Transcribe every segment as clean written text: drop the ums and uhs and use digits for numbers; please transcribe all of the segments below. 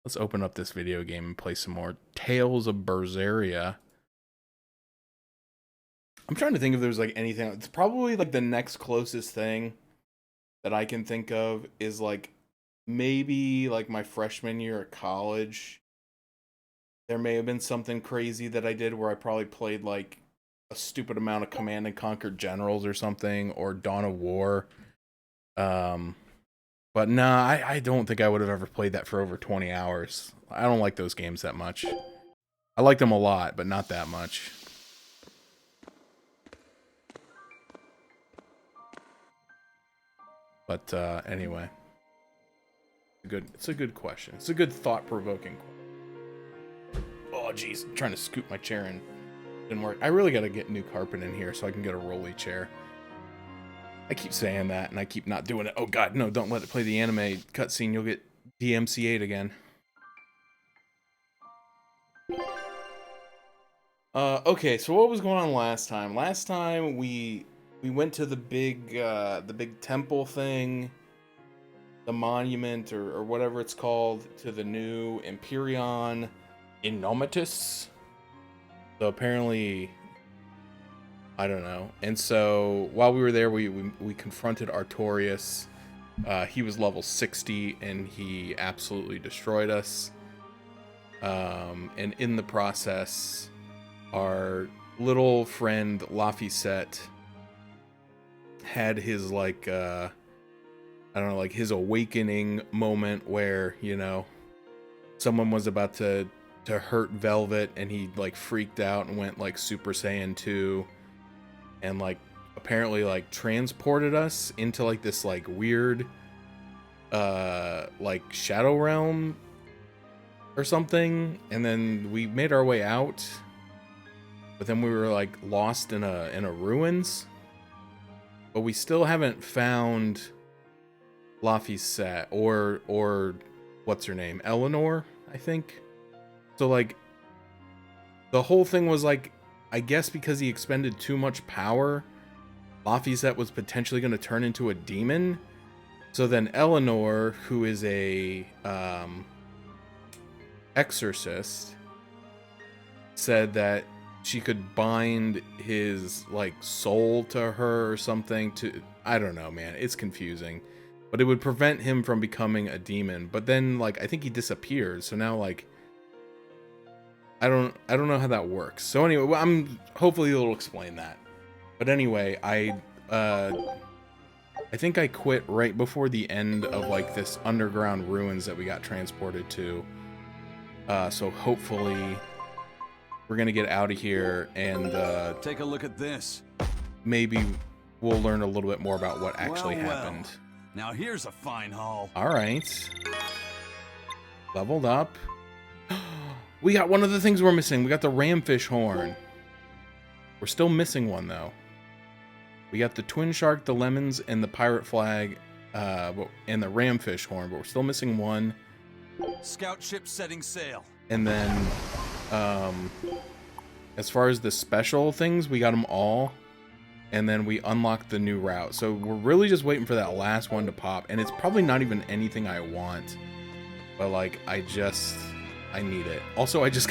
Let's open up this video game and play some more Tales of Berseria. I'm trying to think if there's like anything. It's probably like the next closest thing that I can think of is like maybe like my freshman year at college. There may have been something crazy that I did where I probably played like a stupid amount of Command and Conquer Generals or something, or Dawn of War. But nah, I don't think I would have ever played that for over 20 hours. I don't like those games that much. I like them a lot, but not that much. But anyway, it's a good question. It's a good thought-provoking question. Oh, jeez, I'm trying to scoop my chair in. Didn't work. I really got to get new carpet in here so I can get a rolly chair. I keep saying that, and I keep not doing it. Oh, God, no, don't let it play the anime cutscene. You'll get DMCA'd again. Okay, so what was going on last time? Last time, we went to the big temple thing, the monument, or whatever it's called, to the new Empyrean Innomitus. So apparently, I don't know. And so while we were there, we confronted Artorias. He was level 60, and he absolutely destroyed us. And in the process, our little friend Laphicet had his like I don't know, like his awakening moment where, you know, someone was about to hurt Velvet, and he like freaked out and went like Super Saiyan 2, and like apparently like transported us into like this like weird like shadow realm or something, and then we made our way out, but then we were like lost in a ruins. But we still haven't found Laphicet or what's her name? Eleanor, I think. So like the whole thing was like, I guess because he expended too much power, Laphicet was potentially going to turn into a demon. So then Eleanor, who is a exorcist, said that she could bind his like soul to her or something. To I don't know, man, it's confusing, but it would prevent him from becoming a demon. But then like I think he disappeared, so now like I don't know how that works. So anyway, well, hopefully it'll explain that. But anyway, I think I quit right before the end of like this underground ruins that we got transported to. So hopefully we're gonna get out of here and take a look at this. Maybe we'll learn a little bit more about what actually happened. Now here's a fine haul. All right. Leveled up. We got one of the things we're missing. We got the ramfish horn. We're still missing one though. We got the twin shark, the lemons, and the pirate flag, and the ramfish horn, but we're still missing one. Scout ship setting sail. And then, as far as the special things, we got them all. And then we unlocked the new route. So we're really just waiting for that last one to pop. And it's probably not even anything I want. But like, I need it. Also, I just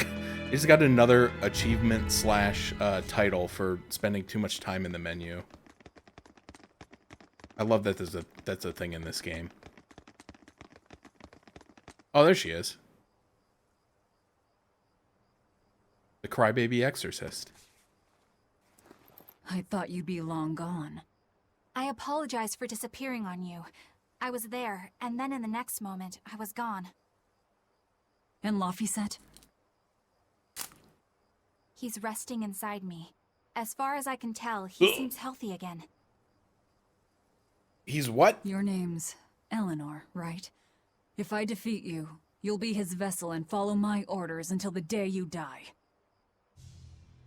got another achievement slash title for spending too much time in the menu. I love that that's a thing in this game. Oh, there she is. The crybaby exorcist. I thought you'd be long gone. I apologize for disappearing on you. I was there, and then in the next moment, I was gone. And Laphicet? He's resting inside me. As far as I can tell, he seems healthy again. He's what? Your name's Eleanor, right? If I defeat you, you'll be his vessel and follow my orders until the day you die.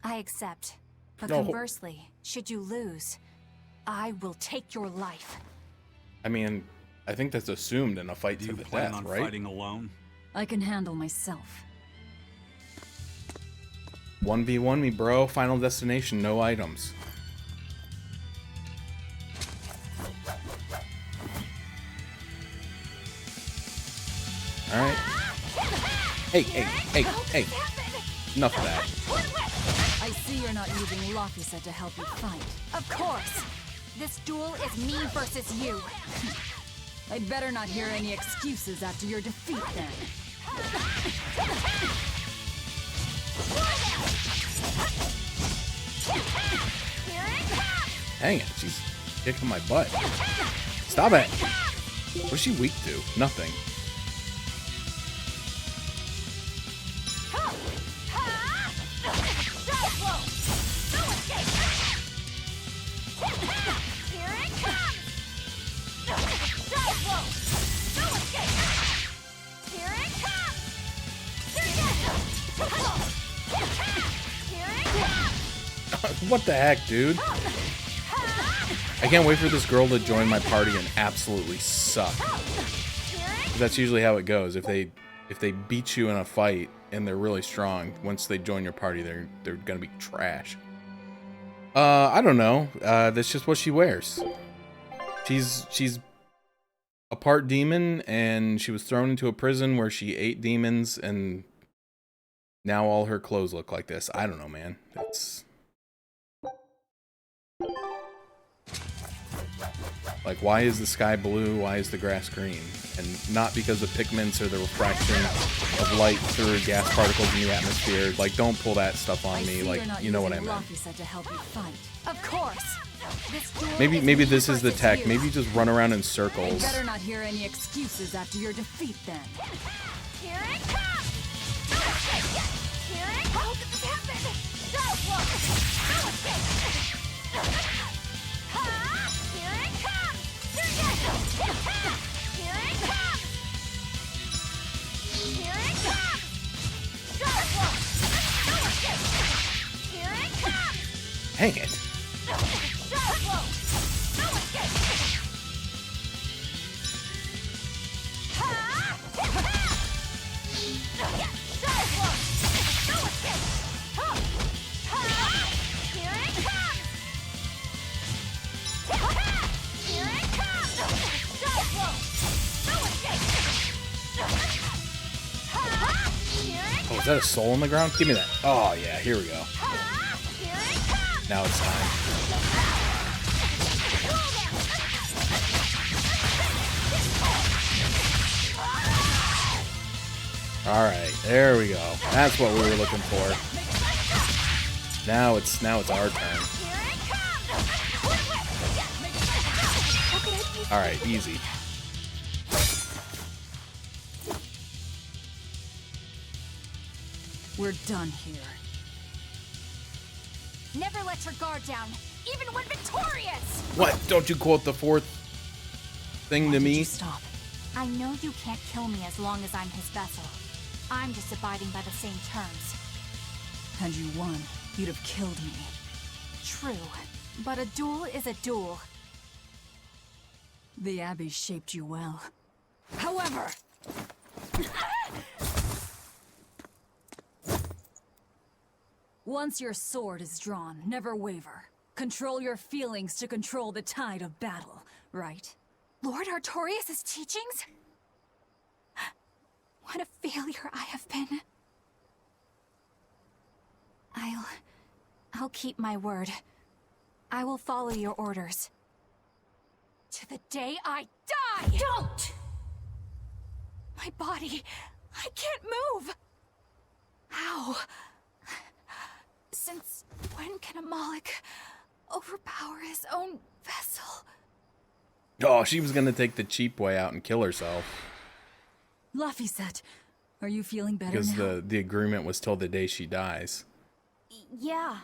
I accept. But No. conversely, should you lose, I will take your life. I mean, I think that's assumed in a fight Do to you the plan death, on right? fighting alone? I can handle myself. 1v1 me, bro. Final destination, no items. Alright. Hey, hey, hey, hey. Enough of that. I see you're not using Lafisa to help you fight. Of course. This duel is me versus you. I'd better not hear any excuses after your defeat then. Dang it, she's kicking my butt. Stop it. What's she weak to? Nothing. What the heck, dude? I can't wait for this girl to join my party and absolutely suck. That's usually how it goes. If they beat you in a fight and they're really strong, once they join your party, they're gonna be trash. I don't know. That's just what she wears. She's a part demon, and she was thrown into a prison where she ate demons, and now all her clothes look like this. I don't know, man. It's like, why is the sky blue? Why is the grass green? And not because of pigments or the refraction of light through gas particles in the atmosphere. Like, don't pull that stuff on me. Like, you know what I meant. To help you fight. Of course. Maybe this is the tech. Maybe just run around in I'd circles. better not hear any excuses after your defeat then. Here it comes! Here it comes! How could this happen? Here it comes! Here it comes! Here it comes! Here it comes! Hang it. Oh, is that a soul on the ground? Give me that. Oh, yeah, here we go. Now it's time. Alright, there we go. That's what we were looking for. Now it's our turn. Alright, easy. We're done here. Never let your guard down, even when victorious! What? Don't you quote the fourth thing Why to did me? you stop? I know you can't kill me as long as I'm his vessel. I'm just abiding by the same terms. Had you won, you'd have killed me. True, but a duel is a duel. The Abbey shaped you well. However, once your sword is drawn, never waver. Control your feelings to control the tide of battle, right? Lord Artorias' teachings? What a failure I have been. I'll keep my word. I will follow your orders. To the day I die! Don't! My body, I can't move! How? Since when can a Moloch overpower his own vessel? Oh, she was gonna take the cheap way out and kill herself. Laphicet, are you feeling better Because now? the agreement was till the day she dies. Yeah.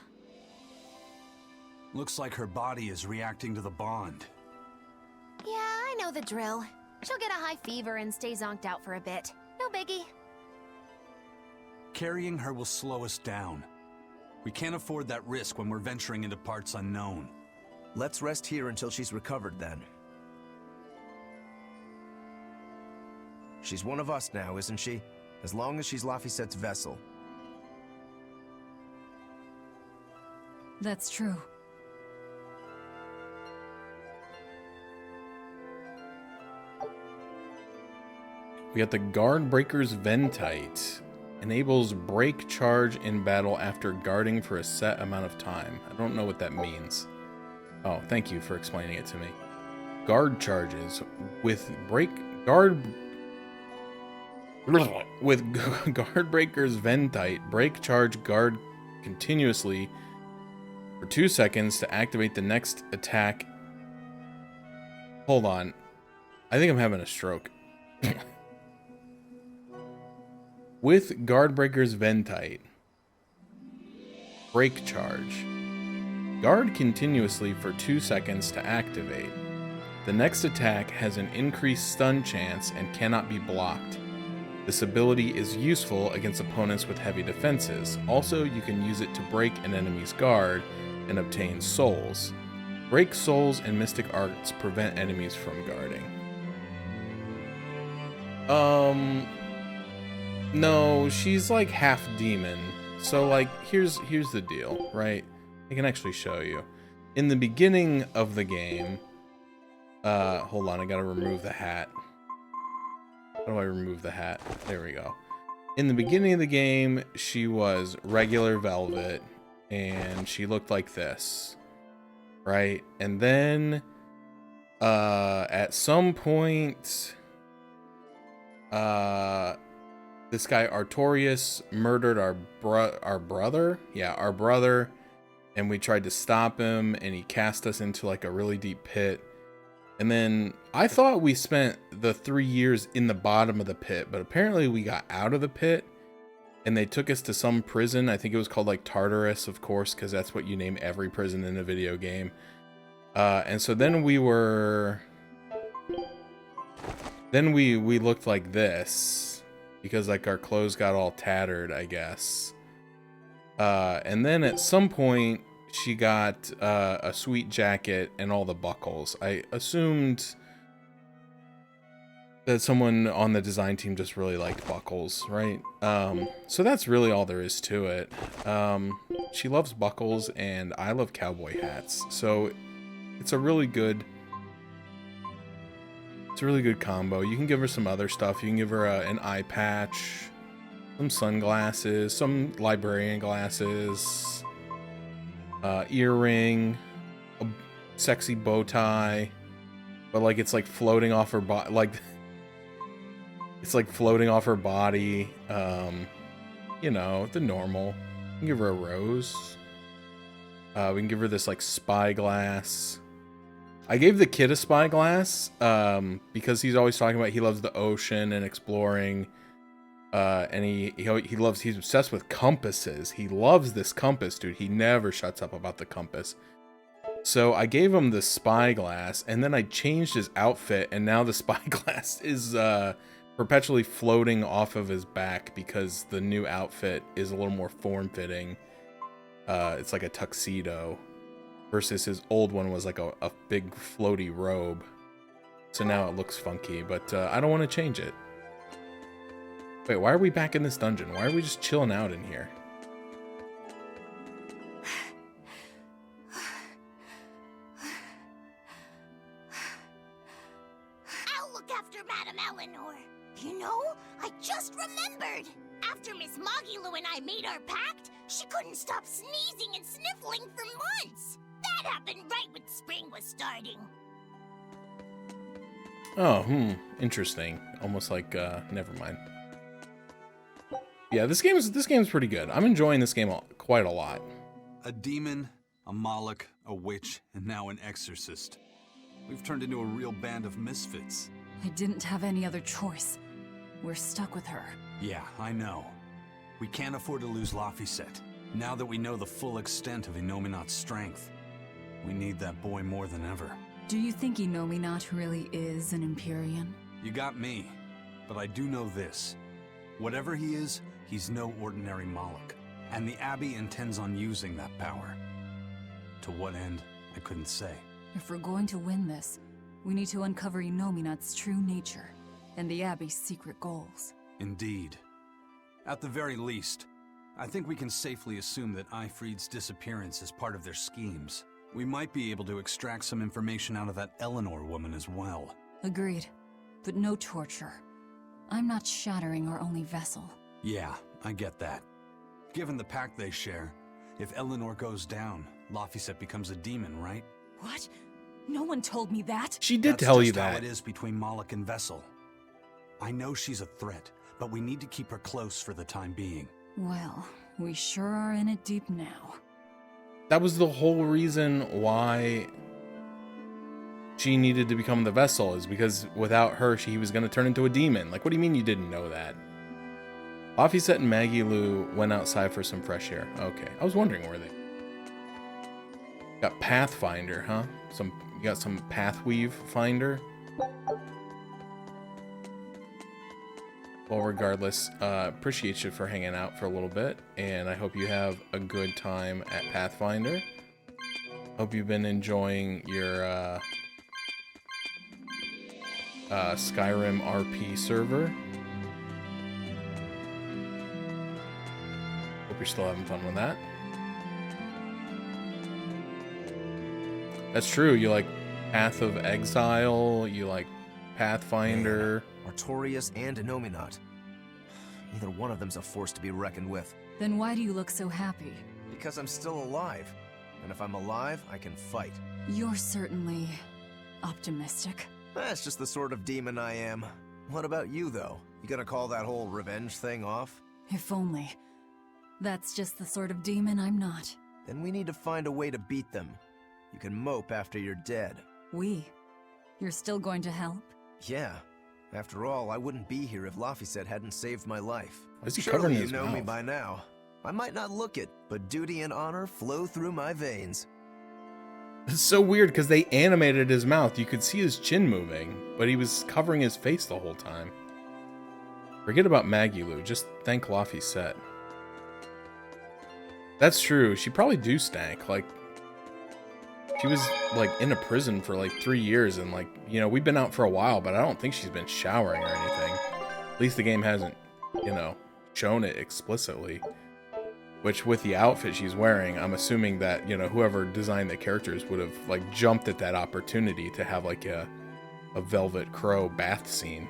Looks like her body is reacting to the bond. Yeah, I know the drill. She'll get a high fever and stay zonked out for a bit. No biggie. Carrying her will slow us down. We can't afford that risk when we're venturing into parts unknown. Let's rest here until she's recovered then. She's one of us now, isn't she? As long as she's Laphicet's vessel. That's true. We got the Guard Breaker's Ventite. Enables break charge in battle after guarding for a set amount of time. I don't know what that means. Oh, thank you for explaining it to me. Guard charges with guard breaker's Ventite. Break charge guard continuously for 2 seconds to activate the next attack. Hold on. I think I'm having a stroke. With Guardbreaker's Ventite. Break charge. Guard continuously for 2 seconds to activate. The next attack has an increased stun chance and cannot be blocked. This ability is useful against opponents with heavy defenses. Also, you can use it to break an enemy's guard and obtain souls. Break souls and mystic arts prevent enemies from guarding. No, she's like half demon. So like here's the deal, right? I can actually show you. In the beginning of the game, hold on, I gotta remove the hat. How do I remove the hat? There we go. In the beginning of the game, she was regular Velvet, and she looked like this, right? And then, at some point, this guy Artorias murdered our brother. Yeah, our brother. And we tried to stop him, and he cast us into like a really deep pit. And then I thought we spent the 3 years in the bottom of the pit, but apparently we got out of the pit, and they took us to some prison. I think it was called like Tartarus, of course, because that's what you name every prison in a video game. And so then we looked like this. Because like our clothes got all tattered, I guess. And then at some point she got a sweet jacket and all the buckles. I assumed that someone on the design team just really liked buckles, right? So that's really all there is to it. She loves buckles and I love cowboy hats. So it's a really good combo. You can give her some other stuff. You can give her an eye patch, some sunglasses, some librarian glasses, earring, a sexy bow tie, but like it's like floating off her body, like it's like floating off her body. You know, the normal. We can give her a rose. We can give her this like spyglass. I gave the kid a spyglass because he's always talking about he loves the ocean and exploring, and he's obsessed with compasses. He loves this compass, dude. He never shuts up about the compass. So I gave him the spyglass, and then I changed his outfit, and now the spyglass is perpetually floating off of his back because the new outfit is a little more form-fitting. It's like a tuxedo. Versus his old one was like a big floaty robe. So now it looks funky, but I don't want to change it. Wait, why are we back in this dungeon? Why are we just chilling out in here? I'll look after Madame Eleanor. You know, I just remembered. After Miss Mogulu and I made our pact, she couldn't stop sneezing and sniffling for months. That happened right when spring was starting. Oh, interesting. Almost like, never mind. Yeah, this game's pretty good. I'm enjoying this game quite a lot. A demon, a Moloch, a witch, and now an exorcist. We've turned into a real band of misfits. I didn't have any other choice. We're stuck with her. Yeah, I know. We can't afford to lose Laphicet. Now that we know the full extent of Inominat's strength, we need that boy more than ever. Do you think Inominat really is an Empyrean? You got me, but I do know this. Whatever he is, he's no ordinary Moloch, and the Abbey intends on using that power. To what end, I couldn't say. If we're going to win this, we need to uncover Inominat's true nature and the Abbey's secret goals. Indeed. At the very least, I think we can safely assume that Ifrid's disappearance is part of their schemes. We might be able to extract some information out of that Eleanor woman as well. Agreed. But no torture. I'm not shattering our only vessel. Yeah, I get that. Given the pact they share, if Eleanor goes down, Laphicet becomes a demon, right? What? No one told me that. She did That's tell you just how that. it is between Moloch and Vessel. I know she's a threat, but we need to keep her close for the time being. Well, we sure are in it deep now. That was the whole reason why she needed to become the vessel, is because without her, he was going to turn into a demon. Like, what do you mean you didn't know that? Laphicet and Maggie Lou went outside for some fresh air. Okay, I was wondering where they... Got Pathfinder, huh? You got some Pathweave Finder? Well, regardless, appreciate you for hanging out for a little bit, and I hope you have a good time at Pathfinder. Hope you've been enjoying your Skyrim RP server. Hope you're still having fun with that. That's true, you like Path of Exile, you like Pathfinder... Artorias and Innominat. Either one of them's a force to be reckoned with. Then why do you look so happy? Because I'm still alive. And if I'm alive, I can fight. You're certainly optimistic. That's just the sort of demon I am. What about you, though? You gonna call that whole revenge thing off? If only. That's just the sort of demon I'm not. Then we need to find a way to beat them. You can mope after you're dead. You're still going to help? Yeah. After all, I wouldn't be here if Laphicet hadn't saved my life. Why is he Surely covering you his know me mouth? by now. I might not look it, but duty and honor flow through my veins. It's so weird because they animated his mouth. You could see his chin moving, but he was covering his face the whole time. Forget about Maggie Lou. Just thank Laphicet. That's true. She probably do stank. Like, she was, like, in a prison for, like, 3 years, and, like, you know, we've been out for a while, but I don't think she's been showering or anything. At least the game hasn't, you know, shown it explicitly. Which, with the outfit she's wearing, I'm assuming that, you know, whoever designed the characters would have, like, jumped at that opportunity to have, like, a Velvet Crow bath scene.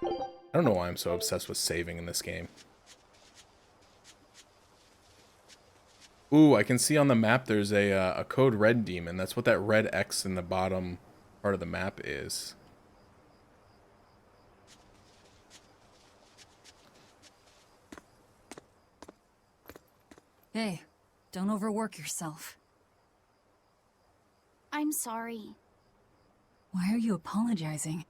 I don't know why I'm so obsessed with saving in this game. Ooh, I can see on the map there's a code red demon. That's what that red X in the bottom part of the map is. Hey, don't overwork yourself. I'm sorry. Why are you apologizing?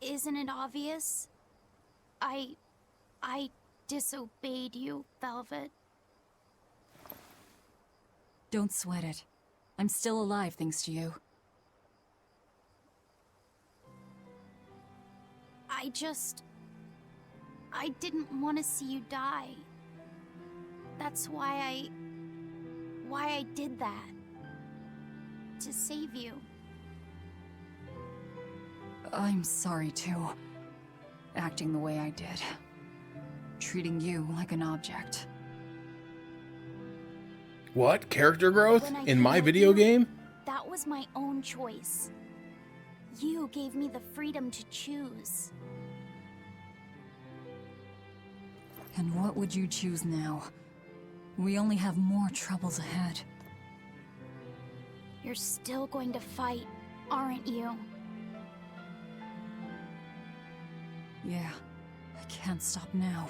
Isn't it obvious? I disobeyed you, Velvet. Don't sweat it. I'm still alive thanks to you. I didn't want to see you die. That's why I did that. To save you. I'm sorry too. Acting the way I did. Treating you like an object. What? Character growth? When I In my came with video you, game? That was my own choice. You gave me the freedom to choose. And what would you choose now? We only have more troubles ahead. You're still going to fight, aren't you? Yeah, I can't stop now.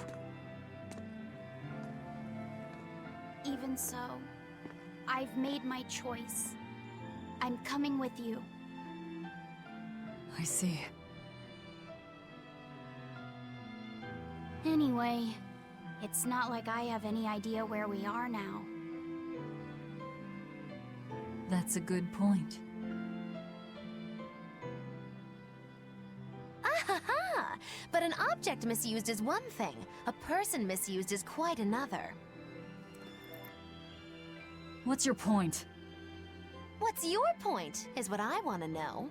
Even so, I've made my choice. I'm coming with you. I see. Anyway, it's not like I have any idea where we are now. That's a good point. Ah-ha-ha! But an object misused is one thing. A person misused is quite another. What's your point? What's your point, is what I want to know.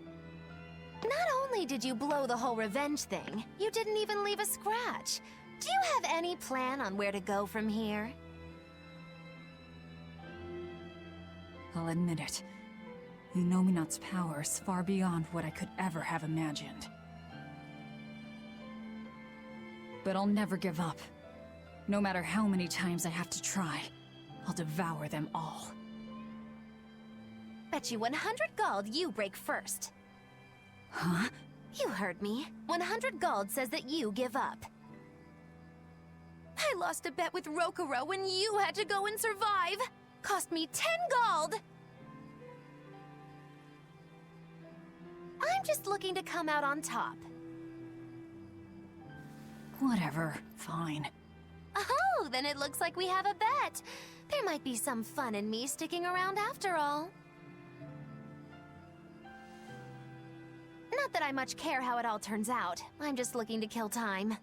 Not only did you blow the whole revenge thing, you didn't even leave a scratch. Do you have any plan on where to go from here? I'll admit it. Inominat's power is far beyond what I could ever have imagined. But I'll never give up. No matter how many times I have to try, I'll devour them all. Bet you 100 gold you break first. Huh? You heard me. 100 gold says that you give up. I lost a bet with Rokuro when you had to go and survive. Cost me 10 gold. I'm just looking to come out on top. Whatever. Fine. Oh, then it looks like we have a bet. There might be some fun in me sticking around after all. Not that I much care how it all turns out. I'm just looking to kill time.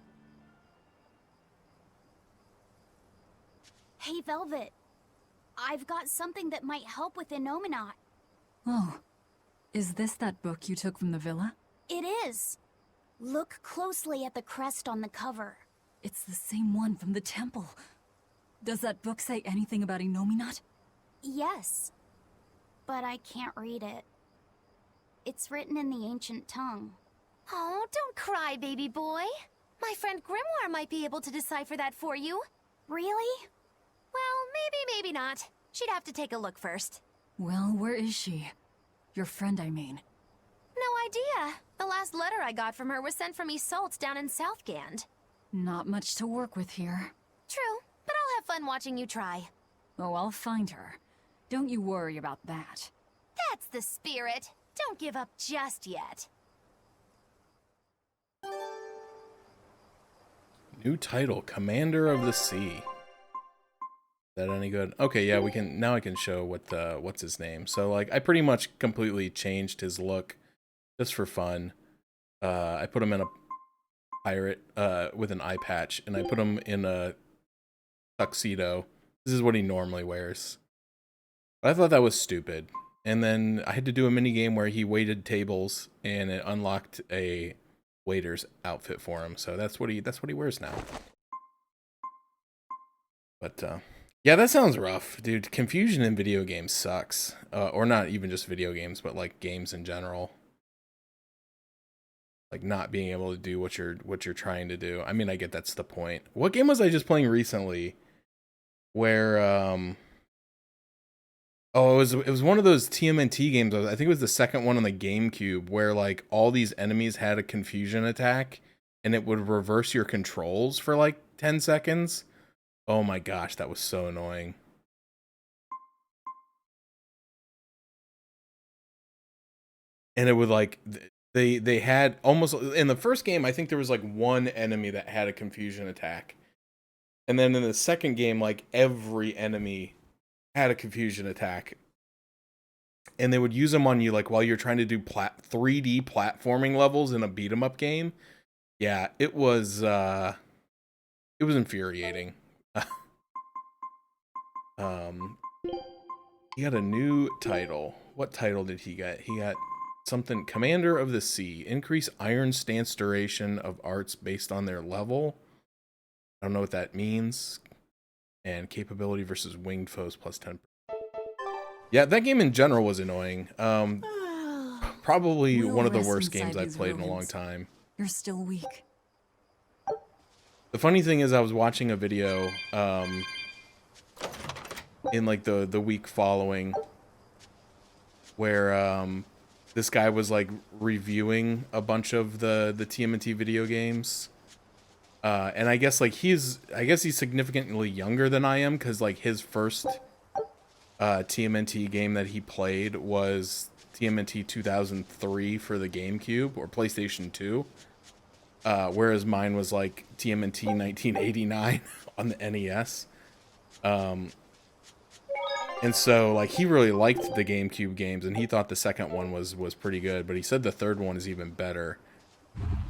Hey, Velvet. I've got something that might help with Inominat. Oh. Is this that book you took from the villa? It is. Look closely at the crest on the cover. It's the same one from the temple. Does that book say anything about Inominat? Yes. But I can't read it. It's written in the ancient tongue. Oh, don't cry, baby boy. My friend Grimoire might be able to decipher that for you. Really? Well, maybe not. She'd have to take a look first. Well, where is she? Your friend, I mean. No idea. The last letter I got from her was sent from Isolt's down in Southgand. Not much to work with here. True, but I'll have fun watching you try. Oh, I'll find her. Don't you worry about that. That's the spirit. Don't give up just yet. New title, Commander of the Sea. Is that any good? Okay, yeah, we can now I can show what's his name. So like I pretty much completely changed his look just for fun. I put him in a pirate with an eye patch, and I put him in a tuxedo. This is what he normally wears. But I thought that was stupid. And then I had to do a mini game where he waited tables and it unlocked a waiter's outfit for him. So that's what he wears now. But yeah, that sounds rough, dude. Confusion in video games sucks. Or not even just video games, but like games in general. Like not being able to do what you're trying to do. I mean, I get that's the point. What game was I just playing recently where oh, it was one of those TMNT games. I think it was the second one on the GameCube where like all these enemies had a confusion attack and it would reverse your controls for like 10 seconds. Oh my gosh, that was so annoying. And it would like they had almost in the first game, I think there was like one enemy that had a confusion attack. And then in the second game, like every enemy had a confusion attack. And they would use them on you like while you're trying to do 3D platforming levels in a beat 'em up game. Yeah, it was infuriating. He got a new title. What title did he get? He got something Commander of the Sea. Increase iron stance duration of arts based on their level. I don't know what that means. And capability versus winged foes plus 10%. Yeah, that game in general was annoying. Probably We'll one of the rest worst inside games I've these played in a long ruins. time. You're still weak. The funny thing is I was watching a video in like the week following where this guy was like reviewing a bunch of the TMNT video games. And I guess like he's significantly younger than I am because like his first TMNT game that he played was TMNT 2003 for the GameCube or PlayStation 2. Whereas mine was like TMNT 1989 on the NES. And so like he really liked the GameCube games and he thought the second one was pretty good, but he said the third one is even better.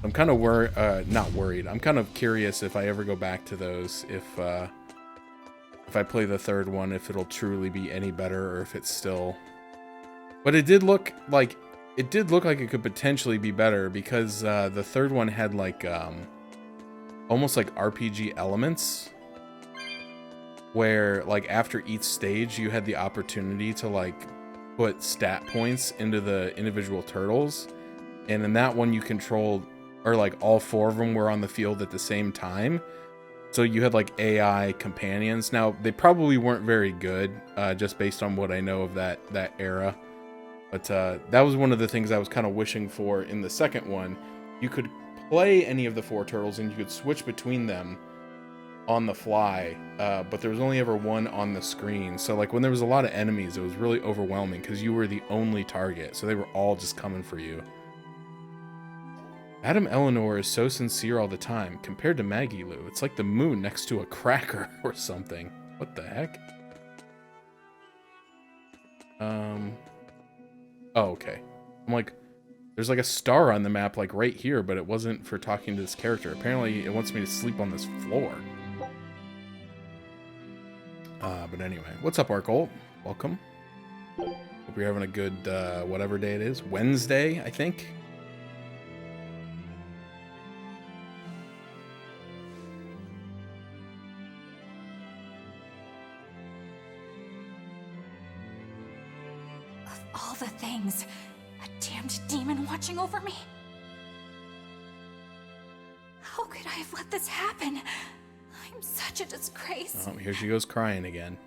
I'm kind of not worried. I'm kind of curious if I ever go back to those, if I play the third one, if it'll truly be any better or if it's still. But it did look like it could potentially be better because the third one had like almost like RPG elements where like after each stage you had the opportunity to like put stat points into the individual turtles, and in that one you controlled, or like all 4 of them were on the field at the same time. So you had like AI companions. Now they probably weren't very good, just based on what I know of that era. But that was one of the things I was kind of wishing for in the second one. You could play any of the 4 turtles and you could switch between them on the fly, but there was only ever one on the screen. So like when there was a lot of enemies, it was really overwhelming because you were the only target. So they were all just coming for you. Madame Eleanor is so sincere all the time. Compared to Maggie Lou, it's like the moon next to a cracker or something. What the heck? Oh, okay. I'm like, there's like a star on the map like right here, but it wasn't for talking to this character. Apparently it wants me to sleep on this floor. But anyway, what's up, Arcolt? Welcome. Hope you're having a good, whatever day it is. Wednesday, I think. Of all the things, a damned demon watching over me? How could I have let this happen? I'm such a disgrace. Oh, here she goes crying again.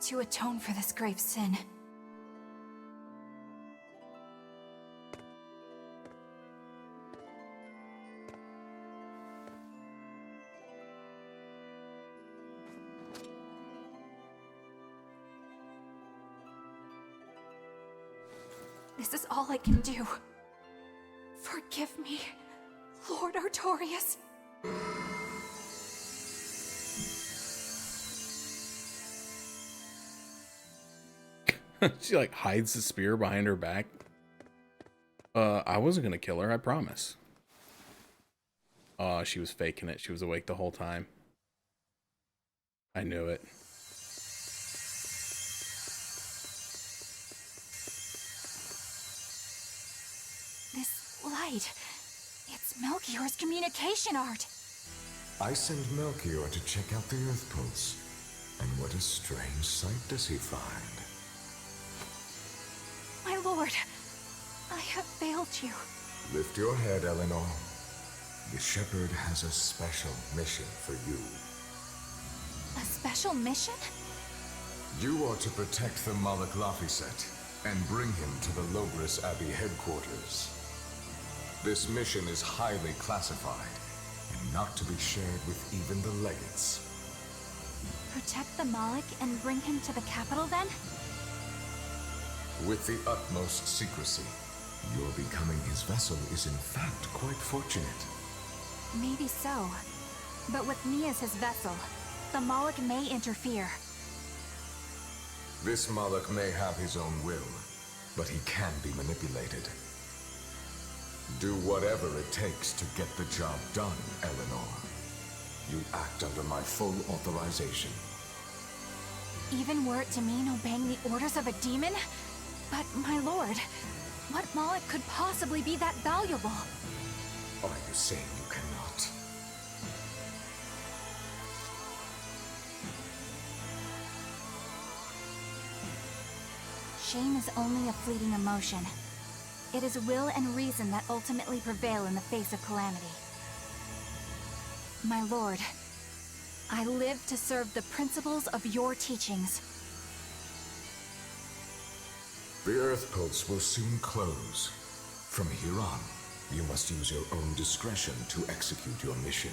To atone for this grave sin, this is all I can do. Forgive me, Lord Artorias. She like hides the spear behind her back. I wasn't gonna kill her, I promise. She was faking it. She was awake the whole time. I knew it. This light, it's Melchior's communication art. I send Melchior to check out the Earth Pulse. And what a strange sight does he find? My lord, I have failed you. Lift your head, Eleanor. The Shepherd has a special mission for you. A special mission? You are to protect the Malak Laphicet and bring him to the Logris Abbey headquarters. This mission is highly classified and not to be shared with even the legates. Protect the Malak and bring him to the capital then? With the utmost secrecy. Your becoming his vessel is in fact quite fortunate. Maybe so. But with me as his vessel, the Malak may interfere. This Malak may have his own will, but he can be manipulated. Do whatever it takes to get the job done, Eleanor. You act under my full authorization. Even were it to mean obeying the orders of a demon? But, my lord, what Malak could possibly be that valuable? Are you saying you cannot? Shame is only a fleeting emotion. It is will and reason that ultimately prevail in the face of calamity. My lord, I live to serve the principles of your teachings. The Earth Pulse will soon close. From here on, you must use your own discretion to execute your mission.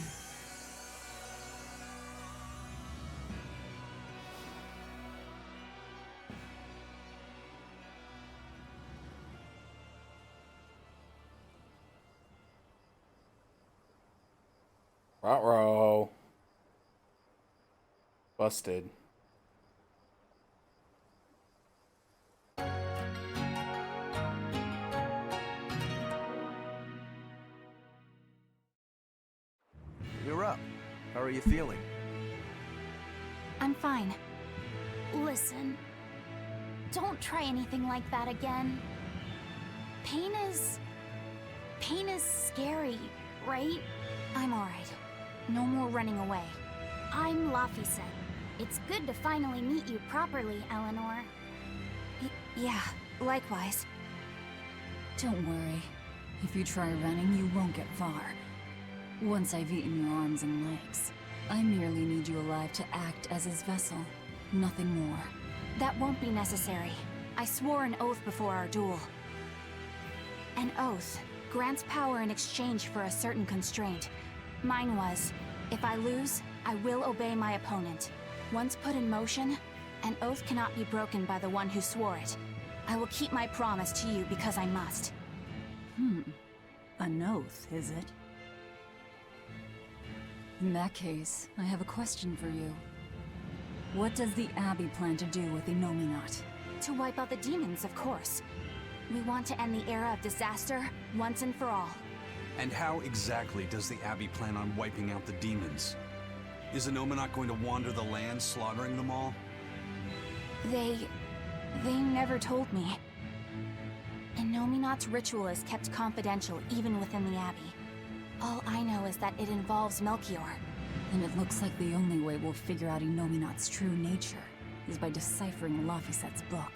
Ruh-roh. Busted. You're up. How are you feeling? I'm fine. Listen, don't try anything like that again. Pain is pain is scary, right? I'm alright. No more running away. I'm Laphicet. It's good to finally meet you properly, Eleanor. Yeah, likewise. Don't worry. If you try running, you won't get far. Once I've eaten your arms and legs, I merely need you alive to act as his vessel. Nothing more. That won't be necessary. I swore an oath before our duel. An oath grants power in exchange for a certain constraint. Mine was, if I lose, I will obey my opponent. Once put in motion, an oath cannot be broken by the one who swore it. I will keep my promise to you because I must. An oath, is it? In that case, I have a question for you. What does the Abbey plan to do with Innominat? To wipe out the demons, of course. We want to end the era of disaster once and for all. And how exactly does the Abbey plan on wiping out the demons? Is Innominat going to wander the land, slaughtering them all? They never told me. Innominat's ritual is kept confidential even within the Abbey. All I know is that it involves Melchior. And it looks like the only way we'll figure out Innominat's true nature is by deciphering Laphicet's book.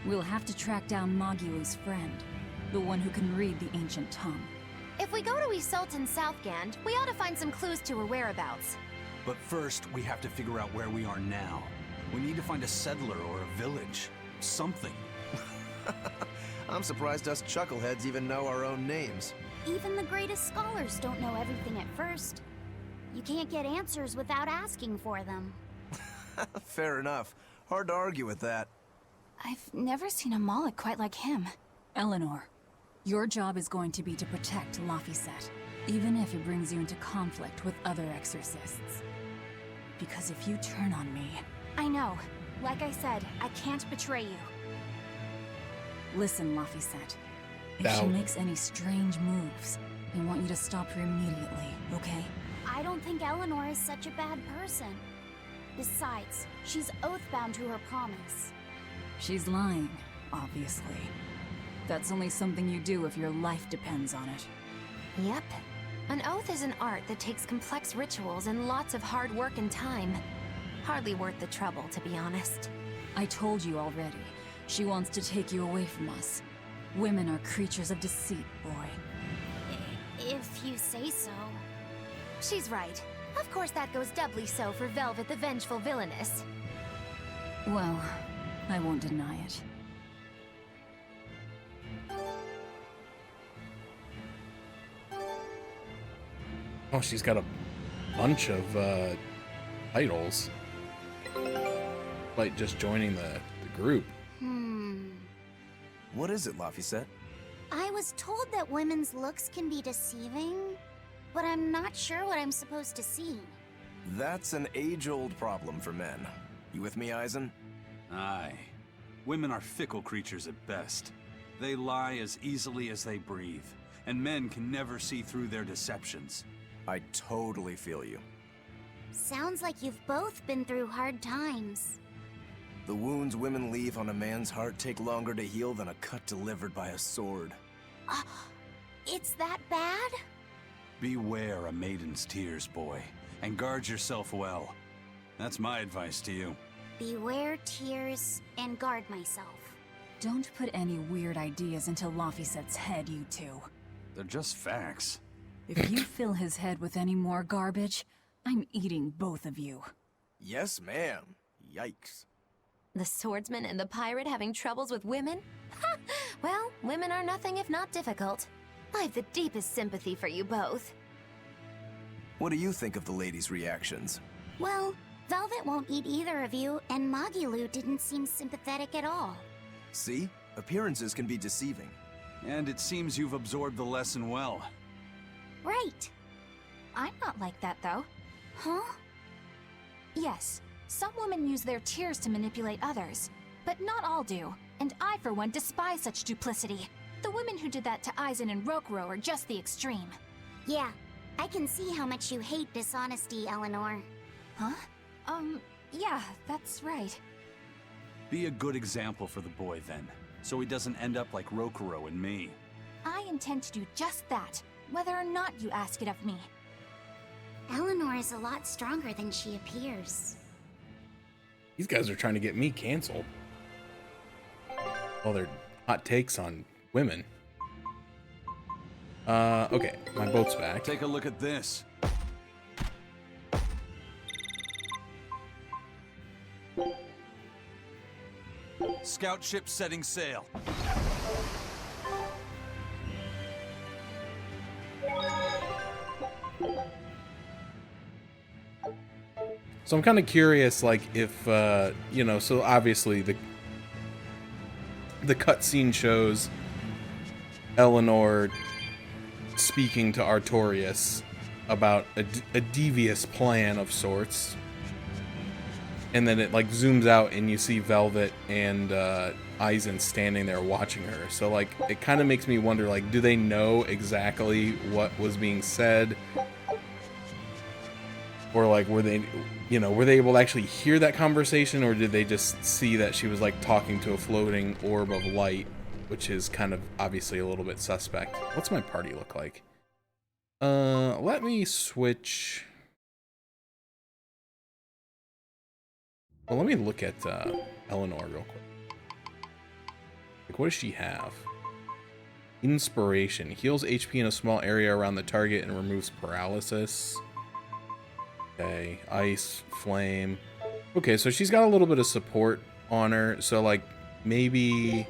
We'll have to track down Magilu's friend, the one who can read the ancient tongue. If we go to Isolt in Southgand, we ought to find some clues to her whereabouts. But first, we have to figure out where we are now. We need to find a settler or a village. Something. I'm surprised us chuckleheads even know our own names. Even the greatest scholars don't know everything at first. You can't get answers without asking for them. Fair enough. Hard to argue with that. I've never seen a Moloch quite like him. Eleanor, your job is going to be to protect Laphicet, even if it brings you into conflict with other exorcists. Because if you turn on me... I know. Like I said, I can't betray you. Listen, Laphicet. If she makes any strange moves, I want you to stop her immediately, okay? I don't think Eleanor is such a bad person. Besides, she's oath-bound to her promise. She's lying, obviously. That's only something you do if your life depends on it. Yep. An oath is an art that takes complex rituals and lots of hard work and time. Hardly worth the trouble, to be honest. I told you already. She wants to take you away from us. Women are creatures of deceit, boy. If you say so. She's right. Of course that goes doubly so for Velvet the Vengeful Villainess. Well, I won't deny it. Oh, she's got a bunch of titles. Like just joining the group. What is it, Laphicet? I was told that women's looks can be deceiving, but I'm not sure what I'm supposed to see. That's an age-old problem for men. You with me, Eisen? Aye. Women are fickle creatures at best. They lie as easily as they breathe, and men can never see through their deceptions. I totally feel you. Sounds like you've both been through hard times. The wounds women leave on a man's heart take longer to heal than a cut delivered by a sword. It's that bad? Beware a maiden's tears, boy, and guard yourself well. That's my advice to you. Beware tears and guard myself. Don't put any weird ideas into Laphicet's head, you two. They're just facts. If you fill his head with any more garbage, I'm eating both of you. Yes, ma'am. Yikes. The swordsman and the pirate having troubles with women? Ha! Well, women are nothing if not difficult. I've the deepest sympathy for you both. What do you think of the ladies' reactions? Well, Velvet won't eat either of you, and Magilu didn't seem sympathetic at all. See? Appearances can be deceiving. And it seems you've absorbed the lesson well. Right. I'm not like that, though. Huh? Yes, some women use their tears to manipulate others, but not all do, and I, for one, despise such duplicity. The women who did that to Eisen and Rokuro are just the extreme. Yeah, I can see how much you hate dishonesty, Eleanor. Huh? Yeah, that's right. Be a good example for the boy, then, so he doesn't end up like Rokuro and me. I intend to do just that, whether or not you ask it of me. Eleanor is a lot stronger than she appears. These guys are trying to get me canceled. Well, they're hot takes on women. Okay, my boat's back. Take a look at this. Scout ship setting sail. So I'm kind of curious, like, if, you know, so obviously the cutscene shows Eleanor speaking to Artorias about a devious plan of sorts. And then it, like, zooms out and you see Velvet and Eisen standing there watching her. So, like, it kind of makes me wonder, like, do they know exactly what was being said? Or, like, were they, you know, were they able to actually hear that conversation, or did they just see that she was, like, talking to a floating orb of light, which is kind of obviously a little bit suspect. What's my party look like? Let me switch. Well, let me look at Eleanor real quick. Like, what does she have? Inspiration. Heals HP in a small area around the target and removes paralysis. Okay, ice, flame. Okay, so she's got a little bit of support on her. So, like, maybe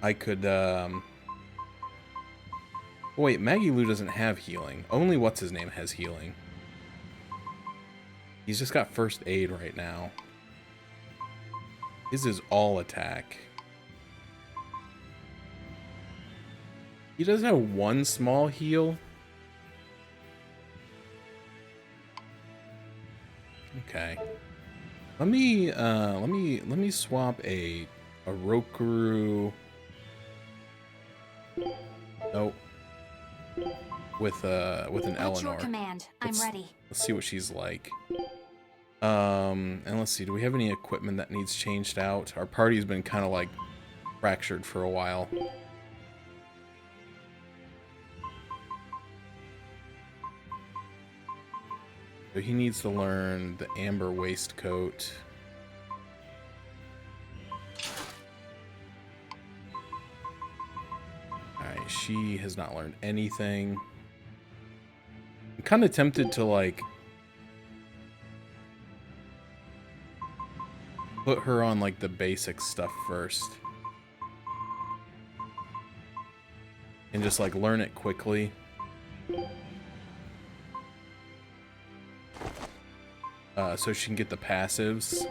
I could, wait, Maggie Lou doesn't have healing. Only what's-his-name has healing. He's just got first aid right now. His is all attack. He does have one small heal. Okay. Let me swap a Rokuru. Nope. With an Eleanor. At your command, I'm ready. Let's see what she's like. And let's see, do we have any equipment that needs changed out? Our party's been kind of like fractured for a while. So he needs to learn the amber waistcoat. Alright, she has not learned anything. I'm kind of tempted to, like, put her on, like, the basic stuff first. And just, like, learn it quickly. So she can get the passives.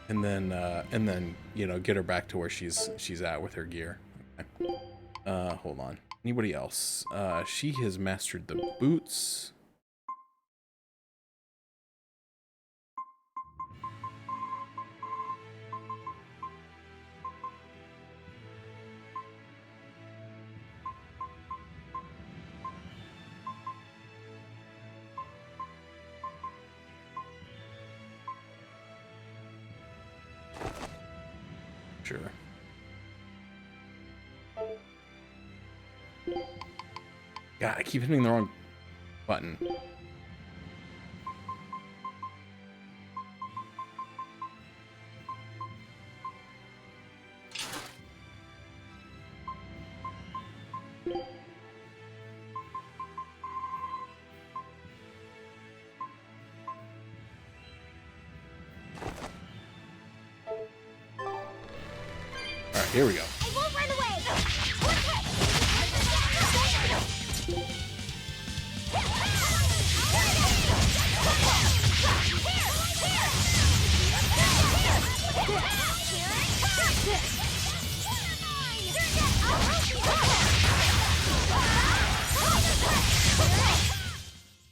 And then, you know, get her back to where she's at with her gear. Okay. Hold on. Anybody else? She has mastered the boots. Sure. God, I keep hitting the wrong button. Alright, here we go. I won't run away!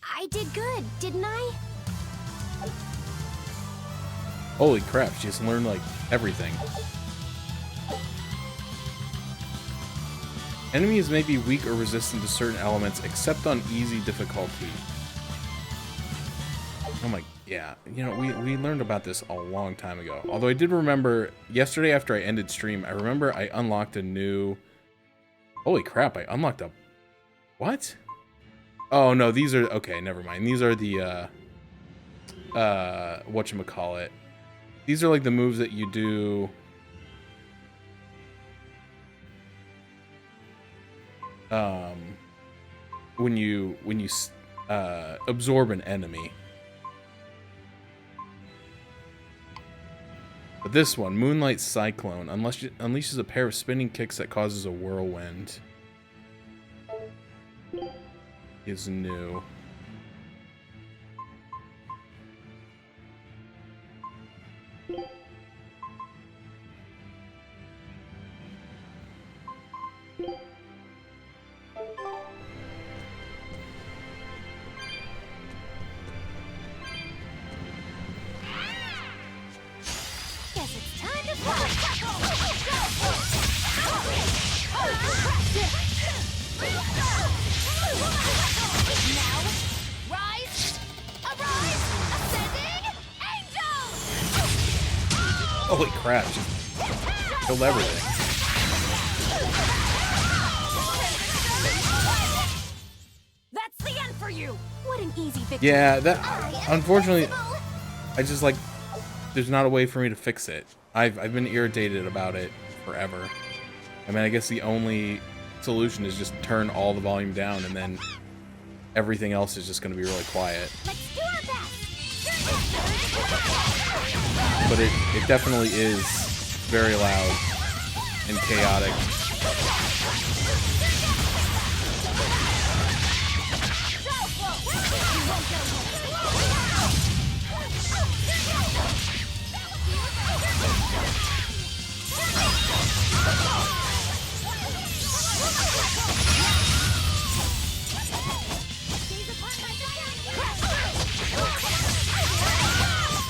I did good, didn't I? Holy crap, she just learned, like, everything. Enemies may be weak or resistant to certain elements, except on easy difficulty. Oh my, yeah. You know, we learned about this a long time ago. Although I did remember, yesterday after I ended stream, I remember I unlocked a new... Holy crap, I unlocked a... What? Oh, no, these are... Okay, never mind. These are the, whatchamacallit. These are like the moves that you do... when you absorb an enemy. But this one, Moonlight Cyclone, unleashes a pair of spinning kicks that causes a whirlwind. Is new. Guess it's time to fly. Now, rise, arise, ascending, angel! Holy crap, just killed everything. That's the end for you! What an easy victory. Yeah, that, unfortunately, I just like, there's not a way for me to fix it. I've been irritated about it forever. I mean, I guess the only solution is just turn all the volume down and then everything else is just going to be really quiet. Let's do our best. But it definitely is very loud and chaotic.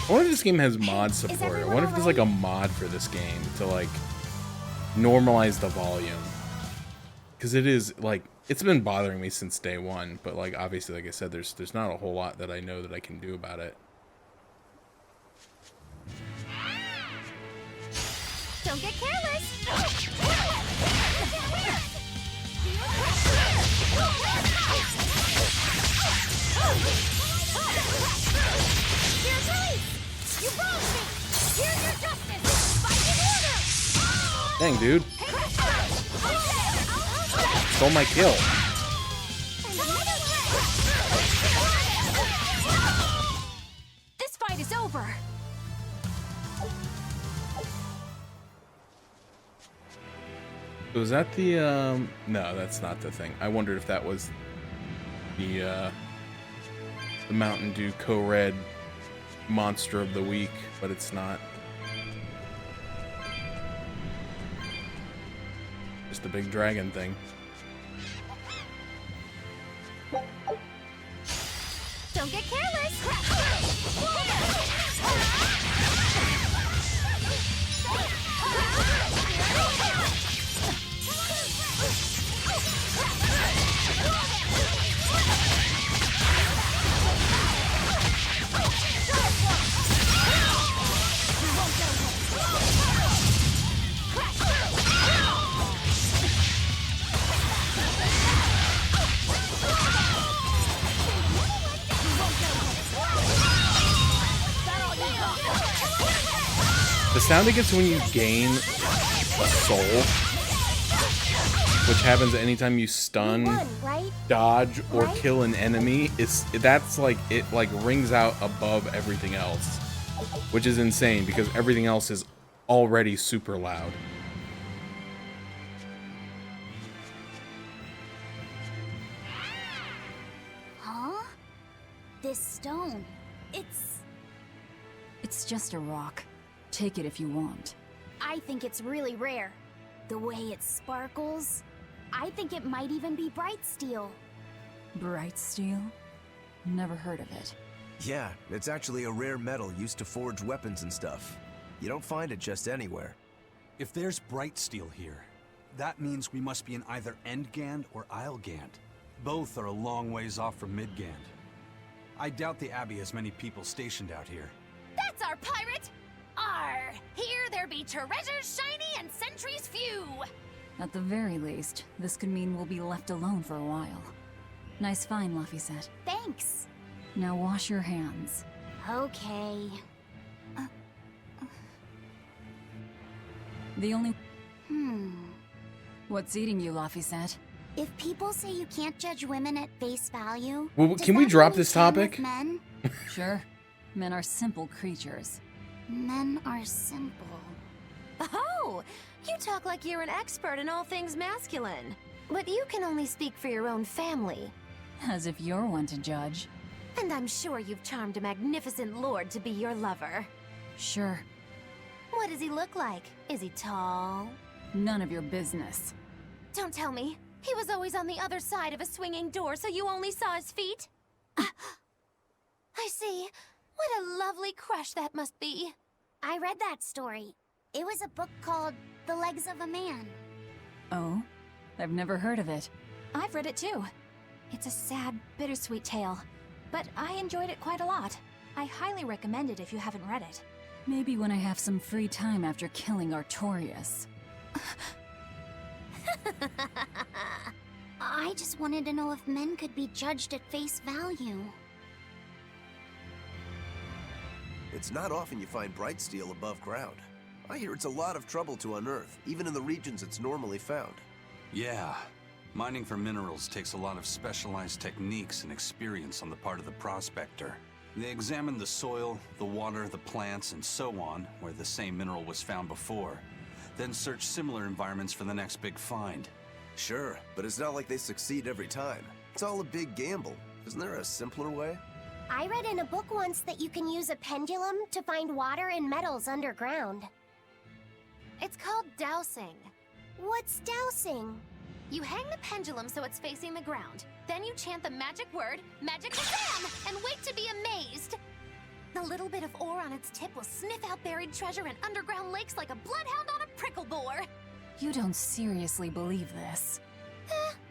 I wonder if this game has mod support. I wonder if there's like a mod for this game to like normalize the volume. Because it is like, it's been bothering me since day one, but like obviously, like I said, there's not a whole lot that I know that I can do about it. Don't get careless. Here's Elise. You wronged me. Here's your justice. Fight in order. Dang, dude. Stole my kill. This fight is over. Was that the, no, that's not the thing. I wondered if that was the Mountain Dew Co-Red Monster of the Week, but it's not. Just the big dragon thing. Don't get careless. The sound it gets when you gain a soul, which happens anytime you stun, Won, right? dodge, or Right? kill an enemy, that's like, it like rings out above everything else, which is insane because everything else is already super loud. Huh? This stone. It's just a rock. Take it if you want. I think it's really rare. The way it sparkles. I think it might even be bright steel. Bright steel? Never heard of it. Yeah, it's actually a rare metal used to forge weapons and stuff. You don't find it just anywhere. If there's bright steel here, That means we must be in either Endgand or Islegand. Both are a long ways off from Midgand. I doubt the Abbey has many people stationed out here. That's our pirate! Arr! Here there be treasures shiny and sentries few! At the very least, this could mean we'll be left alone for a while. Nice find, Laphicet. Thanks. Now wash your hands. Okay. The only... What's eating you, Laphicet? If people say you can't judge women at face value, Well, does can we that drop mean this you can with topic? Men? Sure. Men are simple creatures. Men are simple. Oh! You talk like you're an expert in all things masculine. But you can only speak for your own family. As if you're one to judge. And I'm sure you've charmed a magnificent lord to be your lover. Sure. What does he look like? Is he tall? None of your business. Don't tell me. He was always on the other side of a swinging door, so you only saw his feet? I see. What a lovely crush that must be. I read that story. It was a book called The Legs of a Man. Oh? I've never heard of it. I've read it too. It's a sad, bittersweet tale, but I enjoyed it quite a lot. I highly recommend it if you haven't read it. Maybe when I have some free time after killing Artorias. I just wanted to know if men could be judged at face value. It's not often you find bright steel above ground. I hear it's a lot of trouble to unearth, even in the regions it's normally found. Yeah. Mining for minerals takes a lot of specialized techniques and experience on the part of the prospector. They examine the soil, the water, the plants, and so on, where the same mineral was found before. Then search similar environments for the next big find. Sure, but it's not like they succeed every time. It's all a big gamble. Isn't there a simpler way? I read in a book once that you can use a pendulum to find water and metals underground. It's called dowsing. What's dowsing? You hang the pendulum so it's facing the ground. Then you chant the magic word, Magic Kazam, and wait to be amazed. The little bit of ore on its tip will sniff out buried treasure in underground lakes like a bloodhound on a prickle bore. You don't seriously believe this.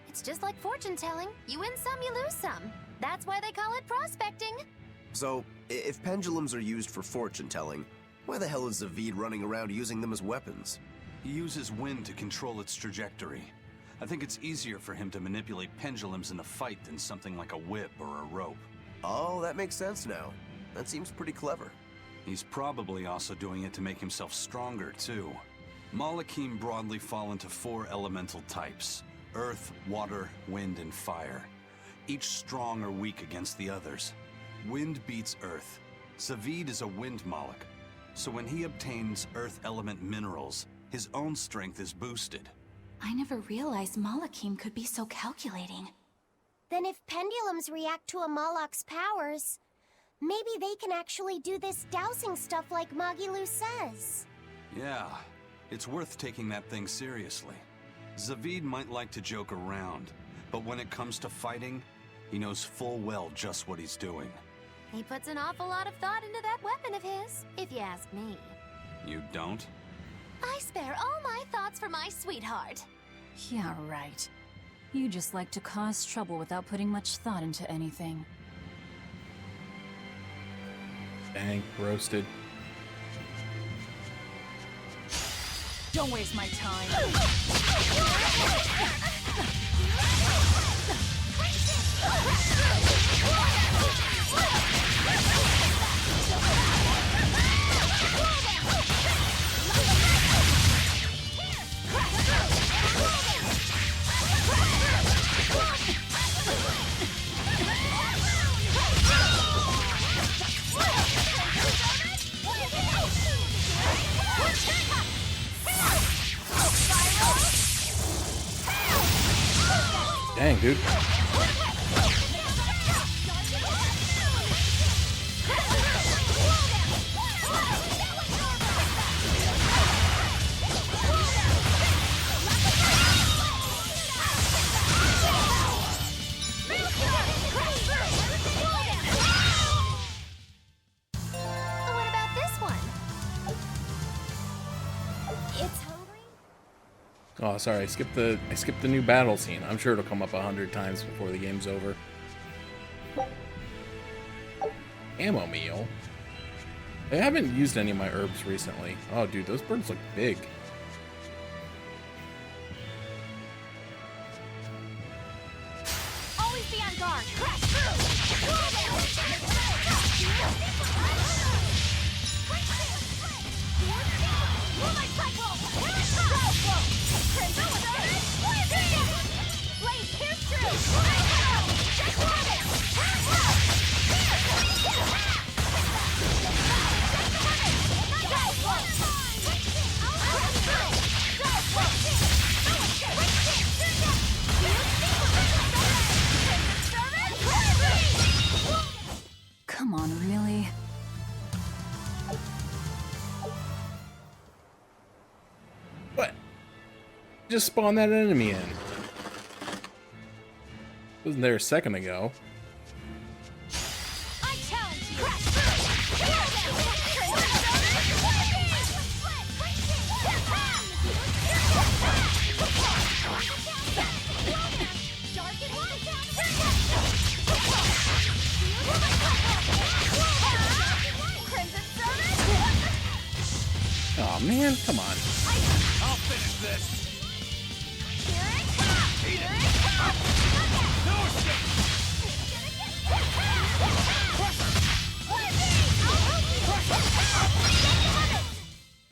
It's just like fortune telling. You win some, you lose some. That's why they call it prospecting. So, if pendulums are used for fortune telling, why the hell is Zavid running around using them as weapons? He uses wind to control its trajectory. I think it's easier for him to manipulate pendulums in a fight than something like a whip or a rope. Oh, that makes sense now. That seems pretty clever. He's probably also doing it to make himself stronger, too. Malakim broadly fall into 4 elemental types: earth, water, wind, and fire. Each strong or weak against the others. Wind beats earth. Zavid is a wind Moloch, so when he obtains earth element minerals, his own strength is boosted. I never realized Malakim could be so calculating. Then if pendulums react to a Moloch's powers, maybe they can actually do this dowsing stuff like Magilu says. Yeah, it's worth taking that thing seriously. Zavid might like to joke around, but when it comes to fighting, he knows full well just what he's doing. He puts an awful lot of thought into that weapon of his, if you ask me. You don't? I spare all my thoughts for my sweetheart. Yeah, right. You just like to cause trouble without putting much thought into anything. Dang, roasted. Don't waste my time. Dang, dude. What about this one? It's hungry? Oh, sorry, I skipped the new battle scene. I'm sure it'll come up 100 times before the game's over. Ammo meal. I haven't used any of my herbs recently. Oh, dude, those birds look big. Always be on guard. Crash through. Blaze, pierce through. Come on, really? What? Just spawn that enemy in. Wasn't there a second ago. I challenge you. Oh man, come on. I'll finish this.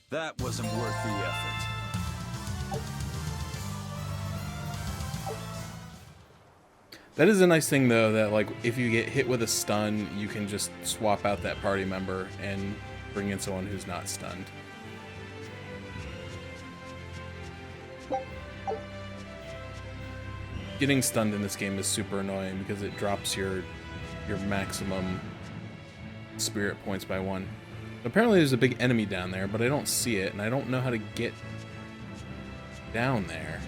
That wasn't worth the effort. That is a nice thing though, that like if you get hit with a stun, you can just swap out that party member and bring in someone who's not stunned. Getting stunned in this game is super annoying because it drops your maximum spirit points by 1. Apparently there's a big enemy down there, but I don't see it, and I don't know how to get down there.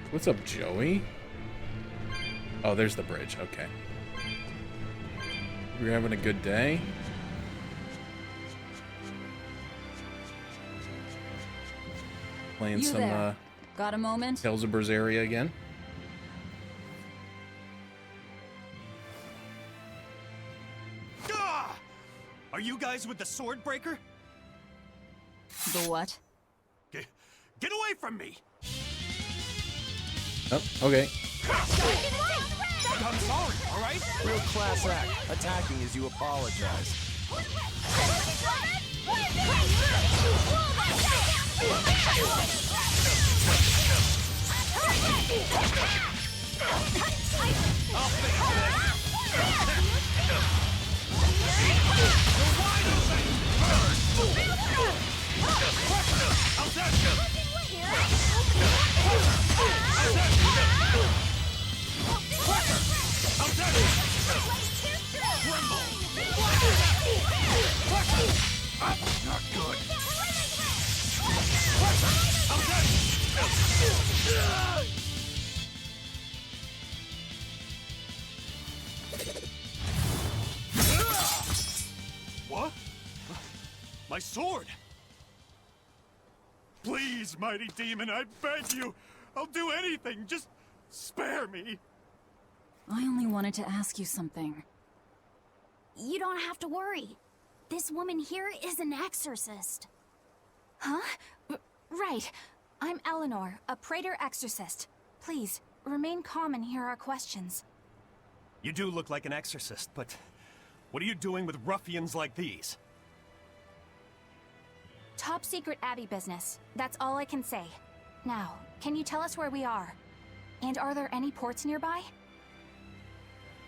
What's up, Joey? Oh, there's the bridge. Okay. You're having a good day? Playing You some there. Got a moment? Tales of Berseria again. Ah! Are you guys with the sword breaker? The what? Get away from me! Oh, okay. I'm sorry, all right? Real class act. Attacking as you apologize. Not good. What? My sword! Please, mighty demon, I beg you! I'll do anything, just spare me! I only wanted to ask you something. You don't have to worry. This woman here is an exorcist. Huh? Right. I'm Eleanor, a Praetor exorcist. Please, remain calm and hear our questions. You do look like an exorcist, but what are you doing with ruffians like these? Top secret Abbey business. That's all I can say. Now, can you tell us where we are? And are there any ports nearby?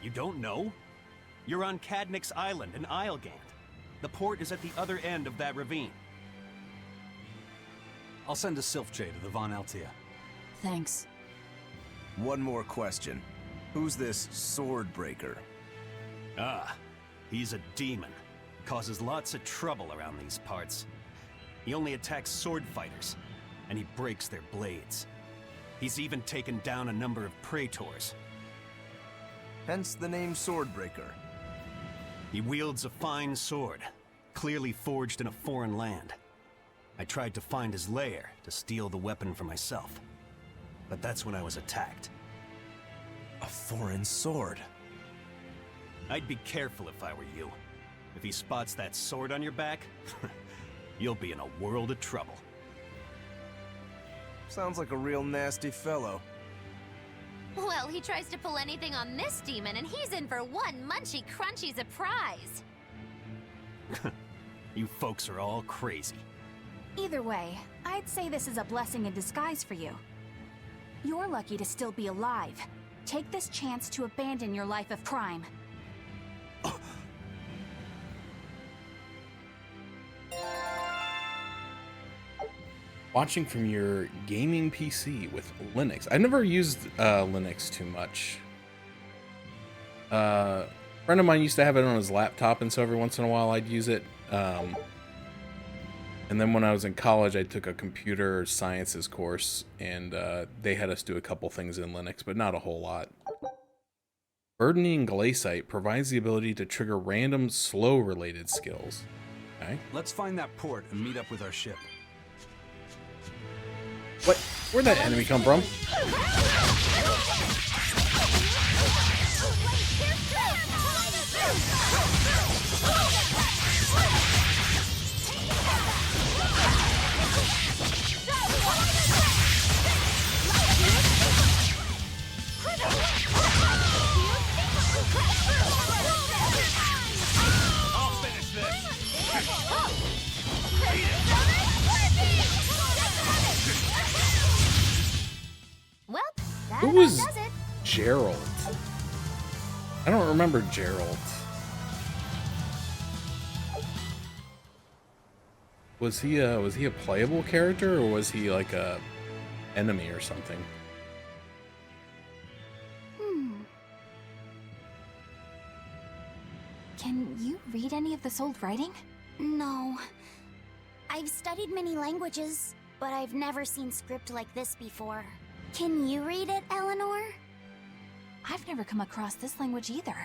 You don't know? You're on Cadnix Island in Islegand. The port is at the other end of that ravine. I'll send a Sylphjay to the Von Altia. Thanks. One more question. Who's this sword breaker? Ah, he's a demon. Causes lots of trouble around these parts. He only attacks sword fighters, and he breaks their blades. He's even taken down a number of praetors. Hence the name Swordbreaker. He wields a fine sword, clearly forged in a foreign land. I tried to find his lair to steal the weapon for myself. But that's when I was attacked. A foreign sword. I'd be careful if I were you. If he spots that sword on your back, you'll be in a world of trouble. Sounds like a real nasty fellow. Well, he tries to pull anything on this demon, and he's in for one munchy crunchy surprise. You folks are all crazy. Either way, I'd say this is a blessing in disguise for you. You're lucky to still be alive. Take this chance to abandon your life of crime. Watching from your gaming PC with Linux. I never used Linux too much. A friend of mine used to have it on his laptop, and so every once in a while I'd use it. And then when I was in college, I took a computer sciences course, and they had us do a couple things in Linux, but not a whole lot. Burdening Glaciite provides the ability to trigger random slow-related skills. Okay. Let's find that port and meet up with our ship. What? Where'd that enemy come from? I'll finish this! Well, that Who about was does it. Gerald? I don't remember Gerald. Was he a playable character, or was he like a enemy or something? Can you read any of this old writing? No. I've studied many languages, but I've never seen script like this before. Can you read it, Eleanor? I've never come across this language either.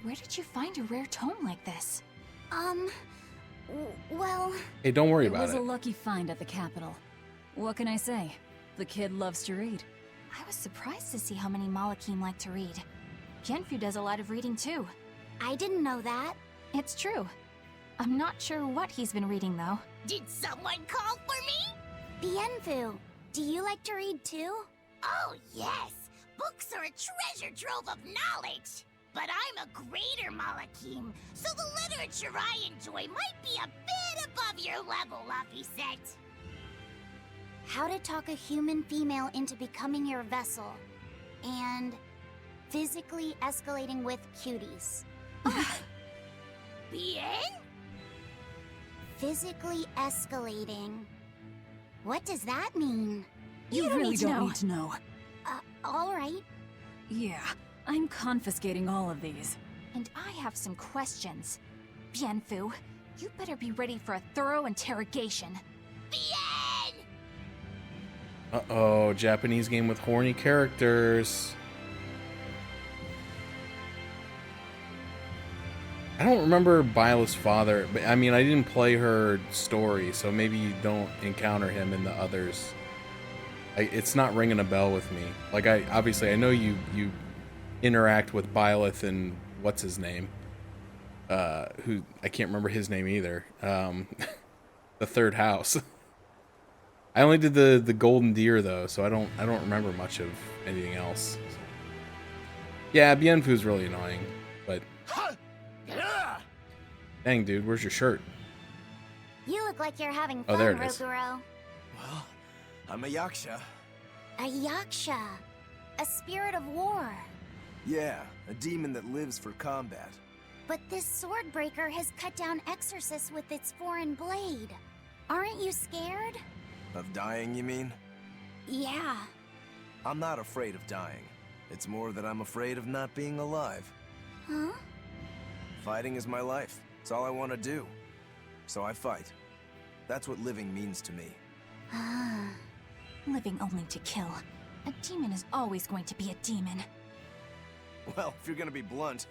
Where did you find a rare tome like this? Well... Hey, don't worry It about was it. a lucky find at the Capitol. What can I say? The kid loves to read. I was surprised to see how many Malakim like to read. Genfu does a lot of reading too. I didn't know that. It's true. I'm not sure what he's been reading though. Did someone call for me? Bienfu, do you like to read too? Oh, yes. Books are a treasure trove of knowledge. But I'm a greater Malakim, so the literature I enjoy might be a bit above your level, Laphicet. How to talk a human female into becoming your vessel. And physically escalating with cuties. Bien? Physically escalating. What does that mean? You don't really need to don't know. need to know. Alright. Yeah, I'm confiscating all of these. And I have some questions. Bienfu, you better be ready for a thorough interrogation. Bien! Uh-oh, Japanese game with horny characters. I don't remember Byleth's father, but I mean, I didn't play her story, so maybe you don't encounter him in the others. It's not ringing a bell with me. Like, I know you interact with Byleth and what's his name? Who I can't remember his name either. The third house. I only did the golden deer though, so I don't remember much of anything else. Yeah, Bienfu's really annoying, but dang, dude, where's your shirt? You look like you're having Oh, fun, there it is. Roguro. Well, I'm a yaksha. A yaksha. A spirit of war. Yeah, a demon that lives for combat. But this sword breaker has cut down exorcists with its foreign blade. Aren't you scared? Of dying, you mean? Yeah. I'm not afraid of dying. It's more that I'm afraid of not being alive. Huh? Fighting is my life. It's all I want to do. So I fight. That's what living means to me. Living only to kill. A demon is always going to be a demon. Well, if you're gonna be blunt.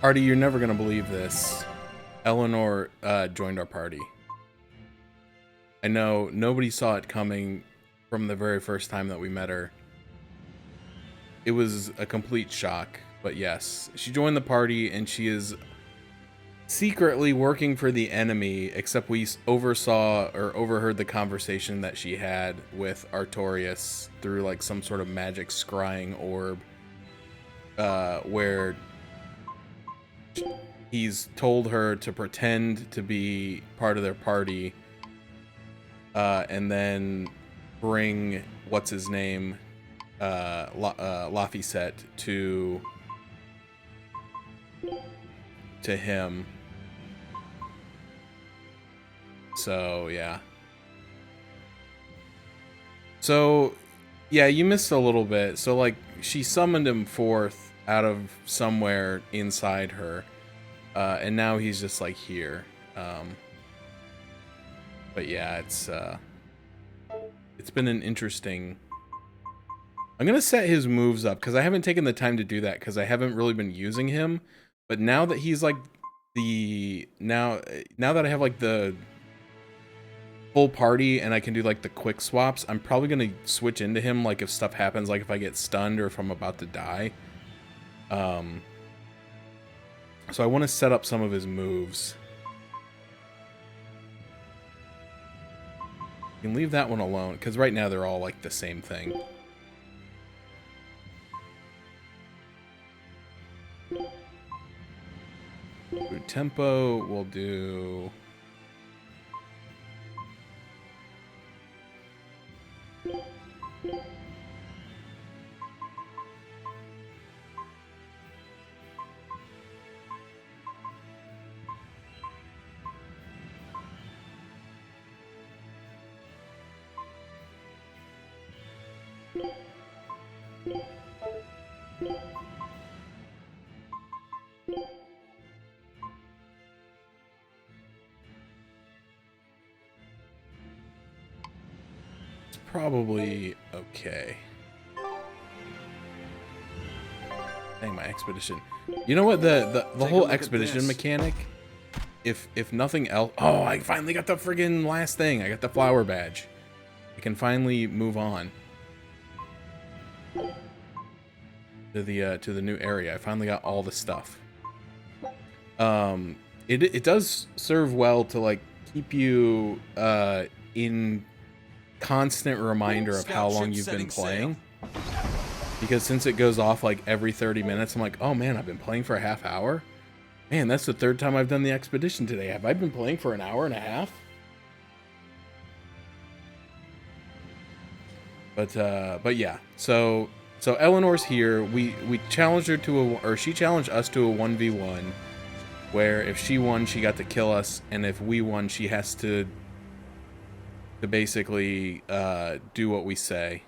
Artie, you're never gonna believe this. Eleanor joined our party. I know nobody saw it coming from the very first time that we met her. It was a complete shock, but yes, she joined the party and she is secretly working for the enemy, except we oversaw or overheard the conversation that she had with Artorias through like some sort of magic scrying orb, where he's told her to pretend to be part of their party, and then bring what's his name, Laphicet to him. So yeah. So yeah, you missed a little bit. So like she summoned him forth out of somewhere inside her, and now he's just like here. But yeah, it's been an interesting. I'm gonna set his moves up because I haven't taken the time to do that because I haven't really been using him. But now that he's like now that I have like the full party and I can do like the quick swaps, I'm probably gonna switch into him like if stuff happens, like if I get stunned or if I'm about to die. So I want to set up some of his moves. You can leave that one alone because right now they're all like the same thing. Tempo, we'll do. Probably okay. Dang, my expedition. You know what, the whole expedition mechanic, if nothing else. Oh, I finally got the friggin' last thing. I got the flower badge. I can finally move on to the new area. I finally got all the stuff. It does serve well to like keep you in constant reminder of how long you've been playing, because since it goes off like every 30 minutes, I'm like, oh man, I've been playing for a half hour. Man, that's the third time I've done the expedition today. Have I been playing for an hour and a half? But yeah, so Eleanor's here. We challenged her to or she challenged us to a 1v1, where if she won, she got to kill us, and if we won, she has to basically do what we say.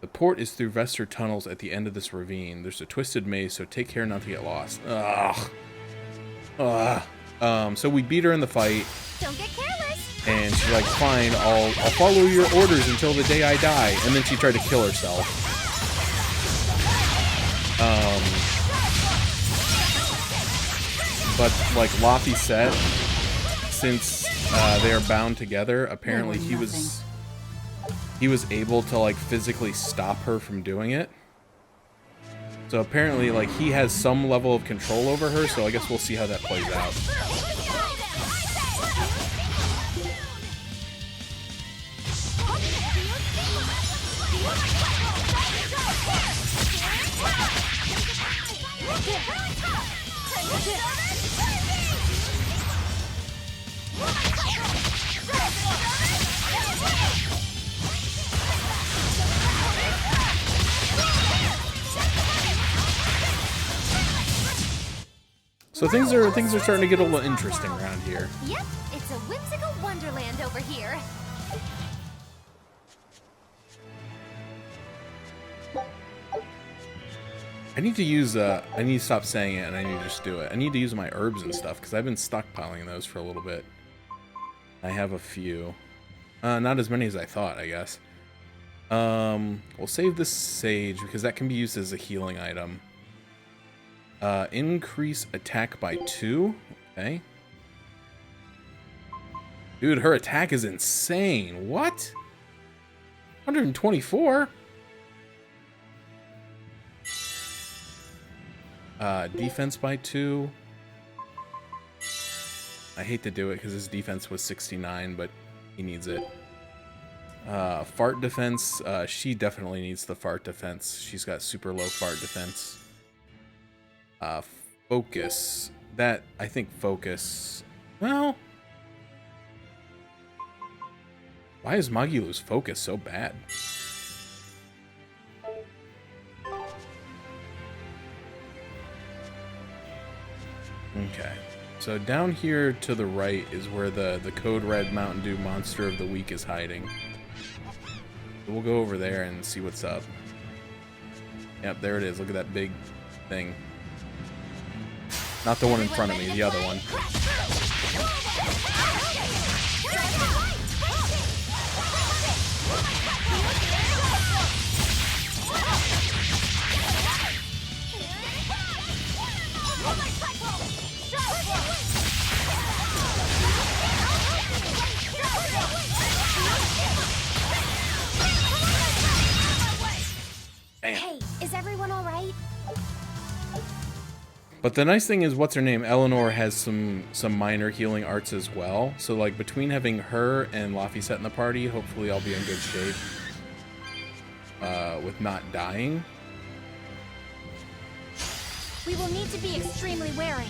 The port is through Vester tunnels at the end of this ravine. There's a twisted maze, so take care not to get lost. So we beat her in the fight. Don't get careless. And she's like, fine, I'll follow your orders until the day I die. And then she tried to kill herself. But like Laphicet, since they are bound together, apparently he was able to like physically stop her from doing it. So apparently like he has some level of control over her, so I guess we'll see how that plays out. So things are starting to get a little interesting around here. Yep, it's a whimsical wonderland over here. I need to use I need to stop saying it and I need to just do it. I need to use my herbs and stuff because I've been stockpiling those for a little bit. I have a few. Not as many as I thought, I guess. We'll save this sage because that can be used as a healing item. Increase attack by 2. Okay. Dude, her attack is insane. What? 124? Defense by 2. I hate to do it because his defense was 69, but he needs it. Fart defense. She definitely needs the fart defense. She's got super low fart defense. Focus. That, I think focus. Well, why is Magilu's focus so bad? Okay. So down here to the right is where the Code Red Mountain Dew Monster of the Week is hiding. We'll go over there and see what's up. Yep, there it is. Look at that big thing. Not the one in front of me, the other one. Hey, is everyone all right? But the nice thing is, what's her name? Eleanor has some minor healing arts as well. So like between having her and Laphicet in the party, hopefully I'll be in good shape with not dying. We will need to be extremely wary.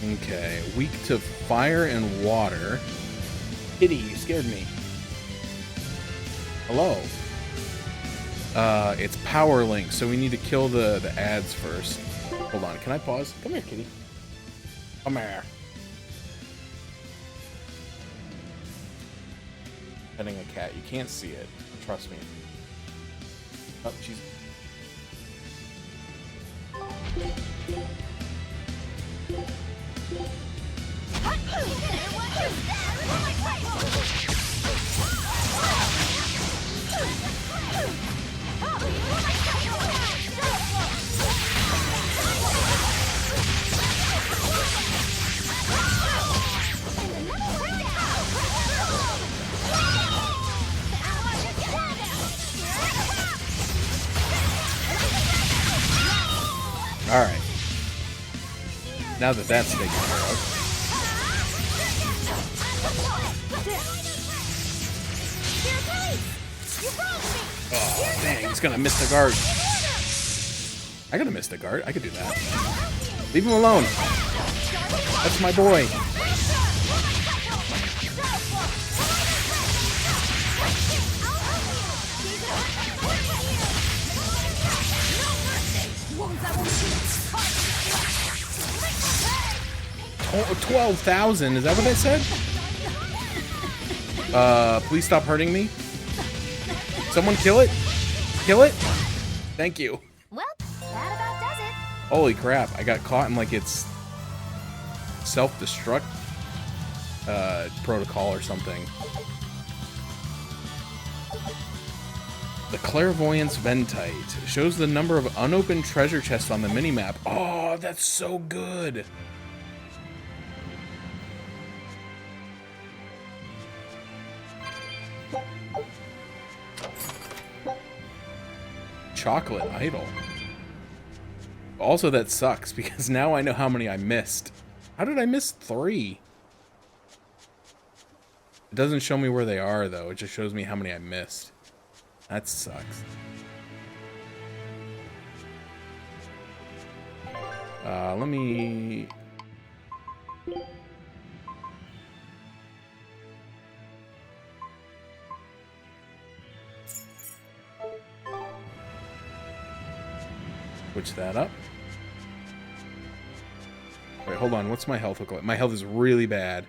Okay, weak to fire and water. Kitty, you scared me. Hello. It's Power Link, so we need to kill the ads first. Hold on, can I pause? Come here, kitty. Come here. Petting a cat. You can't see it. Trust me. Oh, she's... Alright. Now that that's taken care of. Oh, dang, he's gonna miss the guard. I gotta miss the guard. I could do that. Leave him alone. That's my boy. Oh, 12,000. Is that what I said? Please stop hurting me. Someone kill it. Kill it. Thank you. Well, that about does it. Holy crap. I got caught in like its self-destruct protocol or something. The Clairvoyance Ventite shows the number of unopened treasure chests on the minimap. Oh, that's so good. Chocolate Idol. Also, that sucks because now I know how many I missed. How did I miss 3? It doesn't show me where they are, though. It just shows me how many I missed. That sucks. Let me... switch that up. Wait, hold on. What's my health look like? My health is really bad.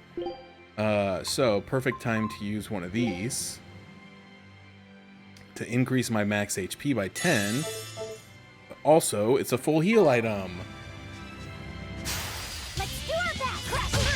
So, perfect time to use one of these to increase my max HP by 10. But also, it's a full heal item. Let's do our best. Crash through.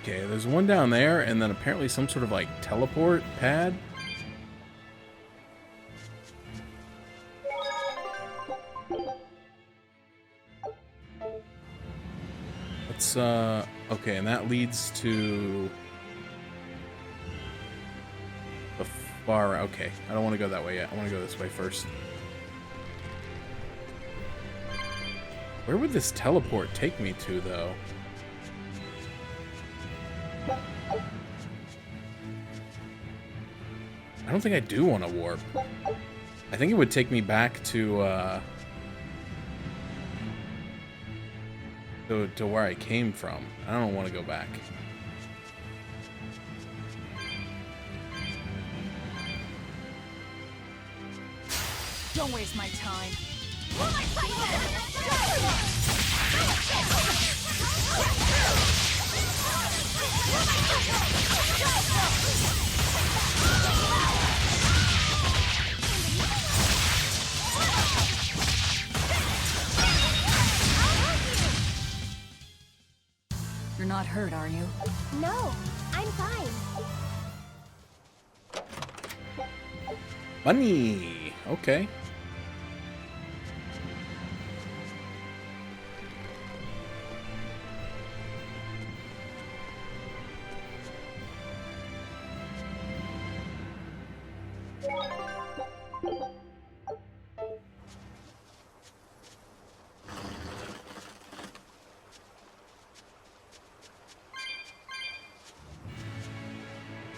Okay, there's one down there, and then apparently some sort of like teleport pad. Let's okay, and that leads to the far. Okay, I don't want to go that way yet. I want to go this way first. Where would this teleport take me to, though? I don't think I do want to warp. I think it would take me back to where I came from. I don't want to go back. Don't waste my time. You're not hurt, are you? No, I'm fine. Money! Okay.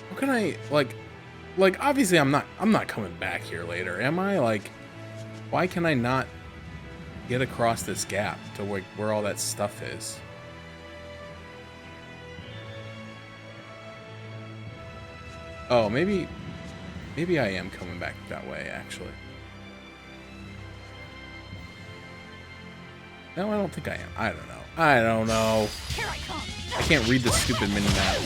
How can I, like obviously I'm not coming back here later, am I? Like, why can I not get across this gap to where all that stuff is? Oh, maybe I am coming back that way, actually. No, I don't think I am. I don't know. Here I come. I can't read this stupid mini-map.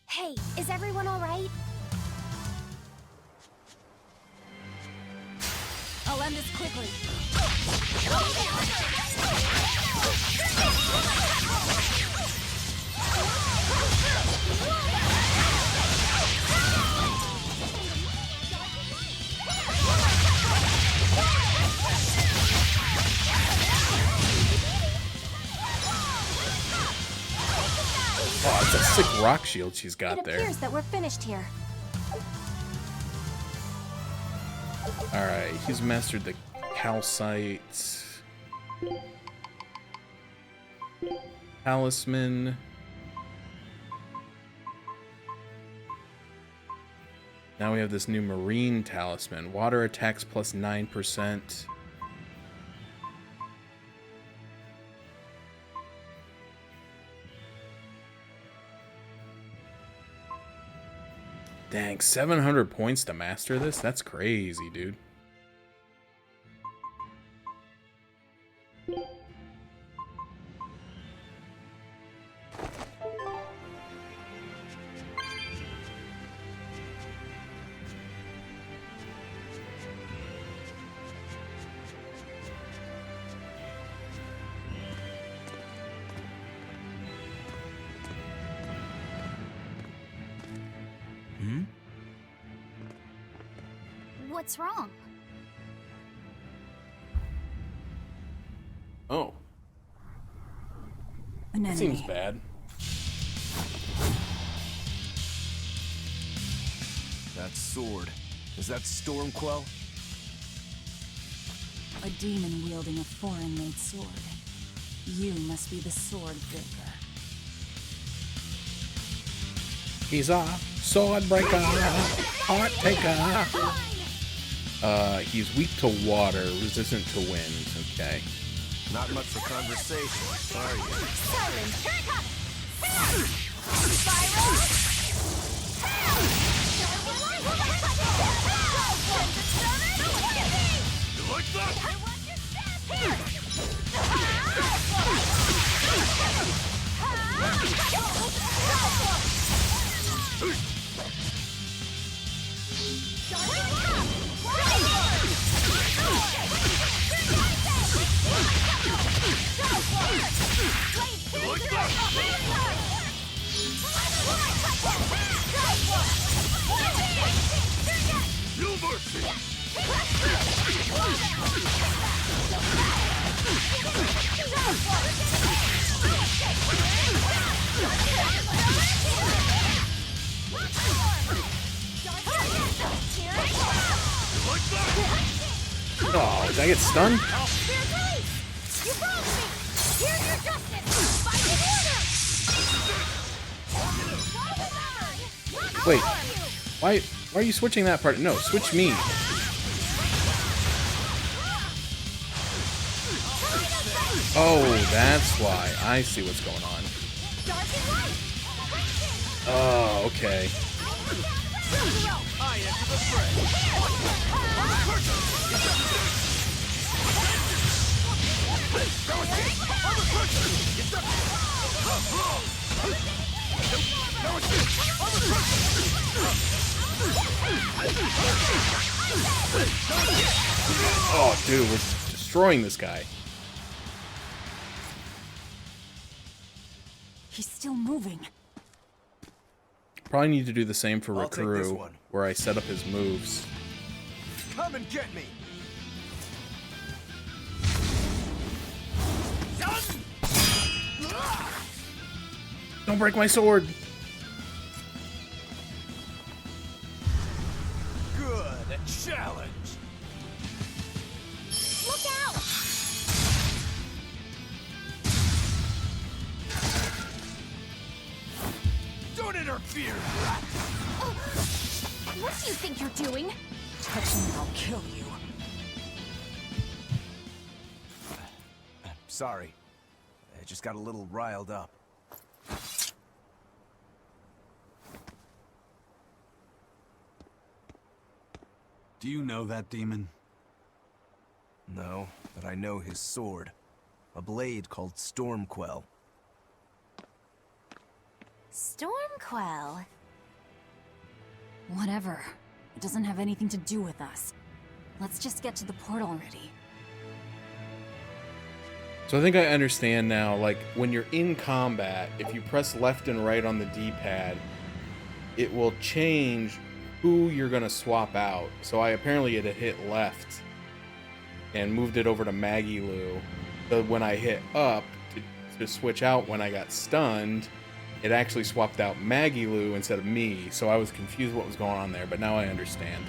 Hey, is everyone all right? I'll end this quickly. Oh, it's a sick rock shield she's got It there. appears that we're finished here. Alright, he's mastered the calcite. Talisman. Now we have this new marine talisman. Water attacks plus 9%. Dang, 700 points to master this? That's crazy, dude. What's wrong? Oh, An that enemy. seems bad. That sword. Is that Stormquell? A demon wielding a foreign-made sword. You must be the sword breaker. He's a sword breaker, heart taker. He's weak to water, resistant to wind. Okay. Not much for conversation, are you? Silence! Here it comes! You like that? Here! Oh, did I get stunned? Wait, why are you switching that part? No, switch me. Oh, that's why. I see what's going on. Oh, okay. Oh, dude, we're destroying this guy. He's still moving. Probably need to do the same for I'll take this Rikuru, one. where I set up his moves. Come and get me! Don't break my sword! Good, a challenge! Look out! Don't interfere! What do you think you're doing? Touch me, I'll kill you. Sorry. I just got a little riled up. Do you know that demon? No, but I know his sword. A blade called Stormquell. Stormquell. Whatever. It doesn't have anything to do with us. Let's just get to the port already. So I think I understand now, like, when you're in combat, if you press left and right on the D-pad, it will change who you're going to swap out. So I apparently had hit left and moved it over to Maggie Lou. So when I hit up to switch out when I got stunned, it actually swapped out Maggie Lou instead of me. So I was confused what was going on there, but now I understand.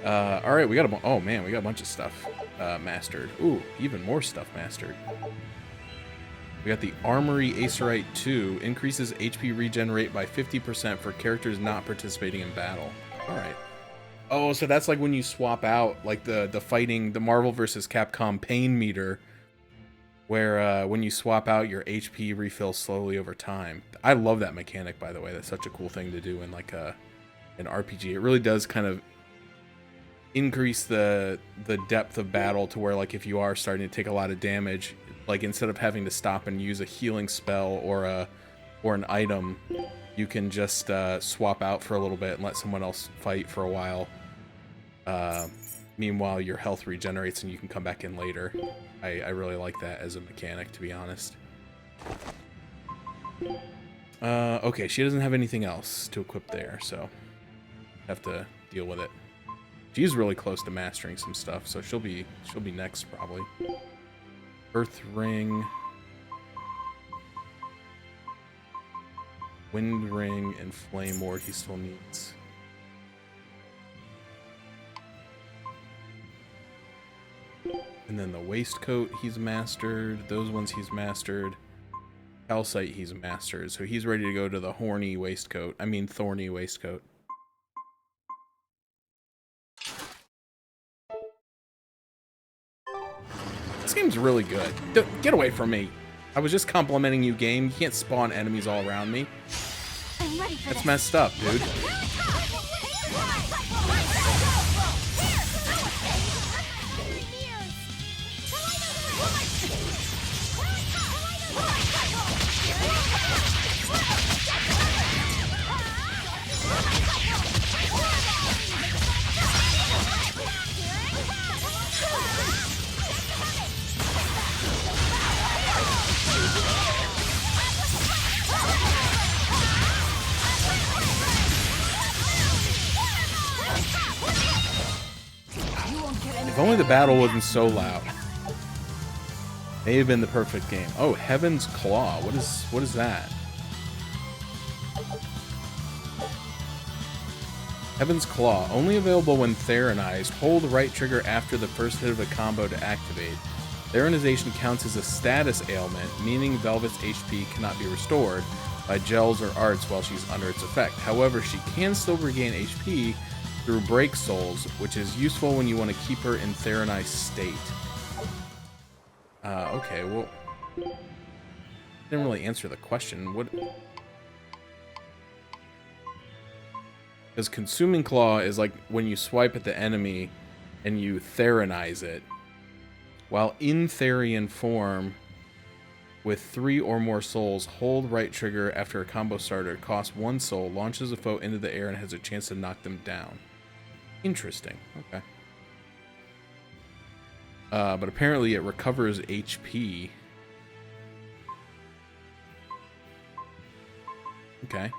All right, we got oh man, we got a bunch of stuff mastered. Ooh, even more stuff mastered. We got the Armory Acerite 2, increases HP regen rate by 50% for characters not participating in battle. All right. Oh, so that's like when you swap out, like the fighting, the Marvel vs. Capcom pain meter, where when you swap out, your HP refills slowly over time. I love that mechanic, by the way. That's such a cool thing to do in like an RPG. It really does kind of increase the depth of battle to where, like, if you are starting to take a lot of damage, like, instead of having to stop and use a healing spell or an item, you can just swap out for a little bit and let someone else fight for a while. Meanwhile, your health regenerates and you can come back in later. I really like that as a mechanic, to be honest. Okay, she doesn't have anything else to equip there, so have to deal with it. She's really close to mastering some stuff, so she'll be next probably. Earth Ring, Wind Ring, and Flame Ward he still needs. And then the Waistcoat he's mastered. Those ones he's mastered. Calcite he's mastered. So he's ready to go to the Thorny Waistcoat. This game's really good. Get away from me. I was just complimenting you, game. You can't spawn enemies all around me. I'm ready for That's this. messed up, dude. If only the battle wasn't so loud. May have been the perfect game. Oh, Heaven's Claw. What is that? Heaven's Claw. Only available when Theronized. Hold right trigger after the first hit of a combo to activate. Theronization counts as a status ailment, meaning Velvet's HP cannot be restored by gels or arts while she's under its effect. However, she can still regain HP through Break Souls, which is useful when you want to keep her in Theronized state. Okay, well... Didn't really answer the question. What... Because Consuming Claw is like when you swipe at the enemy and you Theronize it. While in Therian form, with 3 or more souls, hold right trigger after a combo starter. It costs 1 soul, launches a foe into the air, and has a chance to knock them down. Interesting. Okay. But apparently it recovers HP. Okay.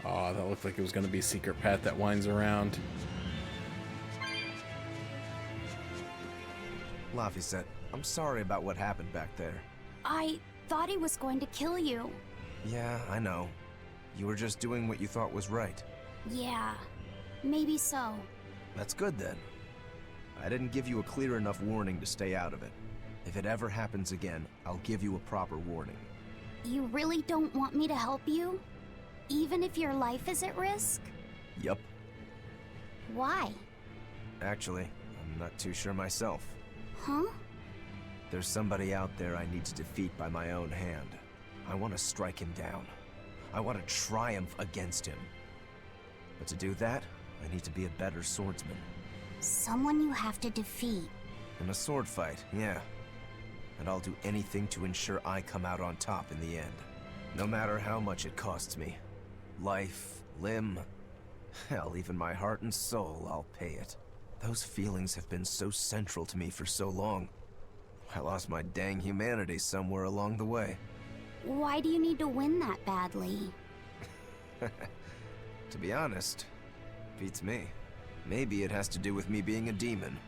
Oh, that looked like it was going to be a secret path that winds around. Laphicet, I'm sorry about what happened back there. I thought he was going to kill you. Yeah, I know. You were just doing what you thought was right. Yeah, maybe so. That's good then. I didn't give you a clear enough warning to stay out of it. If it ever happens again, I'll give you a proper warning. You really don't want me to help you? Even if your life is at risk? Yup. Why? Actually, I'm not too sure myself. Huh? There's somebody out there I need to defeat by my own hand. I want to strike him down. I want to triumph against him. But to do that, I need to be a better swordsman. Someone you have to defeat. In a sword fight, yeah. And I'll do anything to ensure I come out on top in the end. No matter how much it costs me. Life, limb, hell, even my heart and soul, I'll pay it. Those feelings have been so central to me for so long. I lost my dang humanity somewhere along the way. Why do you need to win that badly? To be honest, beats me. Maybe it has to do with me being a demon.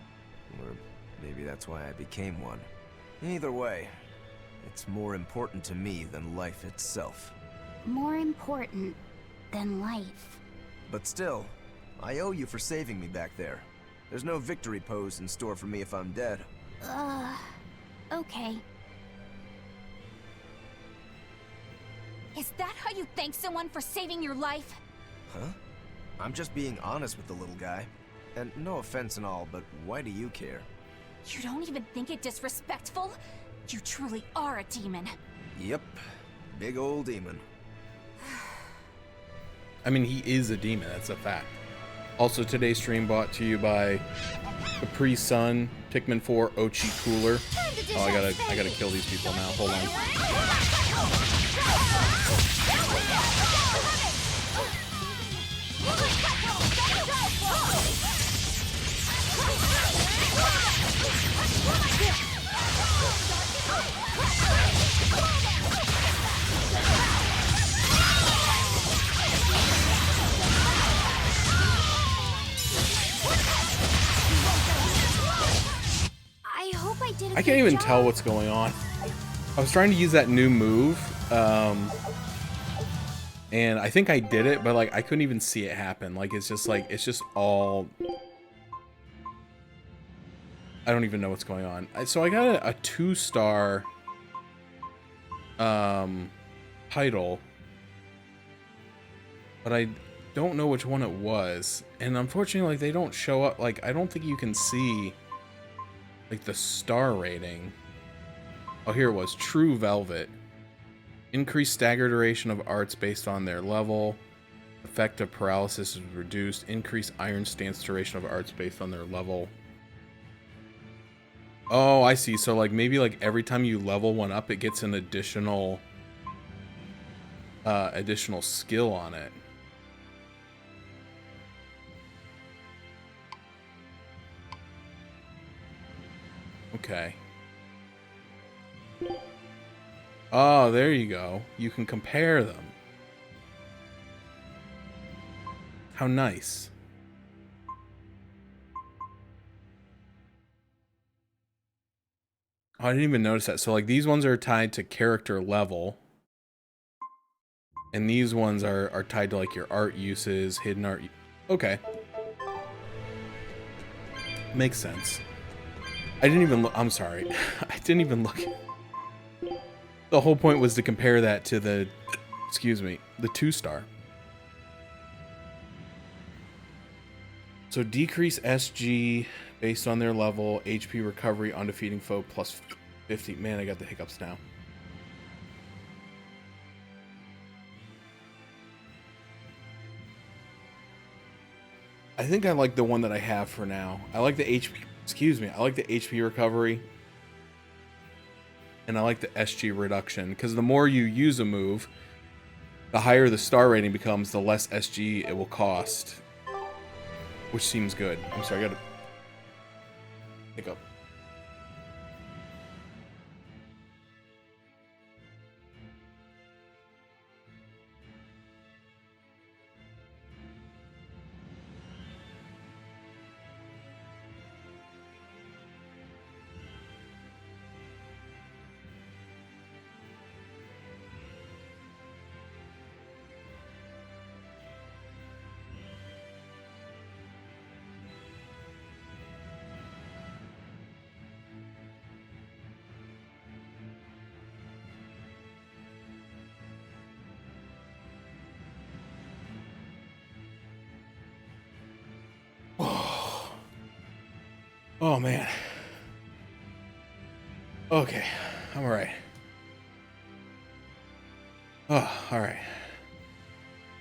Or maybe that's why I became one. Either way, it's more important to me than life itself. More important than life. But still, I owe you for saving me back there. There's no victory pose in store for me if I'm dead. Okay. Is that how you thank someone for saving your life? Huh? I'm just being honest with the little guy. And no offense and all, but why do you care? You don't even think it disrespectful? You truly are a demon. Yep. Big old demon. I mean, he is a demon. That's a fact. Also, today's stream brought to you by Capri Sun, Pikmin 4, Ochi Cooler. Oh, I gotta kill these people now. Hold on. I hope I did a I can't good even job. tell what's going on. I was trying to use that new move, and I think I did it, but like I couldn't even see it happen. Like it's just all. I don't even know what's going on. So I got a 2-star title, but I don't know which one it was. And unfortunately, like they don't show up. Like I don't think you can see like the star rating. Oh, here it was. True Velvet. Increased stagger duration of arts based on their level. Effect of paralysis is reduced. Increased iron stance duration of arts based on their level. Oh, I see. So like maybe like every time you level one up, it gets an additional skill on it. Okay. Oh, there you go. You can compare them. How nice. Oh, I didn't even notice that. So, like, these ones are tied to character level. And these ones are tied to, like, your art uses, hidden art. Okay. Makes sense. I didn't even look. I'm sorry. I didn't even look. The whole point was to compare that to the, excuse me, the 2-star. So decrease SG based on their level, HP recovery on defeating foe plus 50. Man, I got the hiccups now. I think I like the one that I have for now. I like the HP, excuse me, I like the HP recovery. And I like the SG reduction, because the more you use a move, the higher the star rating becomes, the less SG it will cost. Which seems good. I'm sorry, I gotta hiccup. Oh man. Okay, I'm alright. Oh, alright.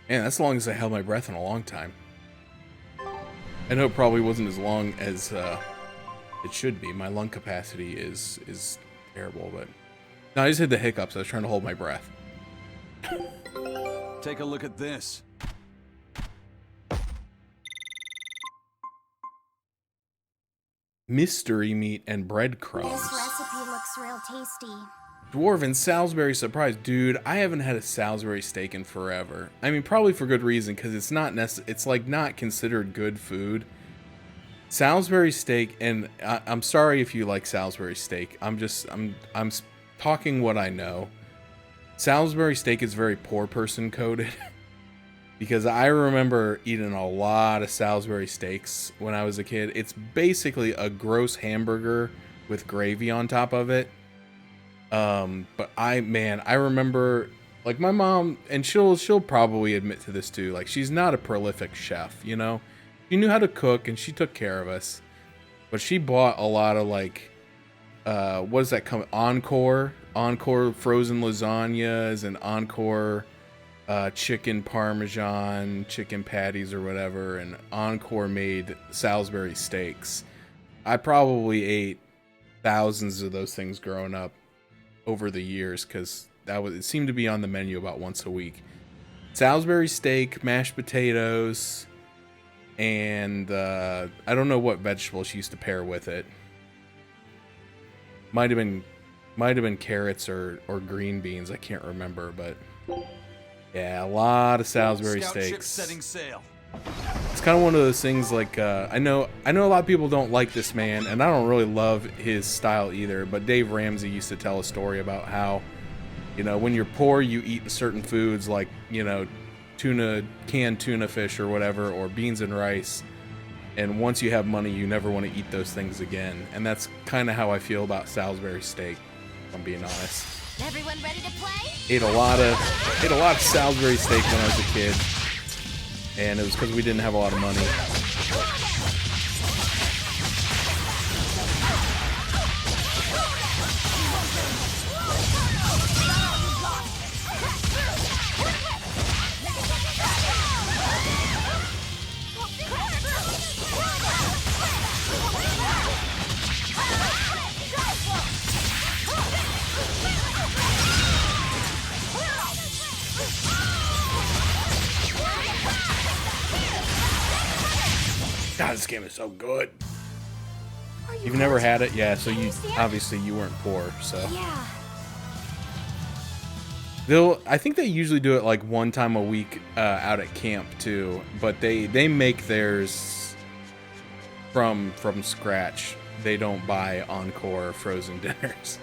Man, that's the longest I held my breath in a long time. I know it probably wasn't as long as it should be. My lung capacity is terrible, but no, I just had the hiccups. I was trying to hold my breath. Take a look at this. Mystery meat and breadcrumbs. This recipe looks real tasty. Dwarven Salisbury surprise. Dude, I haven't had a Salisbury steak in forever. I mean, probably for good reason, because it's not it's like not considered good food. Salisbury steak, and I'm sorry if you like Salisbury steak. I'm talking what I know. Salisbury steak is very poor person coded. Because I remember eating a lot of Salisbury steaks when I was a kid. It's basically a gross hamburger with gravy on top of it. But I remember, like, my mom, and she'll probably admit to this too, like, she's not a prolific chef, you know? She knew how to cook and she took care of us. But she bought a lot of, like, what does that come? Encore frozen lasagnas and Encore chicken parmesan, chicken patties or whatever, and Encore made Salisbury steaks. I probably ate thousands of those things growing up over the years, because it seemed to be on the menu about once a week. Salisbury steak, mashed potatoes, and I don't know what vegetable she used to pair with it. Might have been carrots or green beans. I can't remember, but yeah, a lot of Salisbury Scout ship steaks. setting sail. It's kind of one of those things, like, I know a lot of people don't like this man, and I don't really love his style either, but Dave Ramsey used to tell a story about how, you know, when you're poor, you eat certain foods like, you know, canned tuna fish or whatever, or beans and rice, and once you have money, you never want to eat those things again, and that's kind of how I feel about Salisbury steak, if I'm being honest. Everyone ready to play? Ate a lot of Salisbury steak when I was a kid, and it was because we didn't have a lot of money. God, this game is so good. You've never hurt? had it? Yeah, so I you understand. obviously you weren't poor, so. Yeah. I think they usually do it like one time a week out at camp too, but they make theirs from scratch. They don't buy Encore frozen dinners.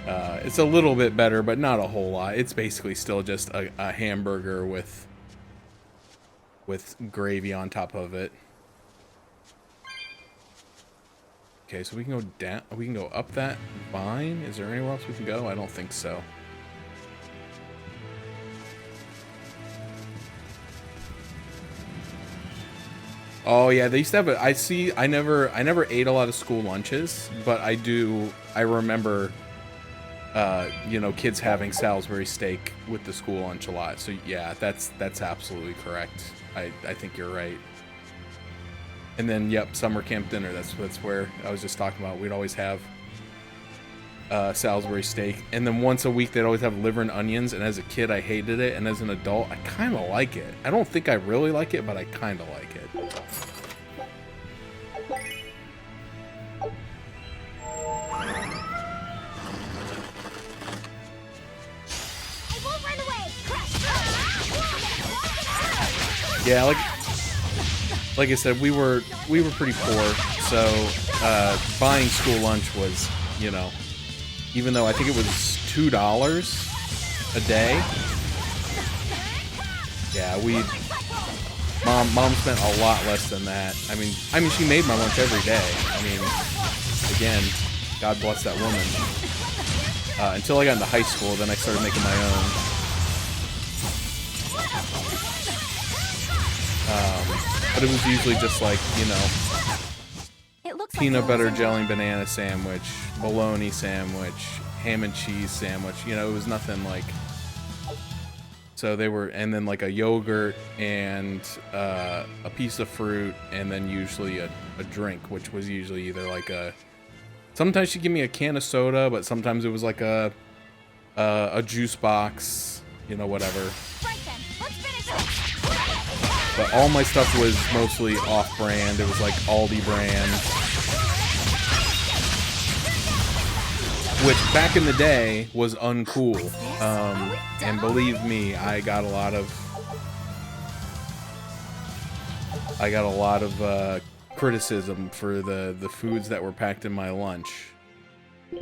It's a little bit better, but not a whole lot. It's basically still just a hamburger with gravy on top of it. Okay, so we can go down. We can go up that vine. Is there anywhere else we can go? I don't think so. Oh yeah, they used to have a. I never ate a lot of school lunches, but I remember, you know, kids having Salisbury steak with the school lunch a lot. So yeah, that's absolutely correct. I think you're right. And then yep, summer camp dinner. That's where I was just talking about. We'd always have Salisbury steak, and then once a week they'd always have liver and onions. And as a kid, I hated it, and as an adult, I kind of like it. I don't think I really like it, but I kind of like it. I won't run away. Yeah, like I said, we were pretty poor, so buying school lunch was, you know, even though I think it was $2 a day. Yeah, mom spent a lot less than that. I mean she made my lunch every day. I mean, again, God bless that woman. Until I got into high school, then I started making my own. But it was usually just like, you know, It looks peanut like butter jelly and banana sandwich, bologna sandwich, ham and cheese sandwich. You know, it was nothing like. So they were, and then like a yogurt and a piece of fruit, and then usually a drink, which was usually either like a. Sometimes she'd give me a can of soda, but sometimes it was like a juice box, you know, whatever. Right then, let's finish this. But all my stuff was mostly off-brand. It was like Aldi brand. Which, back in the day, was uncool. And believe me, I got a lot of criticism for the foods that were packed in my lunch.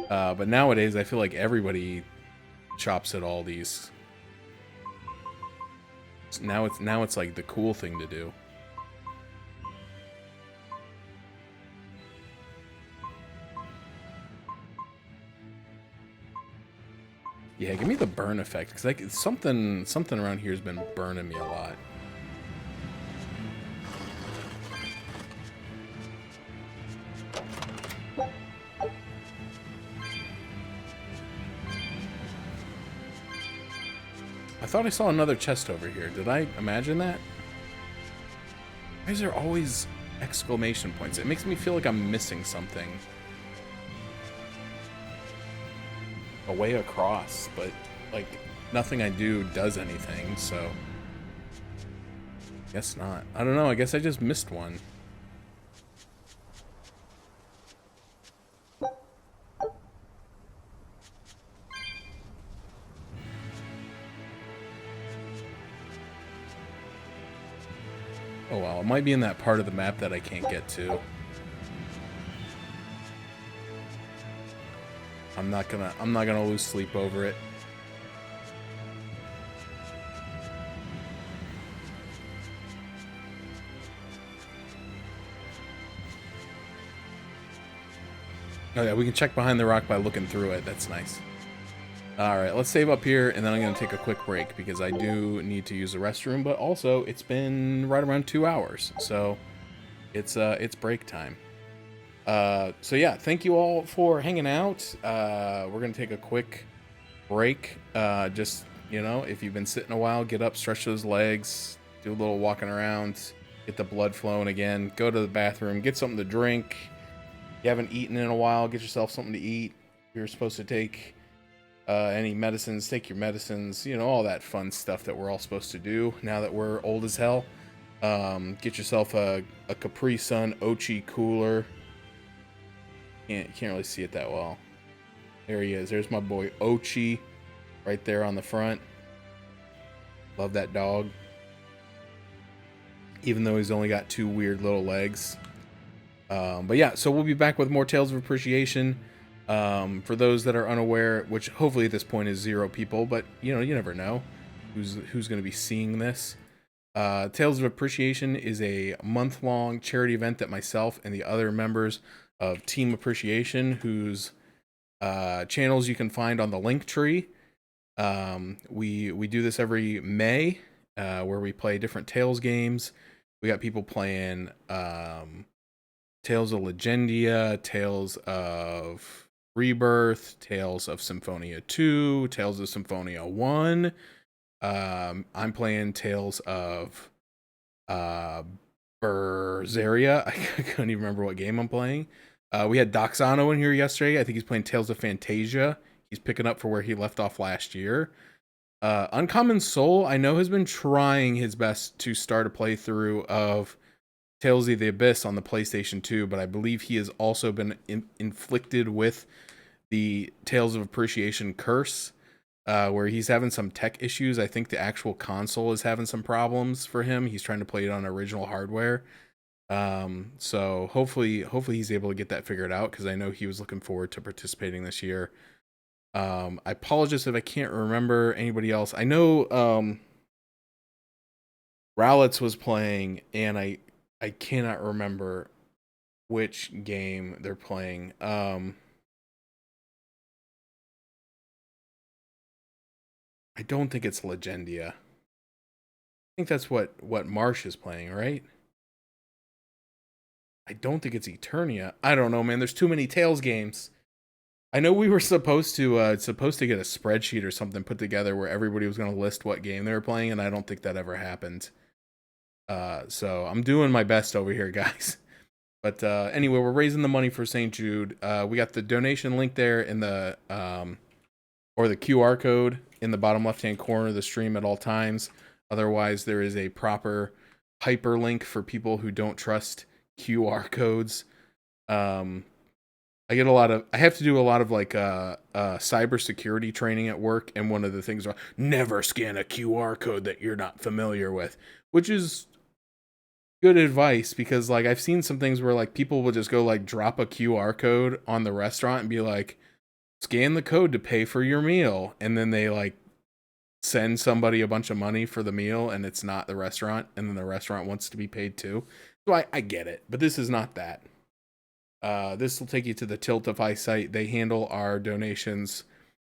But nowadays, I feel like everybody shops at Aldi's. Now it's like the cool thing to do. Yeah, give me the burn effect, because like something around here has been burning me a lot. I thought I saw another chest over here. Did I imagine that? Why is there always exclamation points? It makes me feel like I'm missing something. A way across, but like nothing I do does anything, so guess not. I don't know, I guess I just missed one. Oh well, it might be in that part of the map that I can't get to. I'm not gonna lose sleep over it. Oh yeah, we can check behind the rock by looking through it. That's nice. Alright, let's save up here, and then I'm going to take a quick break, because I do need to use the restroom, but also, it's been right around 2 hours, so it's break time. So yeah, thank you all for hanging out. We're going to take a quick break. Just, you know, if you've been sitting a while, get up, stretch those legs, do a little walking around, get the blood flowing again, go to the bathroom, get something to drink. If you haven't eaten in a while, get yourself something to eat. If you're supposed to take any medicines, take your medicines, you know, all that fun stuff that we're all supposed to do now that we're old as hell. Get yourself a Capri Sun Ochi cooler. Can't really see it that well. There he is. There's my boy Ochi, right there on the front. Love that dog. Even though he's only got 2 weird little legs. But yeah, so we'll be back with more Tales of Appreciation. For those that are unaware, which hopefully at this point is 0 people, but you know, you never know who's going to be seeing this. Tales of Appreciation is a month-long charity event that myself and the other members of Team Appreciation, whose channels you can find on the link tree. We do this every May, where we play different Tales games. We got people playing Tales of Legendia, Tales of Rebirth, Tales of Symphonia 2, Tales of Symphonia 1. I'm playing Tales of Berseria. I couldn't even remember what game I'm playing. We had Doxano in here yesterday. I think he's playing Tales of Fantasia. He's picking up for where he left off last year. Uncommon Soul, I know, has been trying his best to start a playthrough of Tales of the Abyss on the PlayStation 2, but I believe he has also been inflicted with the Tales of Appreciation curse, where he's having some tech issues. I think the actual console is having some problems for him. He's trying to play it on original hardware. So hopefully he's able to get that figured out, because I know he was looking forward to participating this year. I apologize if I can't remember anybody else. I know Rowlitz was playing, and I cannot remember which game they're playing. I don't think it's Legendia. I think that's what Marsh is playing, right? I don't think it's Eternia. I don't know, man. There's too many Tales games. I know we were supposed to get a spreadsheet or something put together where everybody was going to list what game they were playing, and I don't think that ever happened. So I'm doing my best over here, guys. But anyway, we're raising the money for St. Jude. We got the donation link there in the or the QR code in the bottom left-hand corner of the stream at all times. Otherwise, there is a proper hyperlink for people who don't trust QR codes. I have to do a lot of like cybersecurity training at work, and one of the things are never scan a QR code that you're not familiar with, which is good advice, because like I've seen some things where like people will just go like drop a QR code on the restaurant and be like, scan the code to pay for your meal, and then they like send somebody a bunch of money for the meal, and it's not the restaurant, and then the restaurant wants to be paid too. So I get it, but this is not that. This will take you to the Tiltify site. They handle our donations.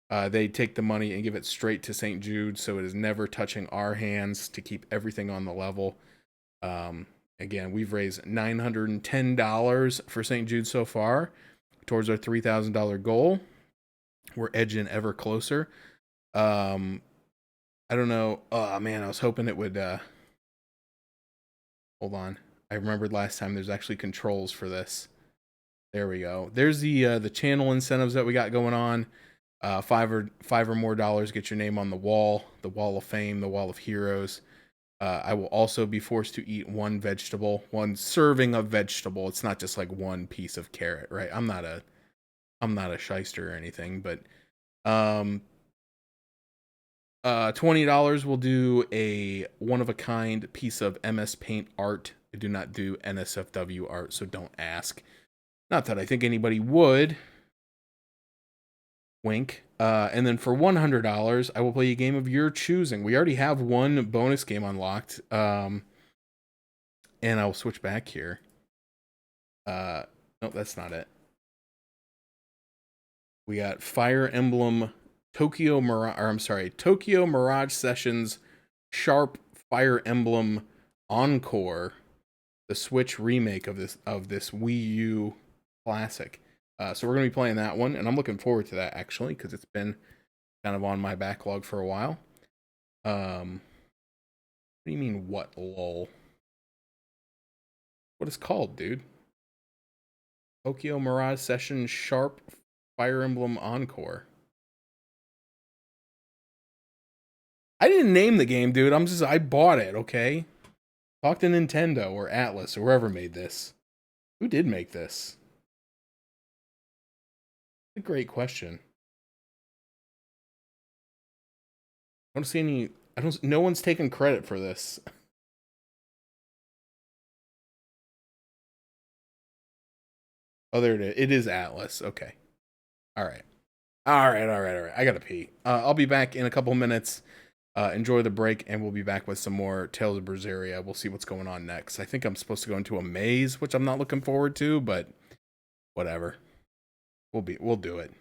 They take the money and give it straight to St. Jude, so it is never touching our hands, to keep everything on the level. Again, we've raised $910 for St. Jude so far, towards our $3,000 goal. We're edging ever closer. I don't know. Oh man, I was hoping it would. Hold on. I remembered last time there's actually controls for this. There we go. There's the channel incentives that we got going on. $5 or more get your name on the wall of fame, the wall of heroes. I will also be forced to eat one serving of vegetable. It's not just like one piece of carrot, right? I'm not a shyster or anything, but $20 will do a one-of-a-kind piece of MS Paint art. I do not do NSFW art, so don't ask. Not that I think anybody would. Wink. And then for $100, I will play a game of your choosing. We already have one bonus game unlocked. And I'll switch back here. Nope, that's not it. We got Fire Emblem Tokyo Mirage Sessions Sharp Fire Emblem Encore, the Switch remake of this Wii U classic. So we're going to be playing that one, and I'm looking forward to that, actually, because it's been kind of on my backlog for a while. What do you mean, what, lol? What it's called, dude? Tokyo Mirage Session Sharp Fire Emblem Encore. I didn't name the game, dude. I bought it, okay? Talk to Nintendo or Atlas or whoever made this. Who did make this? A great question. I don't see any. I don't. No one's taking credit for this. Oh, there it is. It is Atlas. Okay. All right. All right. All right. All right. I gotta pee. I'll be back in a couple minutes. Enjoy the break, and we'll be back with some more Tales of Berseria. We'll see what's going on next. I think I'm supposed to go into a maze, which I'm not looking forward to, but whatever. We'll do it.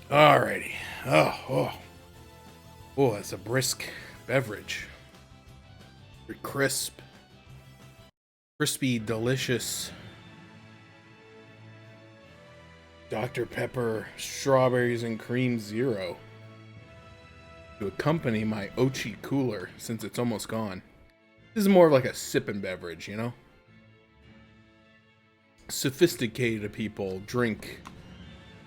Alrighty. Oh, that's a brisk beverage. Very crisp. Crispy, delicious. Dr. Pepper, strawberries and cream zero. To accompany my Ochi cooler, since it's almost gone. This is more of like a sipping beverage, you know? Sophisticated people drink.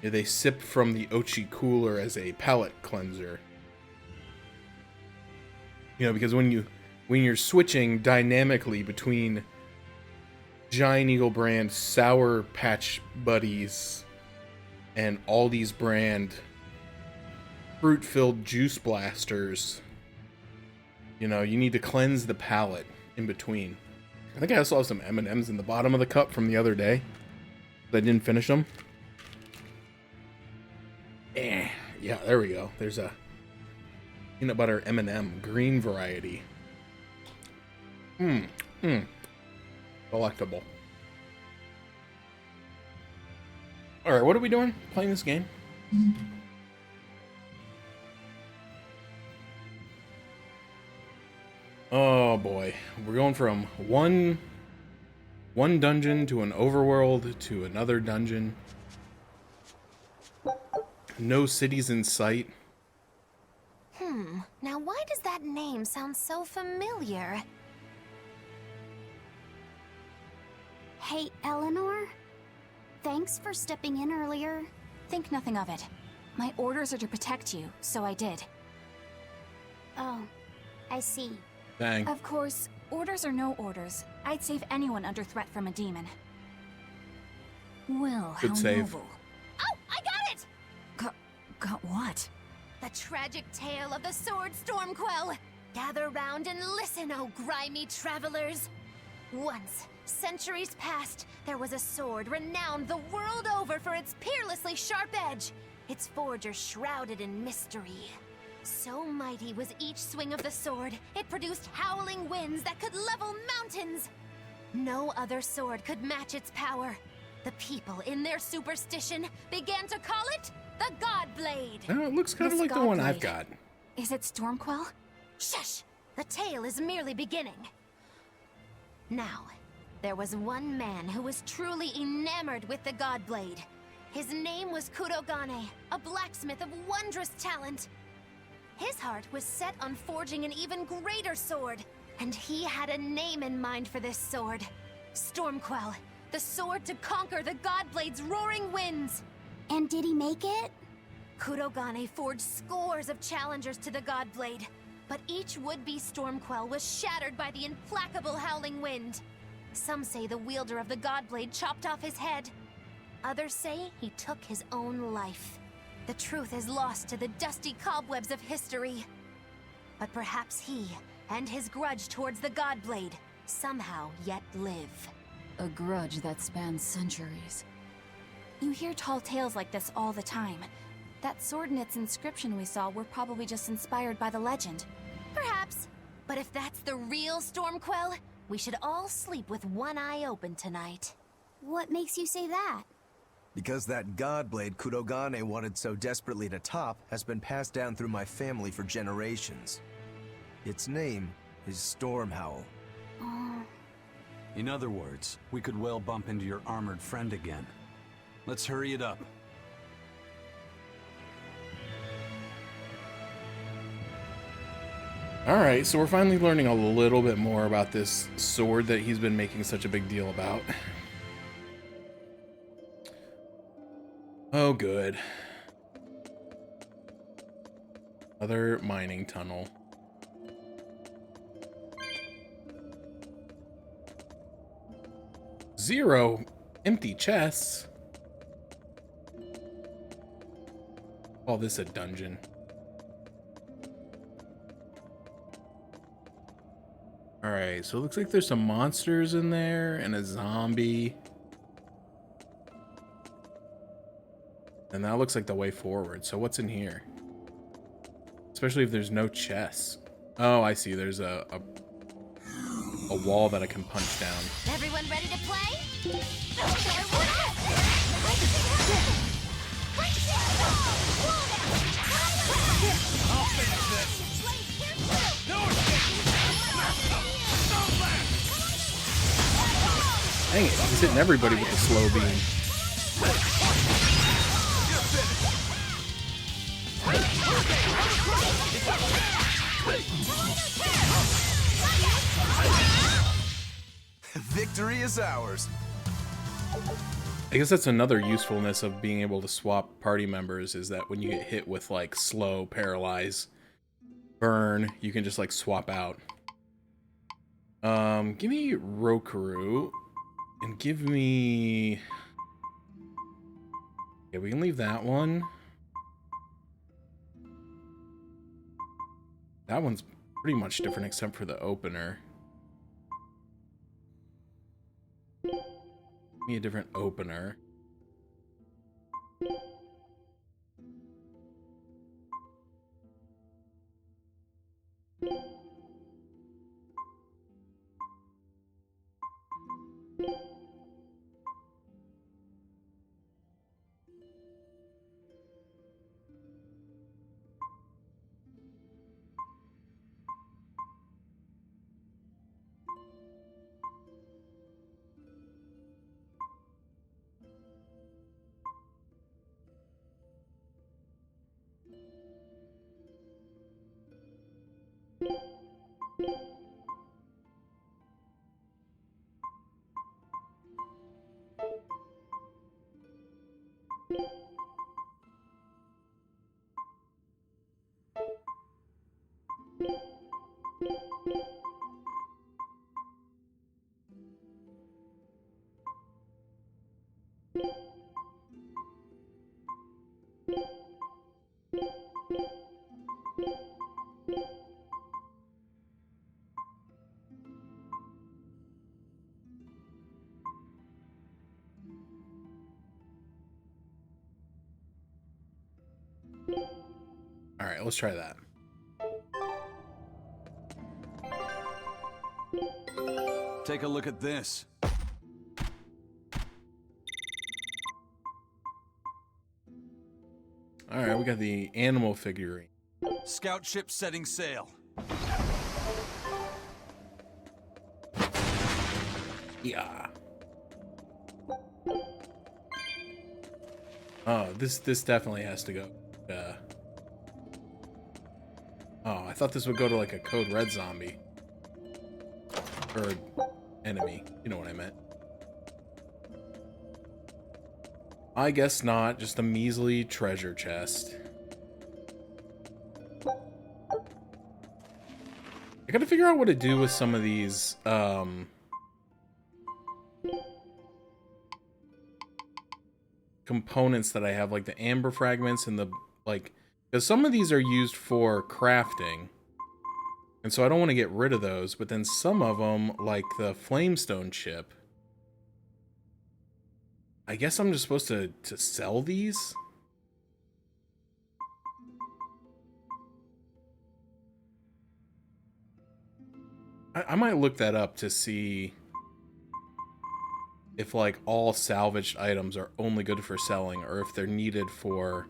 They sip from the Ochi cooler as a palate cleanser. You know, because when you're switching dynamically between Giant Eagle brand Sour Patch Buddies and Aldi's brand fruit-filled juice blasters, you know, you need to cleanse the palate in between. I think I saw some M&Ms in the bottom of the cup from the other day. I didn't finish them. Yeah, there we go. There's a peanut butter M&M, green variety. Delectable. Alright, what are we doing? Playing this game? Oh boy. We're going from one dungeon to an overworld to another dungeon. No cities in sight. Now why does that name sound so familiar? Hey, Eleanor? Thanks for stepping in earlier. Think nothing of it. My orders are to protect you, so I did. Oh, I see. Dang. Of course, orders or no orders, I'd save anyone under threat from a demon. Well, Good how save. noble. Oh, I got it! Got what? The tragic tale of the sword Stormquell. Gather round and listen, oh grimy travelers. Once, centuries past, there was a sword renowned the world over for its peerlessly sharp edge, its forger shrouded in mystery. So mighty was each swing of the sword, it produced howling winds that could level mountains. No other sword could match its power. The people, in their superstition, began to call it the God Blade. Oh, it looks kind of This like the one I've Godblade. got. Is it Stormquell? Shush! The tale is merely beginning. Now, there was one man who was truly enamored with the Godblade. His name was Kurogane, a blacksmith of wondrous talent. His heart was set on forging an even greater sword, and he had a name in mind for this sword. Stormquell, the sword to conquer the Godblade's roaring winds. And did he make it? Kurogane forged scores of challengers to the Godblade, but each would-be Stormquell was shattered by the implacable howling wind. Some say the wielder of the Godblade chopped off his head. Others say he took his own life. The truth is lost to the dusty cobwebs of history. But perhaps he, and his grudge towards the Godblade, somehow yet live. A grudge that spans centuries. You hear tall tales like this all the time. That sword and its inscription we saw were probably just inspired by the legend. Perhaps. But if that's the real Stormquell, we should all sleep with one eye open tonight. What makes you say that? Because that Godblade Kurogane wanted so desperately to top has been passed down through my family for generations. Its name is Stormhowl. In other words, we could well bump into your armored friend again. Let's hurry it up. Alright, so we're finally learning a little bit more about this sword that he's been making such a big deal about. Oh, good. Another mining tunnel. Zero empty chests. Call this a dungeon. Alright, so it looks like there's some monsters in there and a zombie. And that looks like the way forward. So what's in here? Especially if there's no chests. Oh, I see. There's a wall that I can punch down. Everyone ready to play? Dang it, he's hitting everybody with the slow beam. Victory is ours. I guess that's another usefulness of being able to swap party members, is that when you get hit with like slow, paralyze, burn, you can just like swap out. Give me Rokaru and give me... Yeah, we can leave that one. That one's pretty much different except for the opener. Give me a different opener. Alright, let's try that. Take a look at this. Alright, we got the animal figurine. Scout ship setting sail. Yeah. Oh, this definitely has to go. Oh, I thought this would go to like a Code Red zombie. Or enemy. You know what I meant. I guess not. Just a measly treasure chest. I gotta figure out what to do with some of these, components that I have, like the amber fragments and the, like, because some of these are used for crafting. And so I don't want to get rid of those, but then some of them, like the flamestone chip, I guess I'm just supposed to sell these? I might look that up to see if, like, all salvaged items are only good for selling, or if they're needed for,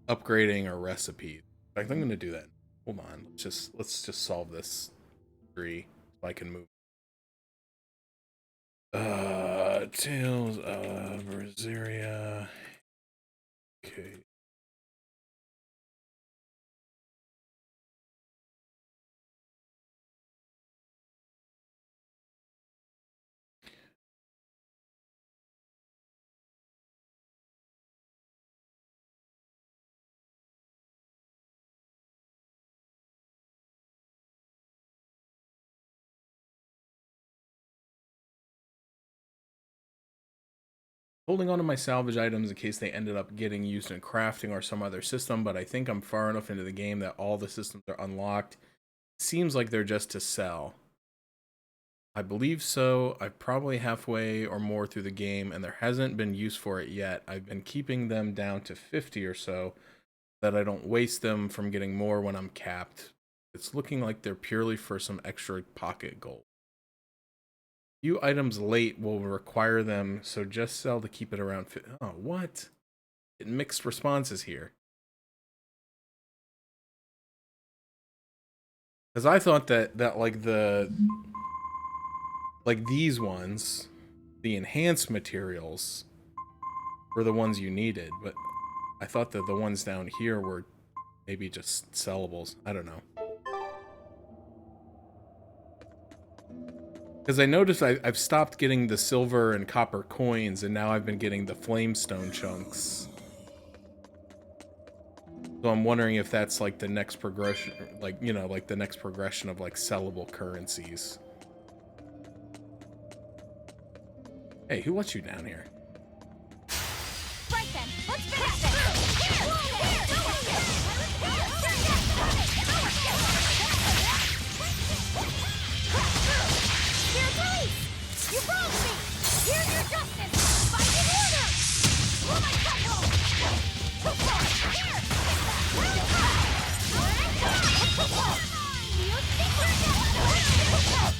upgrading or recipes. In fact, I'm gonna do that. Hold on. Let's just solve this tree so I can move. Tales of Berseria. Okay. Holding on to my salvage items in case they ended up getting used in crafting or some other system, but I think I'm far enough into the game that all the systems are unlocked. Seems like they're just to sell. I believe so. I'm probably halfway or more through the game, and there hasn't been use for it yet. I've been keeping them down to 50 or so, that I don't waste them from getting more when I'm capped. It's looking like they're purely for some extra pocket gold. Few items late will require them, so just sell to keep it around. Oh, what? Mixed responses here. Because I thought that like these ones, the enhanced materials, were the ones you needed, but I thought that the ones down here were maybe just sellables. I don't know. Because I noticed I've stopped getting the silver and copper coins, and now I've been getting the flamestone chunks. So I'm wondering if that's like the next progression, like, you know, like the next progression of like sellable currencies. Hey, who lets you down here? Right then, let's finish this! Here, police! You wronged me! Here's your justice! Fight in order! Oh my God! Too far! Here! You think we're done?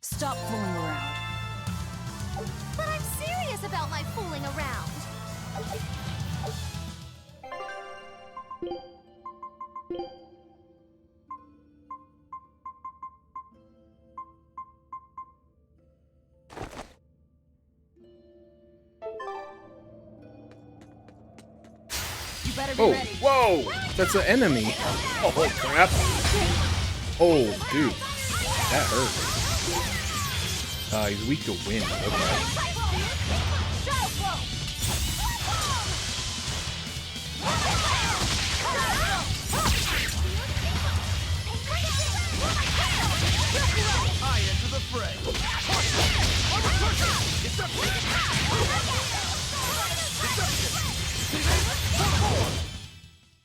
Stop fooling around. But I'm serious about my fooling around. You better be Oh, ready. whoa! That's an enemy. Oh, crap. Oh, dude. That hurt. He's weak to wind. Okay. I enter the fray.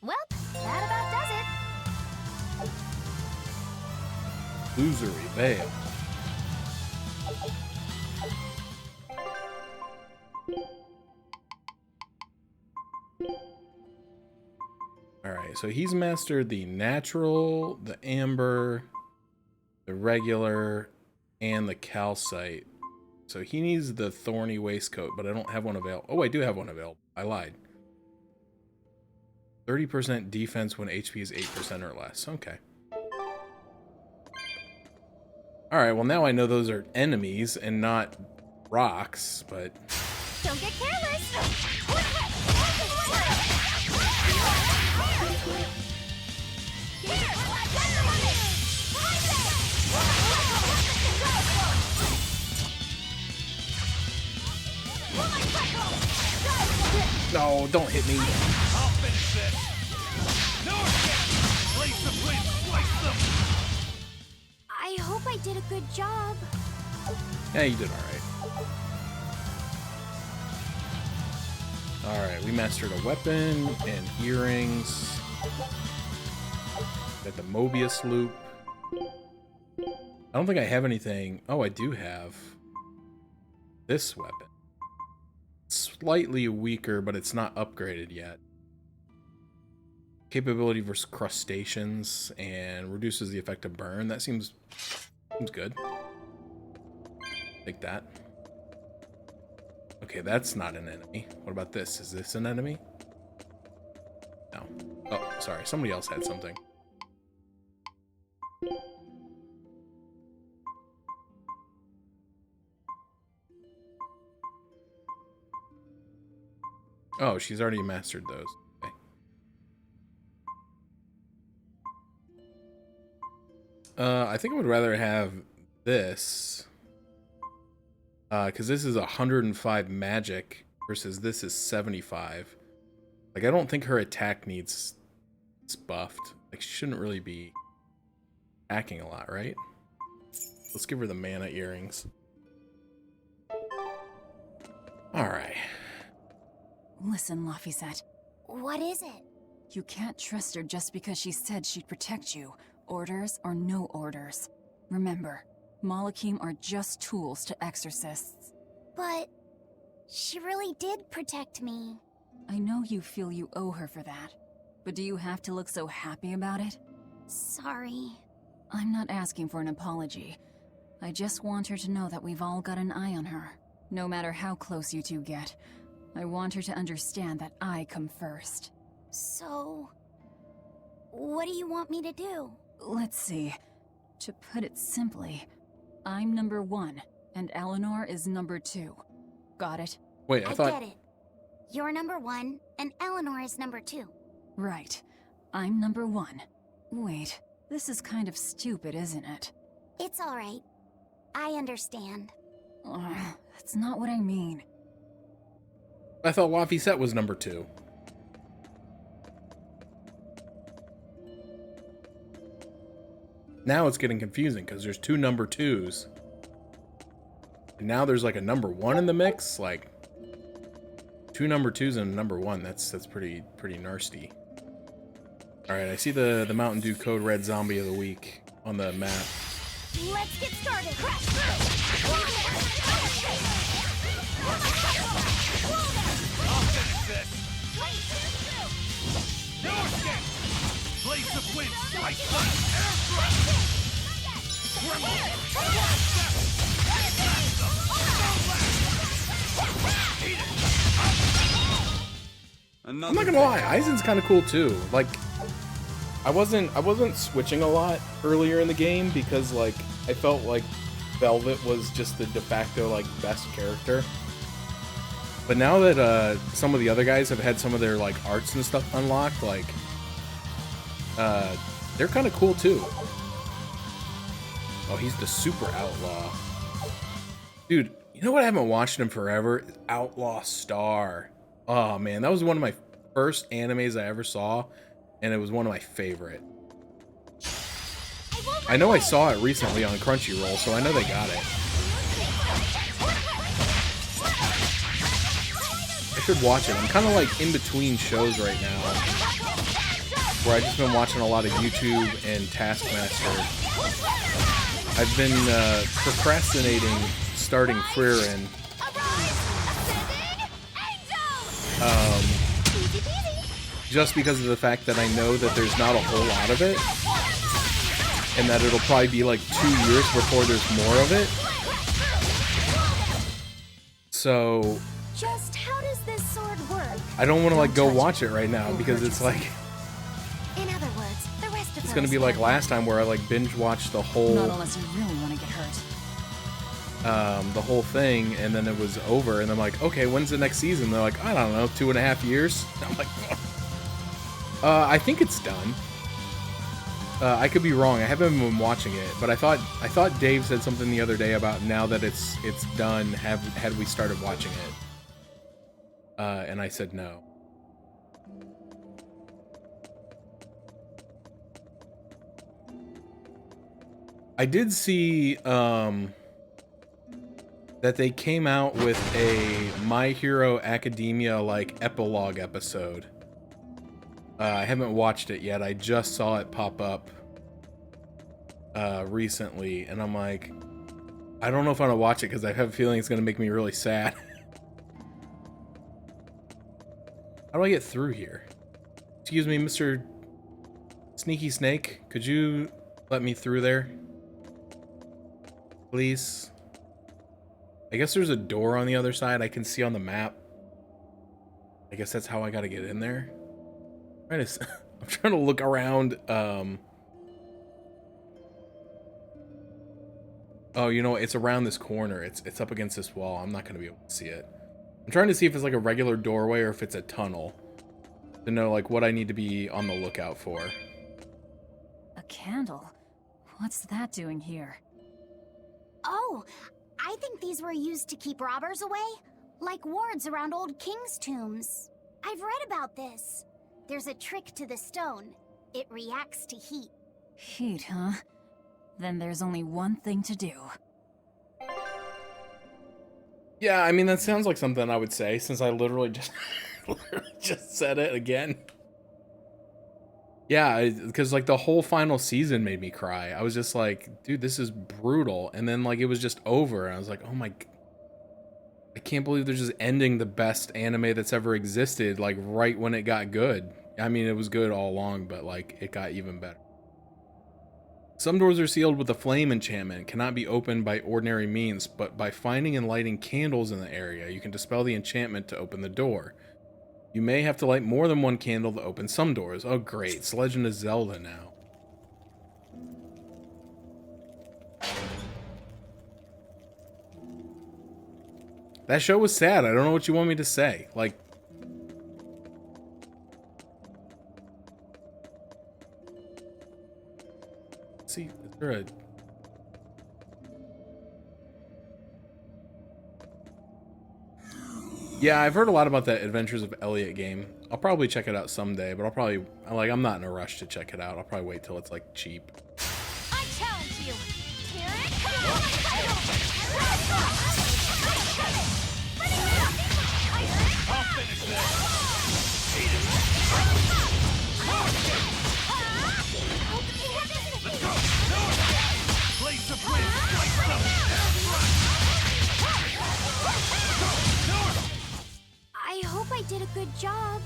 Well, that about does it. Illusory veil. Alright, so he's mastered the natural, the amber, the regular, and the calcite. So he needs the thorny waistcoat, but I don't have one available. Oh, I do have one available. I lied. 30% defense when HP is 8% or less. Okay. Alright, well now I know those are enemies and not rocks, but... Don't get careless! No, don't hit me. I'll finish this. No escape. Place the blade, slice them. I hope I did a good job. Yeah, you did alright. Alright, we mastered a weapon and earrings. Got the Mobius loop. I don't think I have anything. Oh, I do have this weapon. Slightly weaker, but it's not upgraded yet. Capability versus crustaceans and reduces the effect of burn. That seems good. Take that. Okay, that's not an enemy. What about this? Is this an enemy? No. Oh, sorry. Somebody else had something. Oh, she's already mastered those. Okay. I think I would rather have this. Because this is 105 magic versus this is 75. Like, I don't think her attack needs it's buffed. Like, she shouldn't really be attacking a lot, right? Let's give her the mana earrings. Alright. Listen, Laphicet. What is it? You can't trust her just because she said she'd protect you. Orders or no orders. Remember, Malakim are just tools to exorcists. But she really did protect me. I know you feel you owe her for that, but do you have to look so happy about it? Sorry. I'm not asking for an apology. I just want her to know that we've all got an eye on her. No matter how close you two get, I want her to understand that I come first. So... what do you want me to do? Let's see. To put it simply, I'm number 1, and Eleanor is number 2. Got it? Wait, I I thought... get it. You're number 1, and Eleanor is number 2. Right. I'm number 1. Wait, this is kind of stupid, isn't it? It's alright. I understand. That's not what I mean. I thought Laphicet was number 2. Now it's getting confusing because there's 2 number 2s. And now there's like a number 1 in the mix. Like 2 number 2s and a number 1. That's pretty nasty. All right, I see the Mountain Dew Code Red Zombie of the Week on the map. Let's get started! Crash through! Blades of wind, strike, air I'm not gonna lie, Aizen's kind of cool too. Like, I wasn't switching a lot earlier in the game because like I felt like Velvet was just the de facto like best character. But now that some of the other guys have had some of their like arts and stuff unlocked, like they're kind of cool too. Oh, he's the super outlaw. Dude, you know what I haven't watched in forever? Outlaw Star. Oh man, that was one of my first animes I ever saw, and it was one of my favorite. I know I saw it recently on Crunchyroll, so I know they got it. I should watch it. I'm kind of like in between shows right now, where I've just been watching a lot of YouTube and Taskmaster. I've been procrastinating starting Frieren. Just because of the fact that I know that there's not a whole lot of it, and that it'll probably be like 2 years before there's more of it. So Just how does this sword work? I don't want to like go watch it right now because it's like In other words, the rest of it's gonna be like last time where I like binge watched the Not whole unless you really want to get hurt. the whole thing, and then it was over, and I'm like, okay, when's the next season? They're like, I don't know, 2.5 years. I'm like, I think it's done. I could be wrong. I haven't been watching it, but I thought Dave said something the other day about now that it's done. Had we started watching it? And I said no. I did see that they came out with a My Hero Academia like epilogue episode. I haven't watched it yet. I just saw it pop up recently, and I'm like, I don't know if I want to watch it because I have a feeling it's going to make me really sad. How do I get through here? Excuse me, Mr. Sneaky Snake. Could you let me through there? Please? I guess there's a door on the other side I can see on the map. I guess that's how I gotta get in there. I'm trying to look around. Oh, you know, it's around this corner. It's up against this wall. I'm not gonna be able to see it. I'm trying to see if it's like a regular doorway or if it's a tunnel, to know like what I need to be on the lookout for. A candle? What's that doing here? Oh, I think these were used to keep robbers away, like wards around old kings' tombs. I've read about this. There's a trick to the stone. It reacts to heat. Heat, huh? Then there's only one thing to do. Yeah, I mean, that sounds like something I would say, since I literally just said it again. Yeah, because like the whole final season made me cry. I was just like, dude, this is brutal. And then like it was just over, and I was like, oh my, I can't believe they're just ending the best anime that's ever existed, like right when it got good. I mean, it was good all along, but like it got even better. Some doors are sealed with a flame enchantment, cannot be opened by ordinary means, but by finding and lighting candles in the area, you can dispel the enchantment to open the door. You may have to light more than one candle to open some doors. Oh great, it's Legend of Zelda now. That show was sad. I don't know what you want me to say. Like, let's see, is there a... Yeah, I've heard a lot about that Adventures of Elliot game. I'll probably check it out someday, but I'm not in a rush to check it out. I'll probably wait till it's like cheap. I challenge you. Here it comes. I'll finish this. Let's go. Blades of wind. Slice them. I hope I did a good job.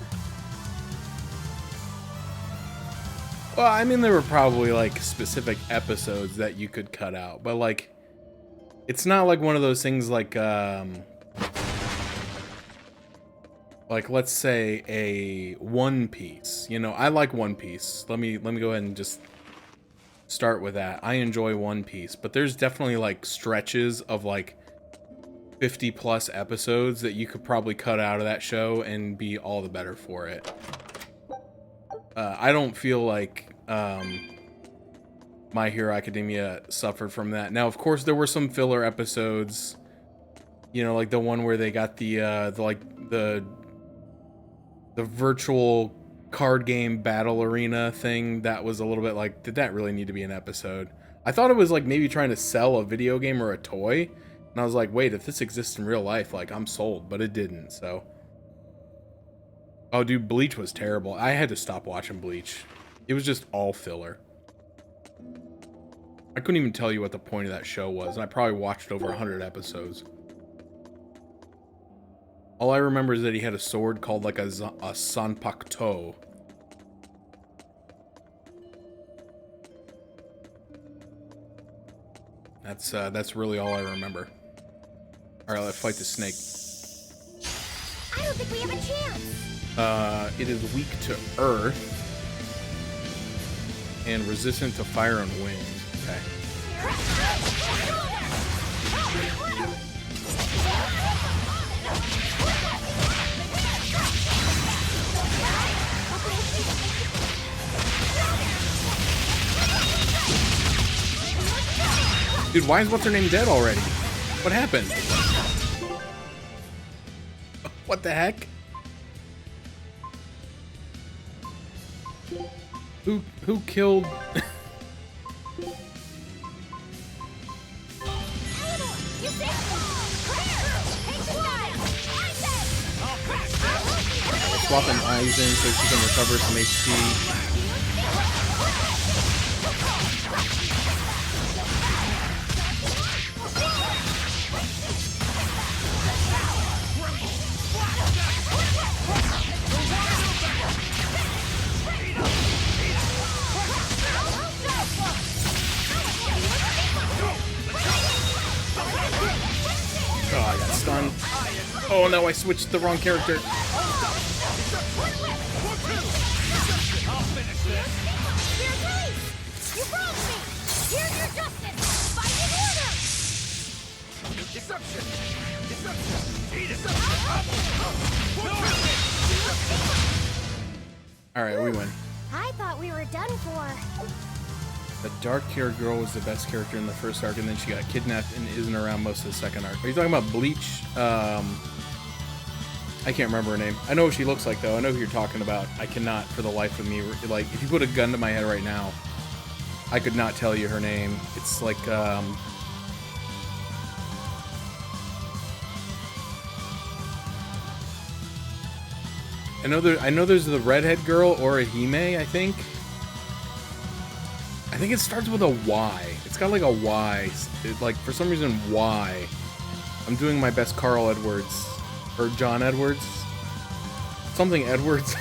Well, I mean, there were probably like specific episodes that you could cut out, but like, it's not like one of those things like let's say a One Piece. You know, I like One Piece. Let me go ahead and just start with that. I enjoy One Piece, but there's definitely like stretches of like 50 plus episodes that you could probably cut out of that show and be all the better for it. I don't feel like My Hero Academia suffered from that. Now, of course, there were some filler episodes, you know, like the one where they got the virtual card game battle arena thing. That was a little bit like, did that really need to be an episode? I thought it was like maybe trying to sell a video game or a toy, and I was like, wait, if this exists in real life, like, I'm sold, but it didn't. So, oh dude, Bleach was terrible. I had to stop watching Bleach. It was just all filler. I couldn't even tell you what the point of that show was, and I probably watched over 100 episodes. All I remember is that he had a sword called like a Sanpakto. That's really all I remember. All right, let's fight the snake. I don't think we have a chance. It is weak to earth and resistant to fire and wind. Okay. Dude, why is what's her name dead already? What happened? What the heck? Who killed? Swapping eyes in so she can recover some HP. Oh, I got stunned. Oh no, I switched the wrong character. Alright, we win. I thought we were done for. The dark-haired girl was the best character in the first arc, and then she got kidnapped and isn't around most of the second arc. Are you talking about Bleach? I can't remember her name. I know what she looks like, though. I know who you're talking about. I cannot, for the life of me, like, if you put a gun to my head right now, I could not tell you her name. It's like, I know there's the redhead girl, Orihime, I think. I think it starts with a Y. It's got like a Y. Like, for some reason, Y. I'm doing my best Carl Edwards. Or John Edwards. Something Edwards.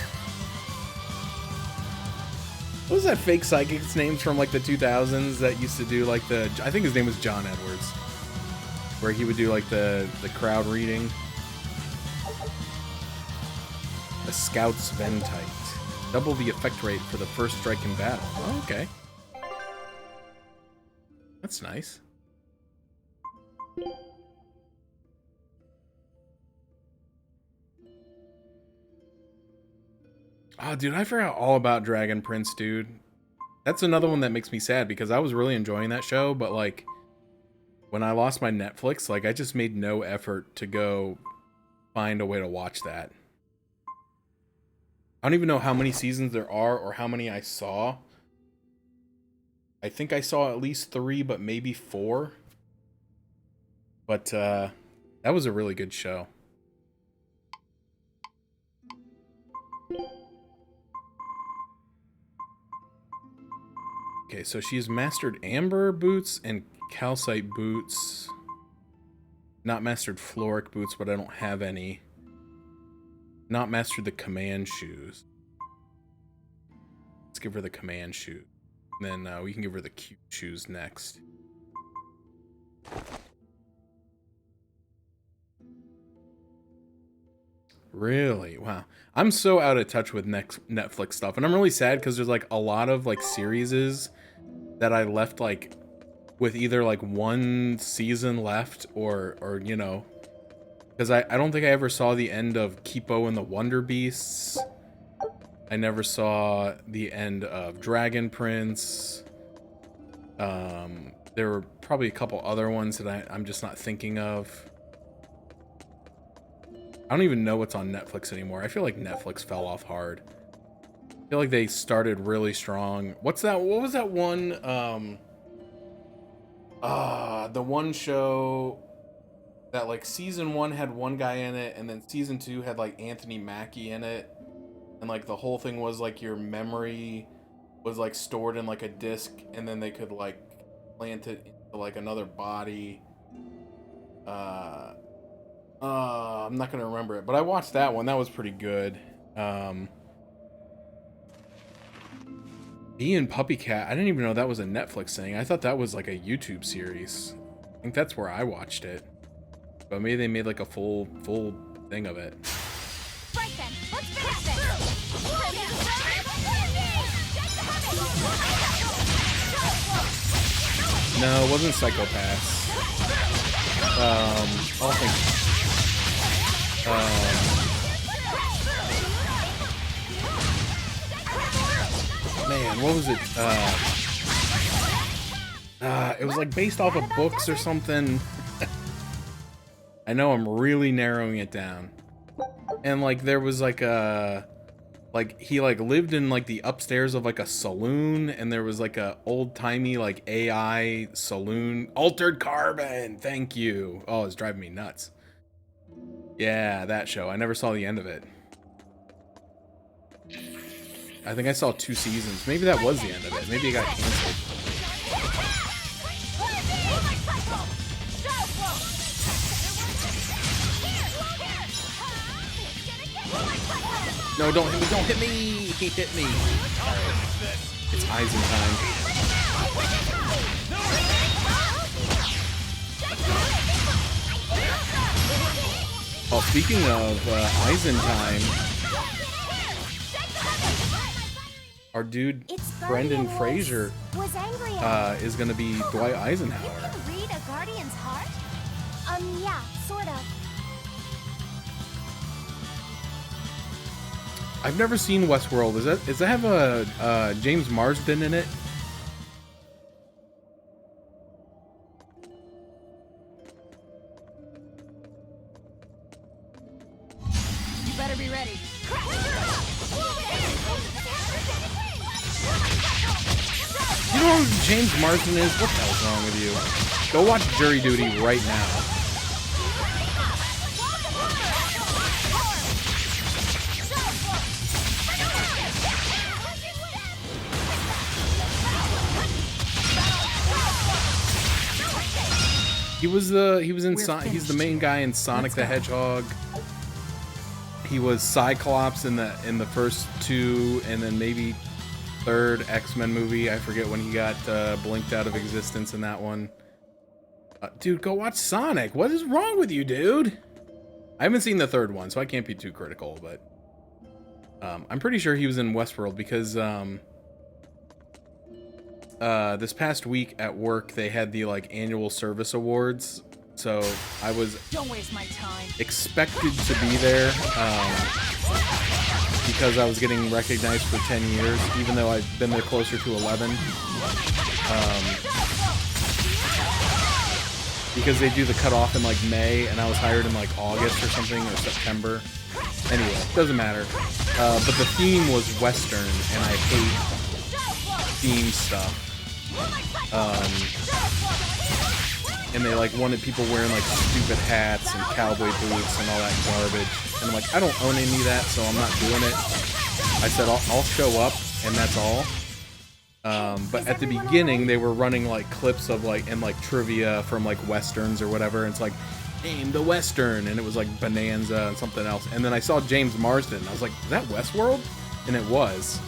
What was that fake psychic's names from like the 2000s that used to do like the, I think his name was John Edwards, where he would do like the crowd reading. The Scout's Ventite. Double the effect rate for the first strike in battle. Oh, okay. That's nice. Oh, dude, I forgot all about Dragon Prince, dude. That's another one that makes me sad because I was really enjoying that show, but like when I lost my Netflix, like I just made no effort to go find a way to watch that. I don't even know how many seasons there are or how many I saw. I think I saw at least 3, but maybe 4. But that was a really good show. Okay, so she's mastered Amber boots and Calcite boots. Not mastered Floric boots, but I don't have any. Not mastered the command shoes. Let's give her the command shoes. And then we can give her the cute shoes next. Really? Wow. I'm so out of touch with Netflix stuff. And I'm really sad because there's like a lot of like series that I left like with either like 1 season left or you know, because I don't think I ever saw the end of Kipo and the Wonder Beasts. I never saw the end of Dragon Prince. There were probably a couple other ones that I'm just not thinking of. I don't even know what's on Netflix anymore. I feel like Netflix fell off hard. I feel like they started really strong. What's that? What was that one? The one show that like season 1 had one guy in it, and then season 2 had like Anthony Mackie in it, and like the whole thing was like your memory was like stored in like a disc, and then they could like plant it into like another body. I'm not gonna remember it, but I watched that one. That was pretty good. Bee and Puppy Cat. I didn't even know that was a Netflix thing. I thought that was like a YouTube series. I think that's where I watched it. But maybe they made like a full thing of it. Right then, let's finish this! No, it wasn't Psychopaths. I'll think. Man, what was it? It was like based off of books or something. I know I'm really narrowing it down. And like there was like a he like lived in like the upstairs of like a saloon, and there was like a old-timey like AI saloon. Altered Carbon, thank you. Oh, it's driving me nuts. Yeah, that show. I never saw the end of it. I think I saw 2 seasons. Maybe that was the end of it. Maybe it got canceled. No, don't hit me, don't hit me! He hit me. Alright. It's Eisen time. Well, speaking of Eisen time, our dude Brendan Fraser is gonna be Dwight Eisenhower. You can read a Guardian's heart? Yeah, sort of. I've never seen Westworld. Does that have a James Marsden in it? You better be ready. You know who James Marsden is? What the hell's wrong with you? Go watch Jury Duty right now. He's the main guy in Sonic the Hedgehog. He was Cyclops in the first 2, and then maybe third X-Men movie. I forget when he got blinked out of existence in that one. Dude, go watch Sonic. What is wrong with you, dude? I haven't seen the third one, so I can't be too critical, but I'm pretty sure he was in Westworld because this past week at work they had the like annual service awards, so I was Don't waste my time. expected to be there because I was getting recognized for 10 years, even though I've been there closer to 11. Because they do the cutoff in like May, and I was hired in like August or something, or September. Anyway, doesn't matter. But the theme was Western, and I hate theme stuff. And they like wanted people wearing like stupid hats and cowboy boots and all that garbage. And I'm like, I don't own any of that, so I'm not doing it. I said I'll show up, and that's all. But at the beginning, they were running like clips of like and like trivia from like westerns or whatever. And it's like, name the western, and it was like Bonanza and something else. And then I saw James Marsden. I was like, is that Westworld? And it was.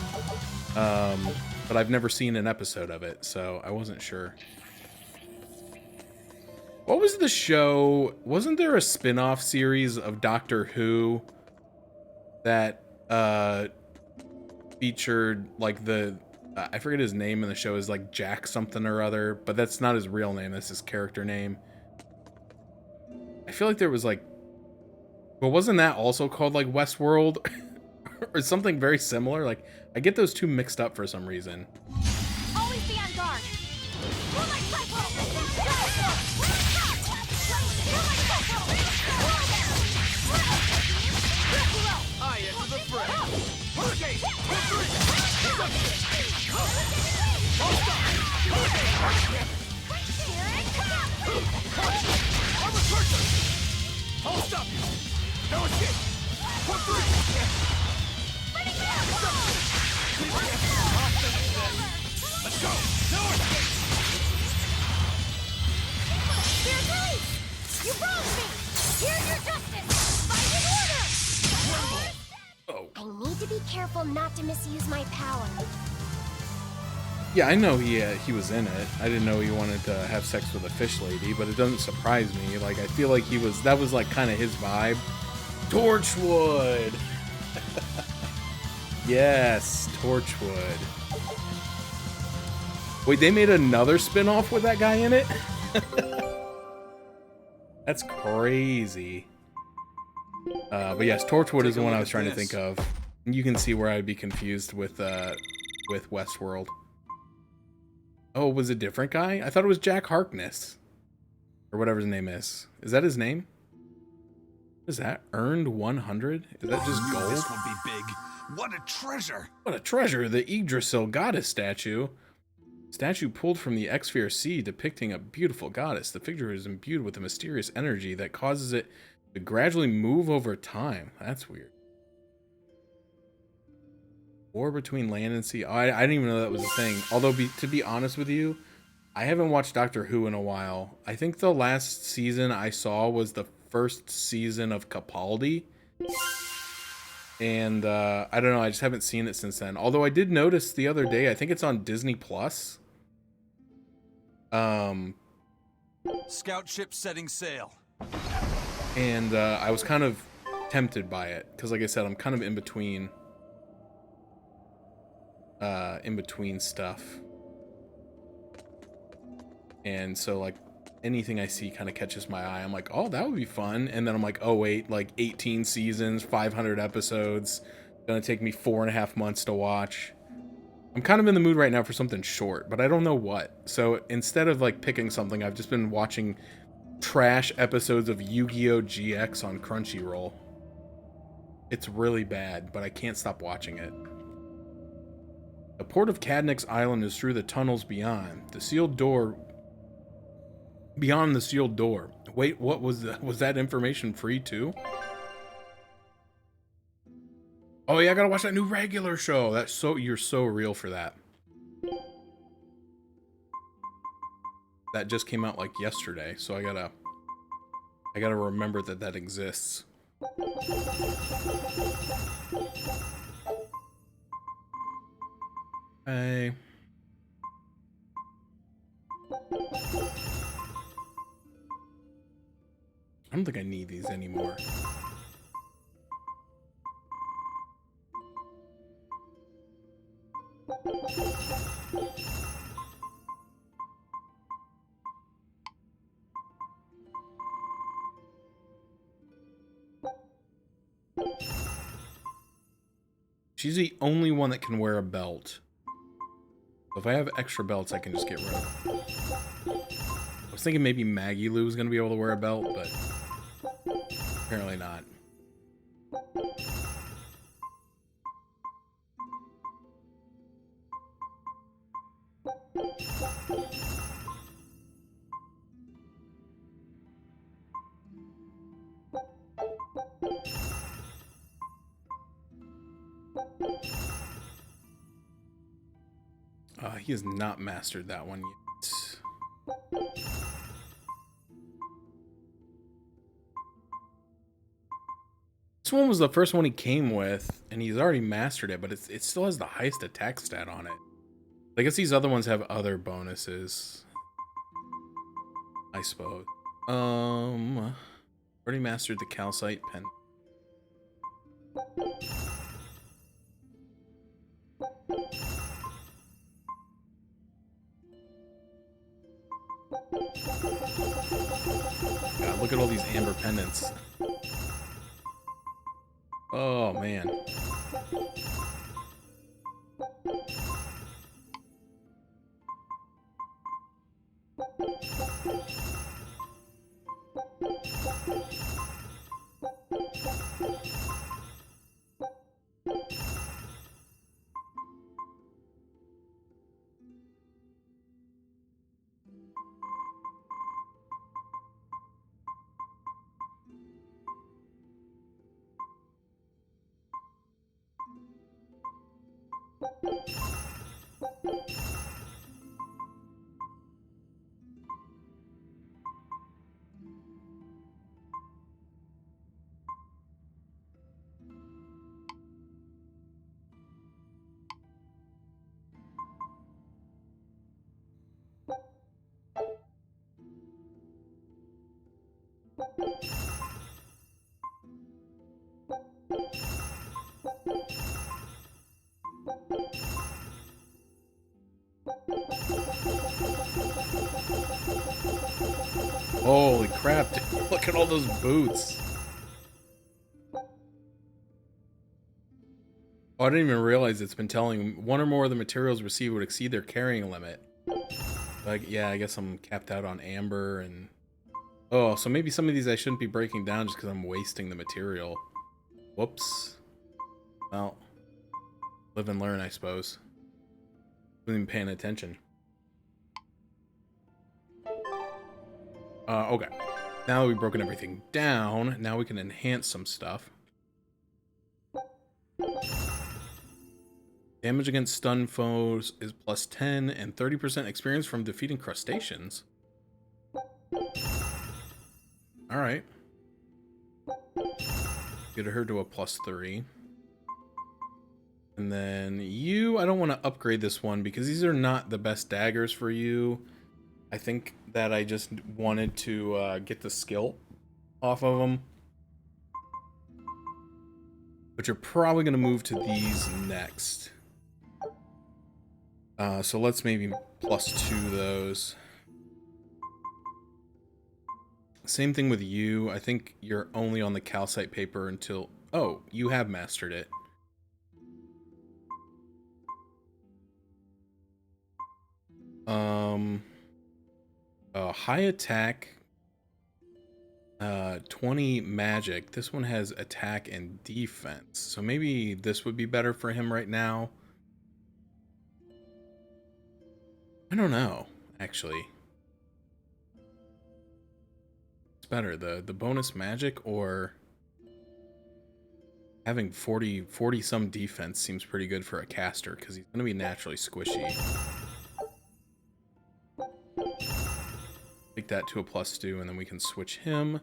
But I've never seen an episode of it, so I wasn't sure. What was the show? Wasn't there a spin-off series of Doctor Who that featured like the I forget his name in the show is like Jack something or other, but that's not his real name. That's his character name. I feel like there was like, but wasn't that also called like Westworld or something very similar? Like I get those two mixed up for some reason. Always be on guard. I enter the fray. Hurricane! I'll stop you! No escape! For three! Let's go! No escape! Spirit release! You wronged me! Here's your justice! Fight in order! Oh. I need to be careful not to misuse my power. Yeah, I know he was in it. I didn't know he wanted to have sex with a fish lady, but it doesn't surprise me. Like, I feel like that was like kind of his vibe. Torchwood! Yes, Torchwood. Wait, they made another spin-off with that guy in it? That's crazy. But yes, Torchwood is the one I was trying to think of. You can see where I'd be confused with Westworld. Oh, it was a different guy? I thought it was Jack Harkness. Or whatever his name is. Is that his name? What is that? Earned 100? Is that just gold? This would be big. What a treasure! What a treasure! The Yggdrasil goddess statue. Statue pulled from the X-Sphere Sea depicting a beautiful goddess. The figure is imbued with a mysterious energy that causes it to gradually move over time. That's weird. War between land and sea. Oh, I didn't even know that was a thing. Although, to be honest with you, I haven't watched Doctor Who in a while. I think the last season I saw was the first season of Capaldi. And I don't know, I just haven't seen it since then. Although I did notice the other day, I think it's on Disney Plus. Scout ship setting sail. And I was kind of tempted by it. Because like I said, I'm kind of in between stuff. And so like anything I see kind of catches my eye. I'm like, oh, that would be fun. And then I'm like, oh wait, like 18 seasons, 500 episodes. Gonna take me 4.5 months to watch. I'm kind of in the mood right now for something short, but I don't know what. So instead of like picking something, I've just been watching trash episodes of Yu-Gi-Oh! GX on Crunchyroll. It's really bad, but I can't stop watching it. The port of Cadnix Island is through the tunnels beyond. The sealed door... Beyond the sealed door. Wait, what was that? Was that information free too? Oh yeah, I gotta watch that new regular show. That's so... You're so real for that. That just came out like yesterday, so I gotta remember that exists. Okay. I don't think I need these anymore. She's the only one that can wear a belt. So if I have extra belts, I can just get rid of them. I was thinking maybe Maggie Lou was going to be able to wear a belt, but apparently not. He has not mastered that one yet. This one was the first one he came with, and he's already mastered it, but it still has the highest attack stat on it. I guess these other ones have other bonuses, I suppose. Already mastered the calcite pen. God, look at all these amber pendants. Oh, man. Holy crap, dude. Look at all those boots. Oh, I didn't even realize it's been telling one or more of the materials received would exceed their carrying limit. Like, yeah, I guess I'm capped out on amber and... Oh, so maybe some of these I shouldn't be breaking down just because I'm wasting the material. Whoops. Well, live and learn, I suppose. Wasn't even paying attention. Okay. Now that we've broken everything down, now we can enhance some stuff. Damage against stun foes is plus 10 and 30% experience from defeating crustaceans. Alright. Get her to a plus 3. And then you, I don't want to upgrade this one because these are not the best daggers for you. I think that I just wanted to get the skill off of them. But you're probably going to move to these next. So let's maybe plus 2 those. Same thing with you. I think you're only on the calcite paper until... Oh, you have mastered it. High attack, 20 magic. This one has attack and defense. So maybe this would be better for him right now. I don't know, actually. It's better, the bonus magic or having 40 some defense seems pretty good for a caster because he's going to be naturally squishy. Take that to a plus 2 and then we can switch him.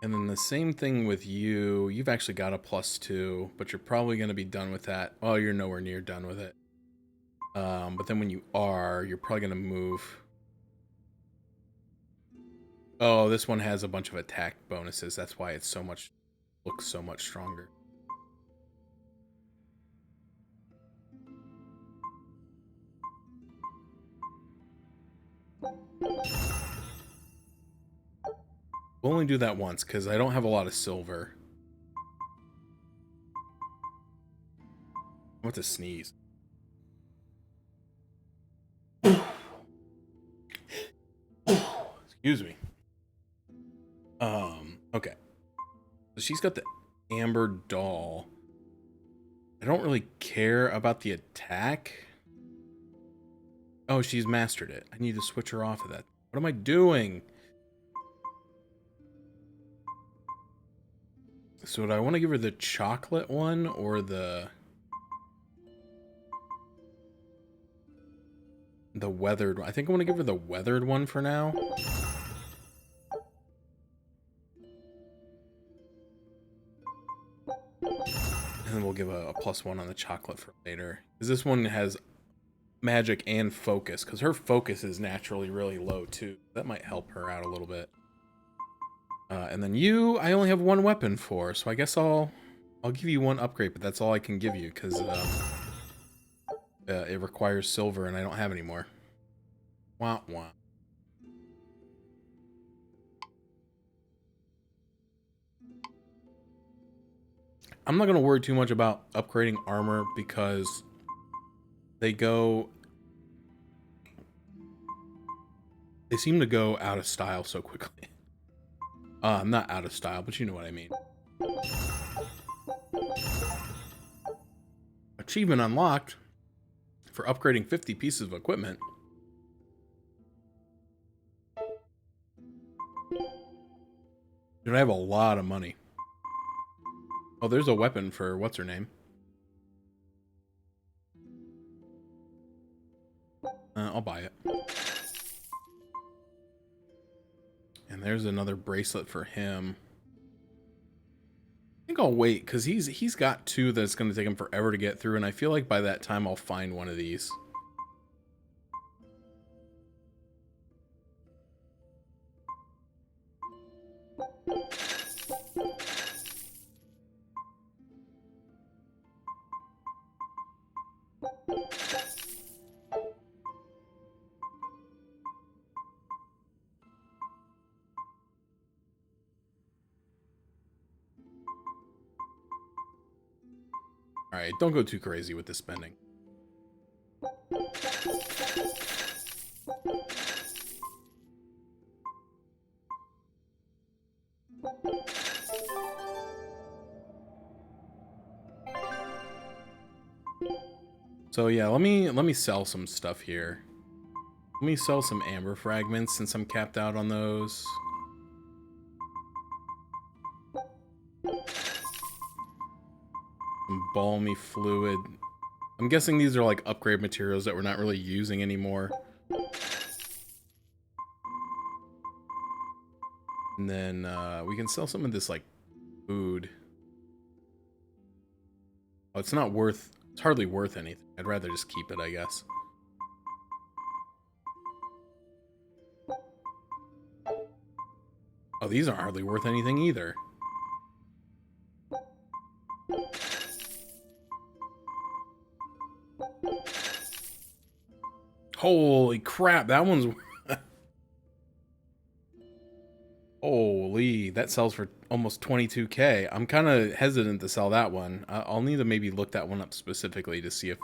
And then the same thing with you. You've actually got a plus 2, but you're probably going to be done with that. Oh, you're nowhere near done with it. But then when you are, you're probably gonna move. Oh, this one has a bunch of attack bonuses. That's why it's so much, looks so much stronger. We'll only do that once because I don't have a lot of silver. I want to sneeze. Excuse me. Okay. So she's got the amber doll. I don't really care about the attack. Oh, she's mastered it. I need to switch her off of that. What am I doing? So do I want to give her the chocolate one or the weathered one? I think I want to give her the weathered one for now. And then we'll give a +1 on the chocolate for later. Because this one has magic and focus. Because her focus is naturally really low too. That might help her out a little bit. And then you, I only have one weapon for. So I guess I'll give you one upgrade. But that's all I can give you. Because it requires silver and I don't have any more. Wah wah. I'm not going to worry too much about upgrading armor because they seem to go out of style so quickly. Not out of style, but you know what I mean. Achievement unlocked for upgrading 50 pieces of equipment. Dude, I have a lot of money. Oh, there's a weapon for what's her name. I'll buy it. And there's another bracelet for him. I think I'll wait because he's got two that's going to take him forever to get through, and I feel like by that time I'll find one of these. Alright, don't go too crazy with the spending. So yeah, let me sell some stuff here. Let me sell some amber fragments since I'm capped out on those. Some balmy fluid. I'm guessing these are like upgrade materials that we're not really using anymore. And then we can sell some of this like food. Oh, it's not worth, it's hardly worth anything. I'd rather just keep it, I guess. Oh, these aren't hardly worth anything either. Holy crap, that one's... Holy, that sells for almost 22k. I'm kind of hesitant to sell that one. I'll need to maybe look that one up specifically to see if...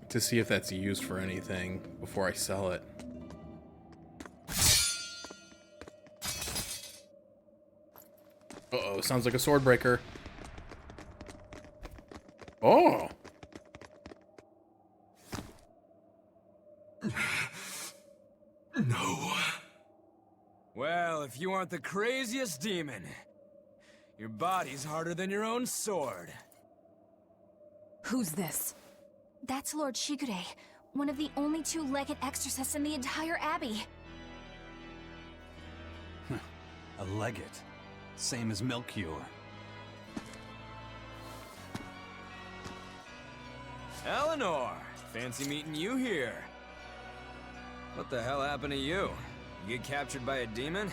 to see if that's used for anything before I sell it. Uh-oh, sounds like a sword breaker. Oh! No. aren't the craziest demon. Your body's harder than your own sword. Who's this? That's Lord Shigure, one of the only two-legged exorcists in the entire abbey. A legate. Same as Melchior. Eleanor! Fancy meeting you here. What the hell happened to you? You get captured by a demon?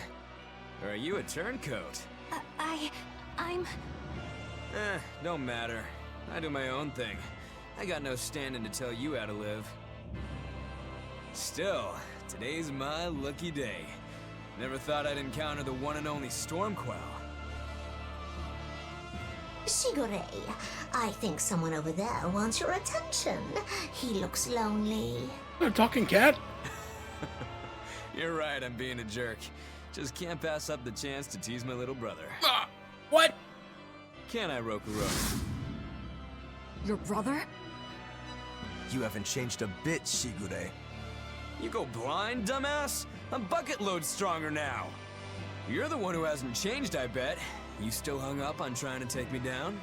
Or are you a turncoat? I'm... Don't matter. I do my own thing. I got no standing to tell you how to live. Still, today's my lucky day. Never thought I'd encounter the one and only Stormquell. Shigure, I think someone over there wants your attention. He looks lonely. A talking cat? You're right, I'm being a jerk. Just can't pass up the chance to tease my little brother. What? Can I, Rokuro? Your brother? You haven't changed a bit, Shigure. You go blind, dumbass? I'm bucket load stronger now. You're the one who hasn't changed, I bet. You still hung up on trying to take me down?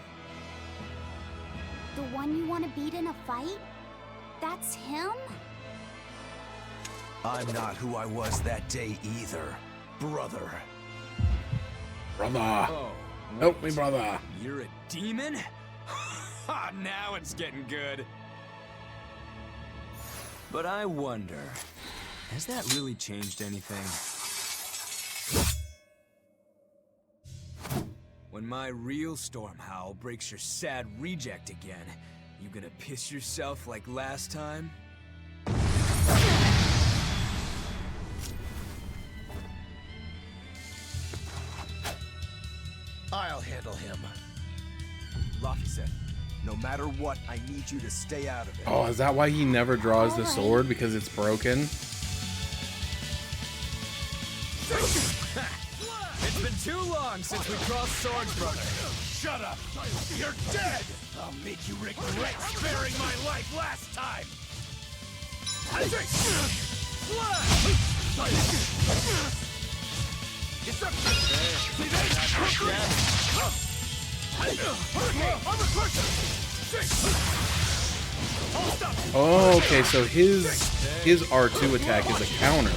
The one you want to beat in a fight? That's him? I'm not who I was that day either, brother. Brother. Oh, Help me, brother. You're a demon? Now it's getting good. But I wonder, has that really changed anything? When my real storm howl breaks your sad reject again, you gonna piss yourself like last time? I'll handle him. Rafi said, no matter what, I need you to stay out of it. Oh, is that why he never draws the sword? Because it's broken? It's been too long since we crossed swords, brother. Shut up! You're dead! I'll make you regret sparing my life last time! Oh, okay, so his R2 attack is a counter.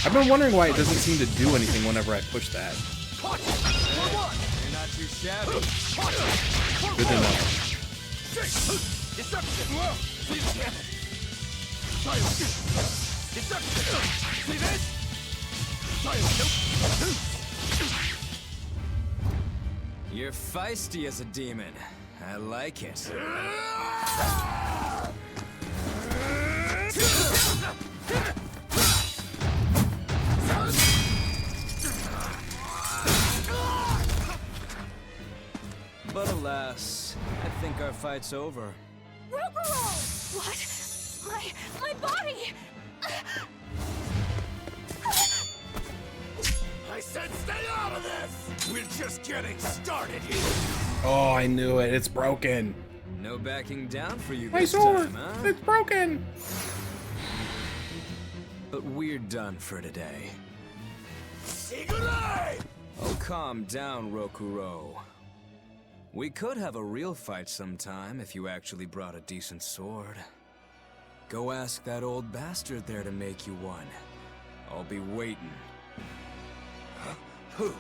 I've been wondering why it doesn't seem to do anything whenever I push that. You're not too shabby. Good to know. You're feisty as a demon. I like it. But alas, I think our fight's over. Rokuro! What? My body! I said stay out of this! We're just getting started here! Oh, I knew it. It's broken. No backing down for you My this sword! time, huh? It's broken! But we're done for today. Shigure! Oh, calm down, Rokuro. We could have a real fight sometime if you actually brought a decent sword. Go ask that old bastard there to make you one. I'll be waiting. Who?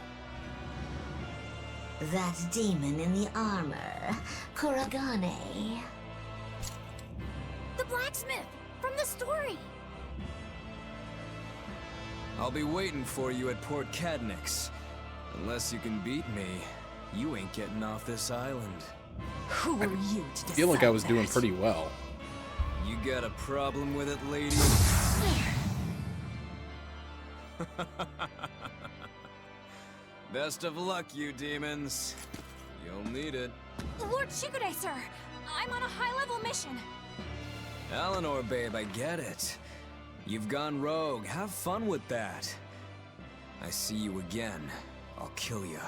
That demon in the armor, Kuragane. The blacksmith! From the story! I'll be waiting for you at Port Cadnix. Unless you can beat me, you ain't getting off this island. Who are you to decide I feel like I was doing that? pretty well. You got a problem with it, lady? Best of luck, you demons. You'll need it. Lord Shigure, sir! I'm on a high-level mission. Eleanor, babe, I get it. You've gone rogue. Have fun with that. I see you again. I'll kill you.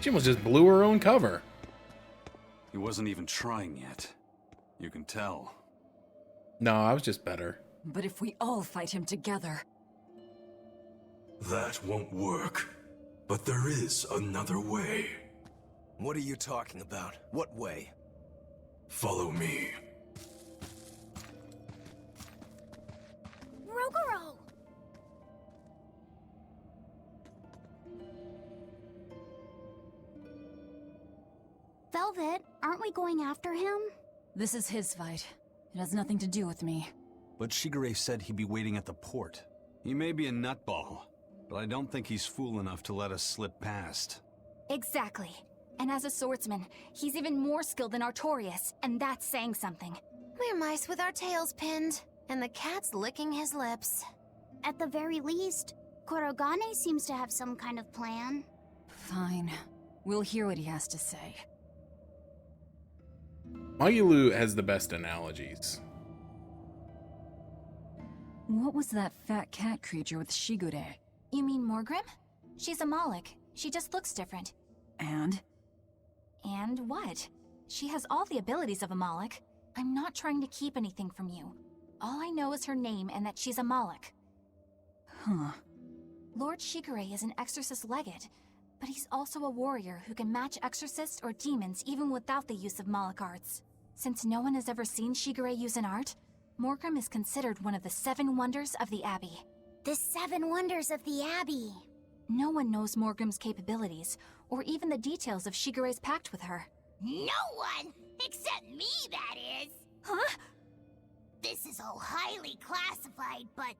She almost just blew her own cover. He wasn't even trying yet. You can tell. No, I was just better. But if we all fight him together... That won't work. But there is another way. What are you talking about? What way? Follow me. Rogoro! Velvet, aren't we going after him? This is his fight. It has nothing to do with me. But Shigure said he'd be waiting at the port. He may be a nutball, but I don't think he's fool enough to let us slip past. Exactly. And as a swordsman, he's even more skilled than Artorias, and that's saying something. We're mice with our tails pinned, and the cat's licking his lips. At the very least, Korogane seems to have some kind of plan. Fine. We'll hear what he has to say. Magilu has the best analogies. What was that fat cat creature with Shigure? You mean Morgrim? She's a Moloch. She just looks different. And? And what? She has all the abilities of a Moloch. I'm not trying to keep anything from you. All I know is her name and that she's a Moloch. Huh. Lord Shigure is an exorcist legate, but he's also a warrior who can match exorcists or demons even without the use of Moloch arts. Since no one has ever seen Shigure use an art, Morgrim is considered one of the 7 wonders of the Abbey. The 7 wonders of the Abbey. No one knows Morgrim's capabilities, or even the details of Shigure's pact with her. No one! Except me, that is! Huh? This is all highly classified, but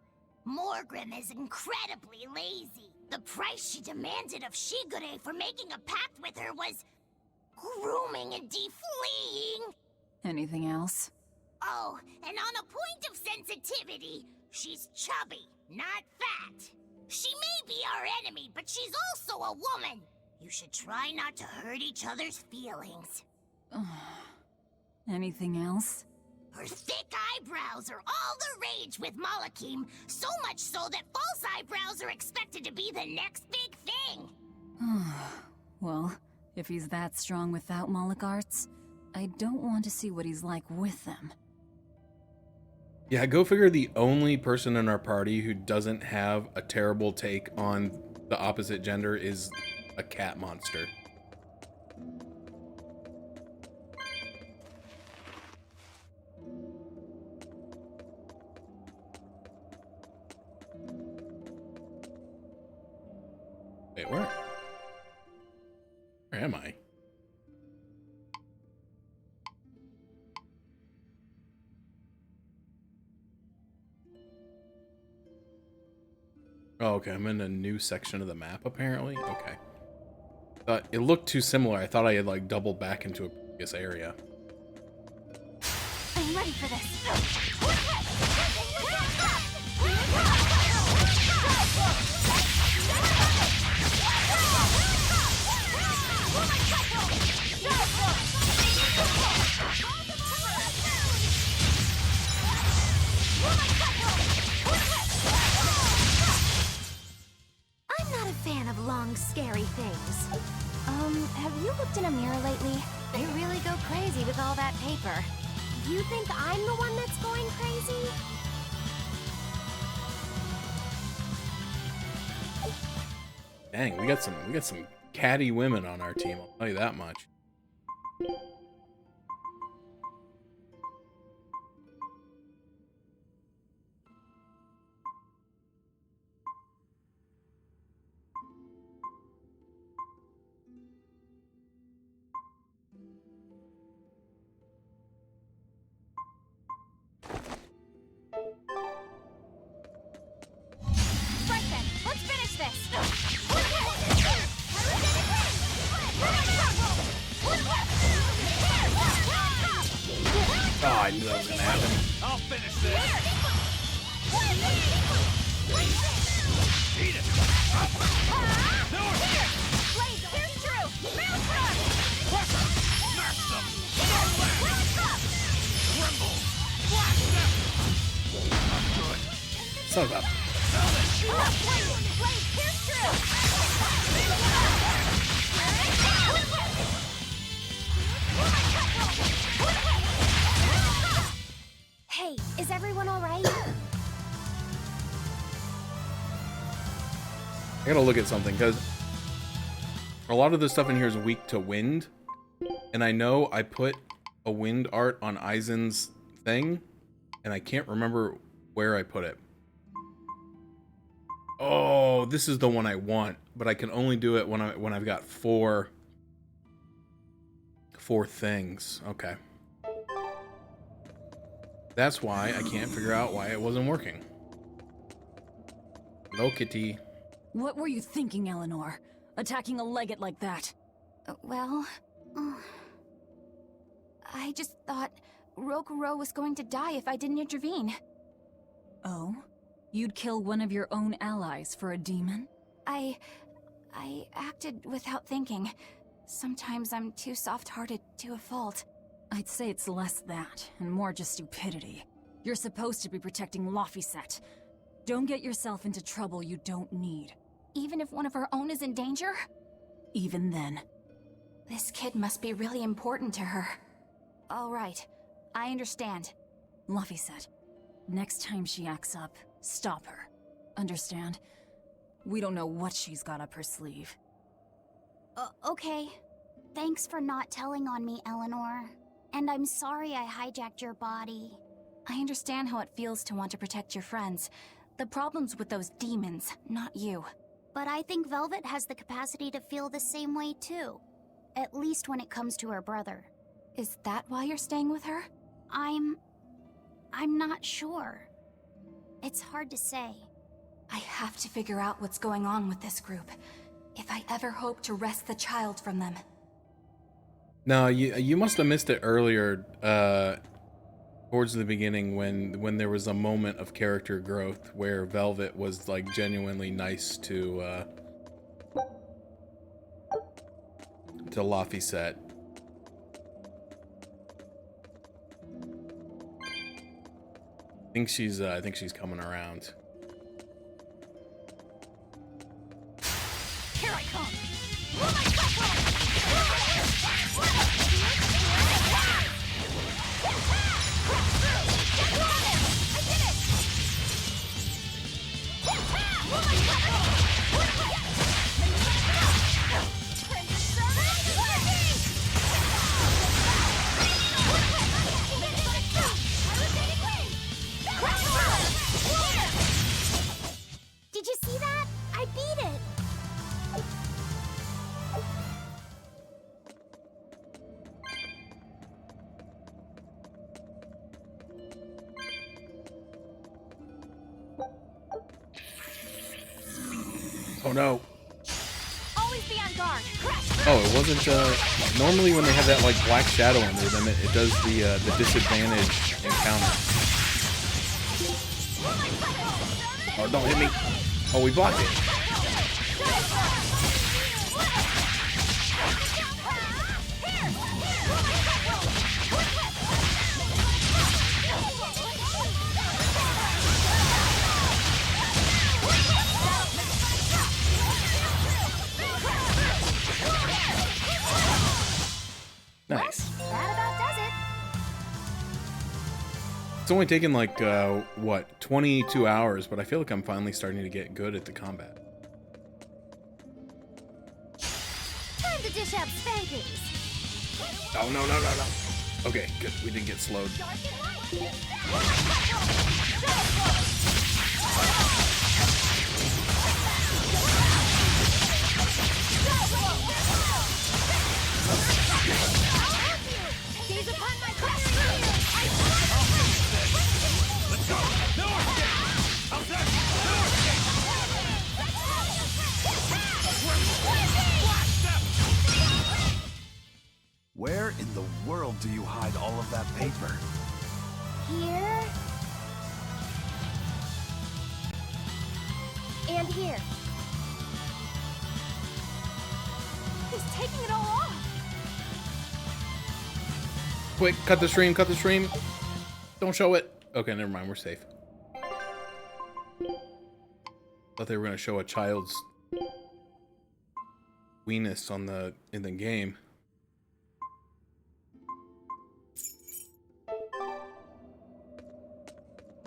Morgrim is incredibly lazy. The price she demanded of Shigure for making a pact with her was grooming and defleeing. Anything else? Oh, and on a point of sensitivity, she's chubby, not fat. She may be our enemy, but she's also a woman. You should try not to hurt each other's feelings. Anything else? Her thick eyebrows are all the rage with Malakim, so much so that false eyebrows are expected to be the next big thing. Well, if he's that strong without Moloch arts, I don't want to see what he's like with them. Yeah, go figure the only person in our party who doesn't have a terrible take on the opposite gender is a cat monster. Wait, where am I? Oh, okay, I'm in a new section of the map, apparently. Okay. It looked too similar. I thought I had, like, doubled back into a previous area. I'm ready for this. I'm not a fan of long, scary things. Have you looked in a mirror lately? They really go crazy with all that paper. You think I'm the one that's going crazy? Dang, we got some catty women on our team, I'll tell you that much. Right then, let's finish this! Oh, I knew that was gonna happen. I'll finish this. Eat it. Blaze, here's true! Maelstrom! Smash them. Tremble. Blast them. Not good. Son of a... Blaze, here's true! Hey, is everyone all right? I gotta look at something, because a lot of the stuff in here is weak to wind. And I know I put a wind art on Eisen's thing, and I can't remember where I put it. Oh, this is the one I want, but I can only do it when I've got four things. Okay. That's why I can't figure out why it wasn't working. Hello, kitty. What were you thinking, Eleanor? Attacking a legate like that? Well, I just thought Rokuro was going to die if I didn't intervene. Oh? You'd kill one of your own allies for a demon? I acted without thinking. Sometimes I'm too soft-hearted to a fault. I'd say it's less that, and more just stupidity. You're supposed to be protecting Laphicet. Don't get yourself into trouble you don't need. Even if one of our own is in danger? Even then. This kid must be really important to her. All right, I understand. Laphicet, next time she acts up, stop her. Understand? We don't know what she's got up her sleeve. Okay. Thanks for not telling on me, Eleanor. And I'm sorry I hijacked your body. I understand how it feels to want to protect your friends. The problem's with those demons, not you. But I think Velvet has the capacity to feel the same way too. At least when it comes to her brother. Is that why you're staying with her? I'm not sure. It's hard to say. I have to figure out what's going on with this group. If I ever hope to wrest the child from them. No, you must have missed it earlier, towards the beginning when there was a moment of character growth where Velvet was like genuinely nice to Laphicet. I think she's coming around. Here I come! Did you see that? I beat it! Oh no. Always be on guard. Oh, it wasn't, normally when they have that, like, black shadow under them, it does the disadvantage encounter. Oh, don't hit me. Oh, we blocked it. Nice. That about does it. It's only taken like, what, 22 hours, but I feel like I'm finally starting to get good at the combat. Time to dish out spankings. Oh, no. Okay, good. We didn't get slowed. Gaze upon my quest. Let's go! No escape! Outside! No escape! Where in the world do you hide all of that paper? Here. And here. He's taking it all off. Quick, cut the stream, cut the stream. Don't show it. Okay, never mind, we're safe. Thought they were gonna show a child's weenus in the game.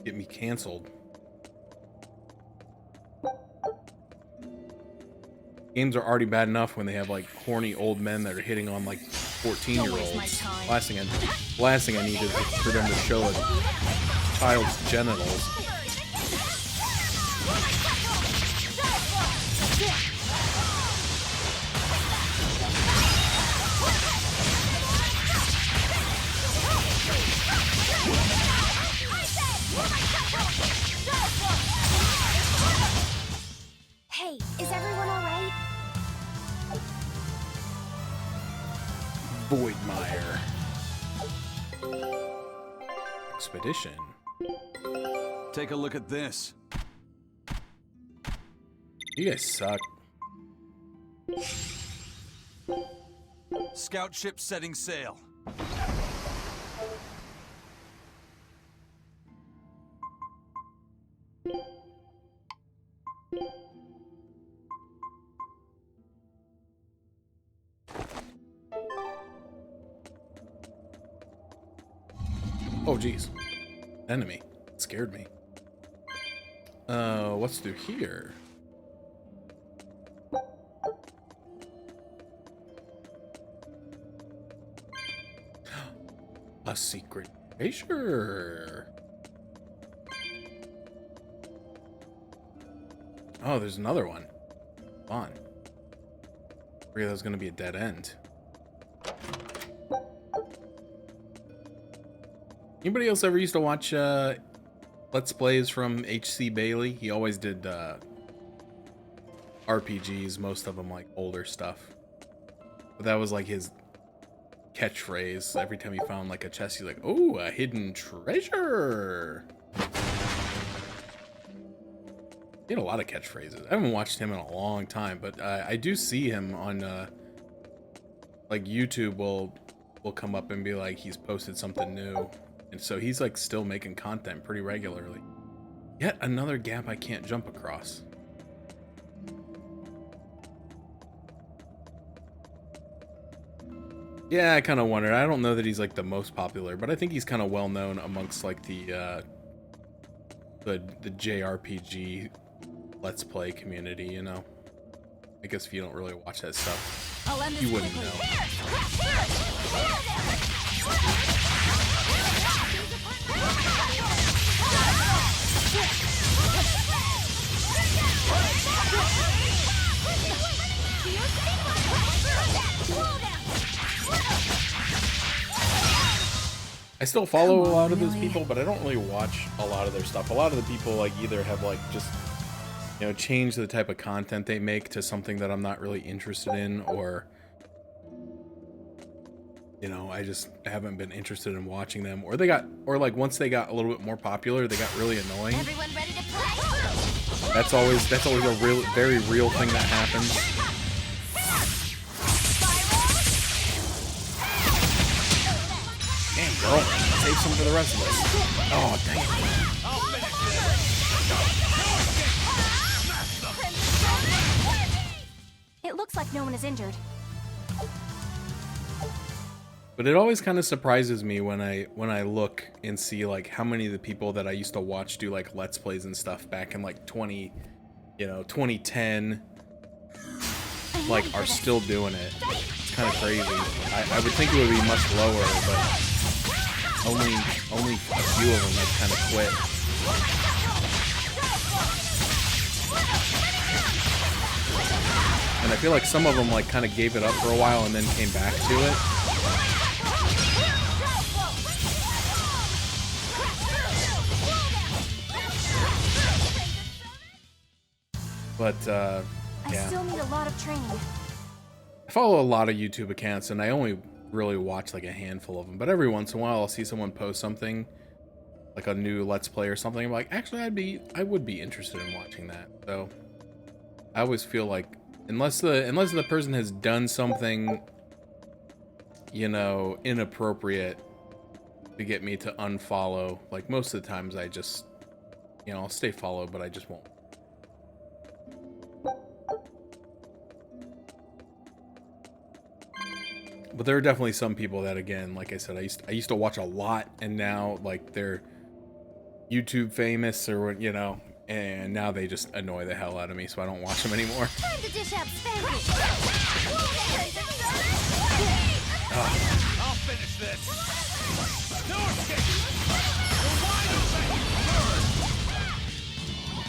Get me canceled. games are already bad enough when they have like horny old men that are hitting on like 14-year-olds. Last thing I need is for them to show a child's genitals. Hey, is everyone alright? Voidmire. Expedition. Take a look at this. You guys suck. Scout ship setting sail. Oh, geez. Enemy. It scared me. What's through here? A secret treasure. Oh, there's another one. Come on. I figured that was gonna be a dead end. Anybody else ever used to watch Let's Plays from H.C. Bailey? He always did RPGs, most of them like older stuff. But that was like his catchphrase. Every time he found like a chest, he's like, "Oh, a hidden treasure." He had a lot of catchphrases. I haven't watched him in a long time, but I do see him on like YouTube will come up and be like he's posted something new. And so he's like still making content pretty regularly. Yet another gap I can't jump across. Yeah, I kind of wondered. I don't know that he's like the most popular, but I think he's kind of well known amongst like the JRPG Let's Play community, you know. I guess if you don't really watch that stuff, you wouldn't know. I still follow a lot of those people, but I don't really watch a lot of their stuff. A lot of the people like either have like just, you know, changed the type of content they make to something that I'm not really interested in, or you know, I just haven't been interested in watching them, or like once they got a little bit more popular, they got really annoying. Everyone ready to play? That's always a very real thing that happens. Damn, girl, save some for the rest of us. Oh, dang it. It looks like no one is injured. But it always kind of surprises me when I look and see like how many of the people that I used to watch do like Let's Plays and stuff back in like 2010 like are still doing it. It's kind of crazy. I would think it would be much lower, but only a few of them have kind of quit. And I feel like some of them like kind of gave it up for a while and then came back to it. But yeah. I still need a lot of training. I follow a lot of YouTube accounts and I only really watch like a handful of them, but every once in a while I'll see someone post something like a new Let's Play or something. I'm like, actually I would be interested in watching that. So I always feel like unless the person has done something, you know, inappropriate to get me to unfollow, like most of the times I just, you know, I'll stay followed, but I just won't. But there are definitely some people that, again, like I said, I used to watch a lot, and now like they're YouTube famous, or you know, and now they just annoy the hell out of me, so I don't watch them anymore. Time to dish out spanking. I'll finish this. No escape. You're wide open. Burn.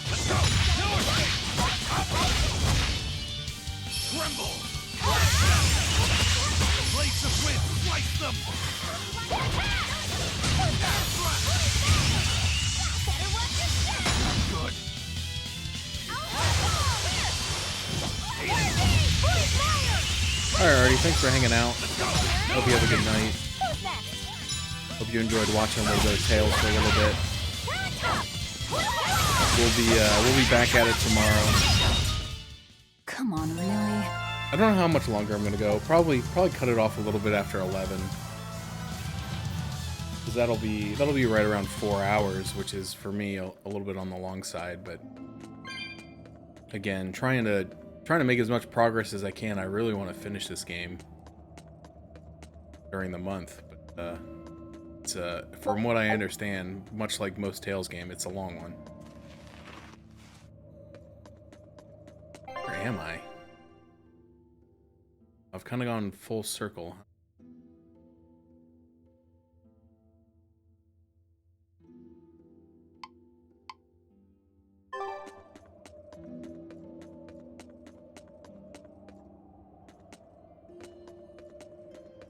Let's go. No escape. Tremble. Blades of wind. Slice them. Good. Alright, Artie, thanks for hanging out. Hope you have a good night. Hope you enjoyed watching a little bit of Tales for a little bit. We'll be back at it tomorrow. Come on, really? I don't know how much longer I'm gonna go. Probably cut it off a little bit after 11. Because that'll be right around 4 hours, which is for me a little bit on the long side, but again, trying to make as much progress as I can. I really want to finish this game during the month, but it's from what I understand, much like most Tales game, it's a long one. Where am I? I've kind of gone full circle.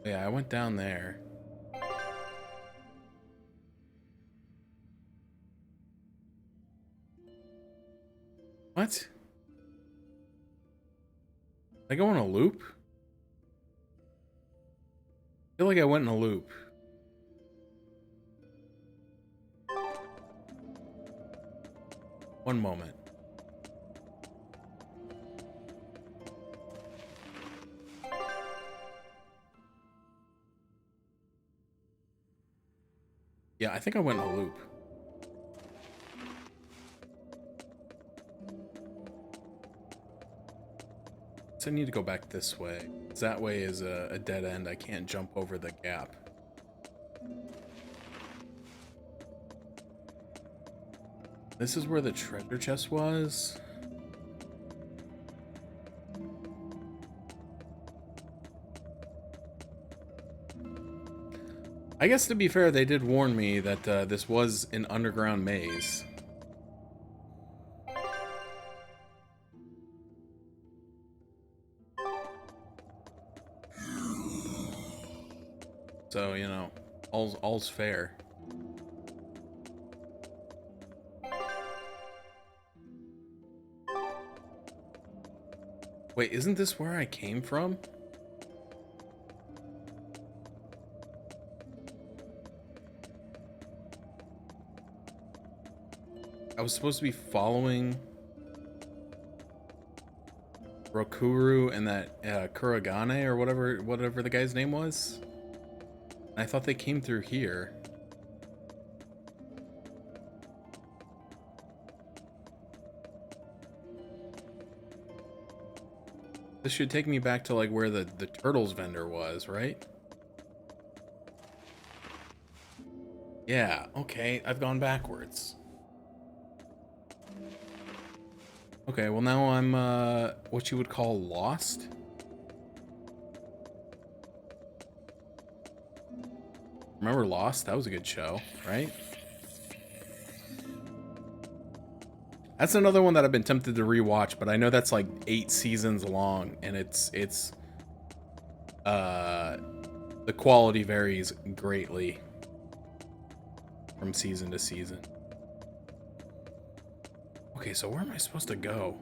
Yeah, I went down there. What? Did I go in a loop? I feel like I went in a loop. One moment. Yeah, I think I went in a loop. So I need to go back this way. That way is a dead end. I can't jump over the gap. This is where the treasure chest was. I guess to be fair, they did warn me that this was an underground maze. So, you know, all's fair. Wait, isn't this where I came from? I was supposed to be following Rokuru and that Kuragane or whatever the guy's name was. I thought they came through here. This should take me back to like where the turtles vendor was, right? Yeah, okay, I've gone backwards. Okay, well now I'm what you would call lost. Remember Lost? That was a good show, right? That's another one that I've been tempted to rewatch, but I know that's like 8 seasons long, and it's the quality varies greatly from season to season. Okay, so where am I supposed to go?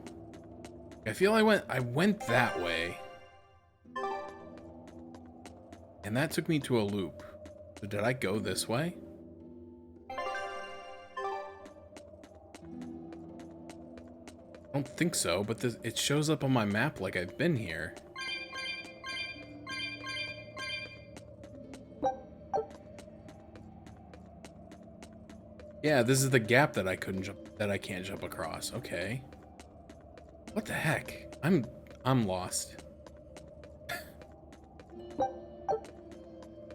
I feel I went that way. And that took me to a loop. So did I go this way? I don't think so, but it shows up on my map like I've been here. Yeah, this is the gap that I can't jump across. Okay. What the heck? I'm lost.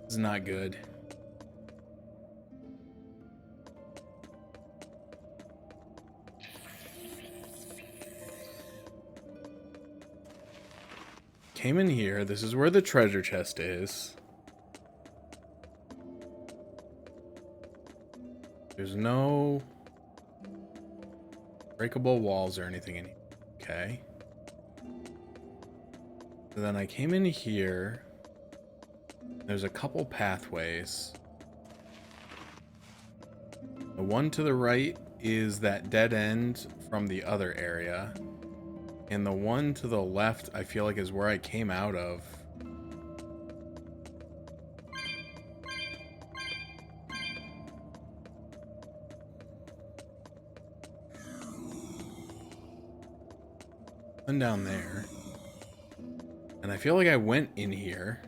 This is not good. came in here. This is where the treasure chest is. There's no breakable walls or anything in here. Okay. So then I came in here. There's a couple pathways. The one to the right is that dead end from the other area. And the one to the left, I feel like, is where I came out of. And down there. And I feel like I went in here.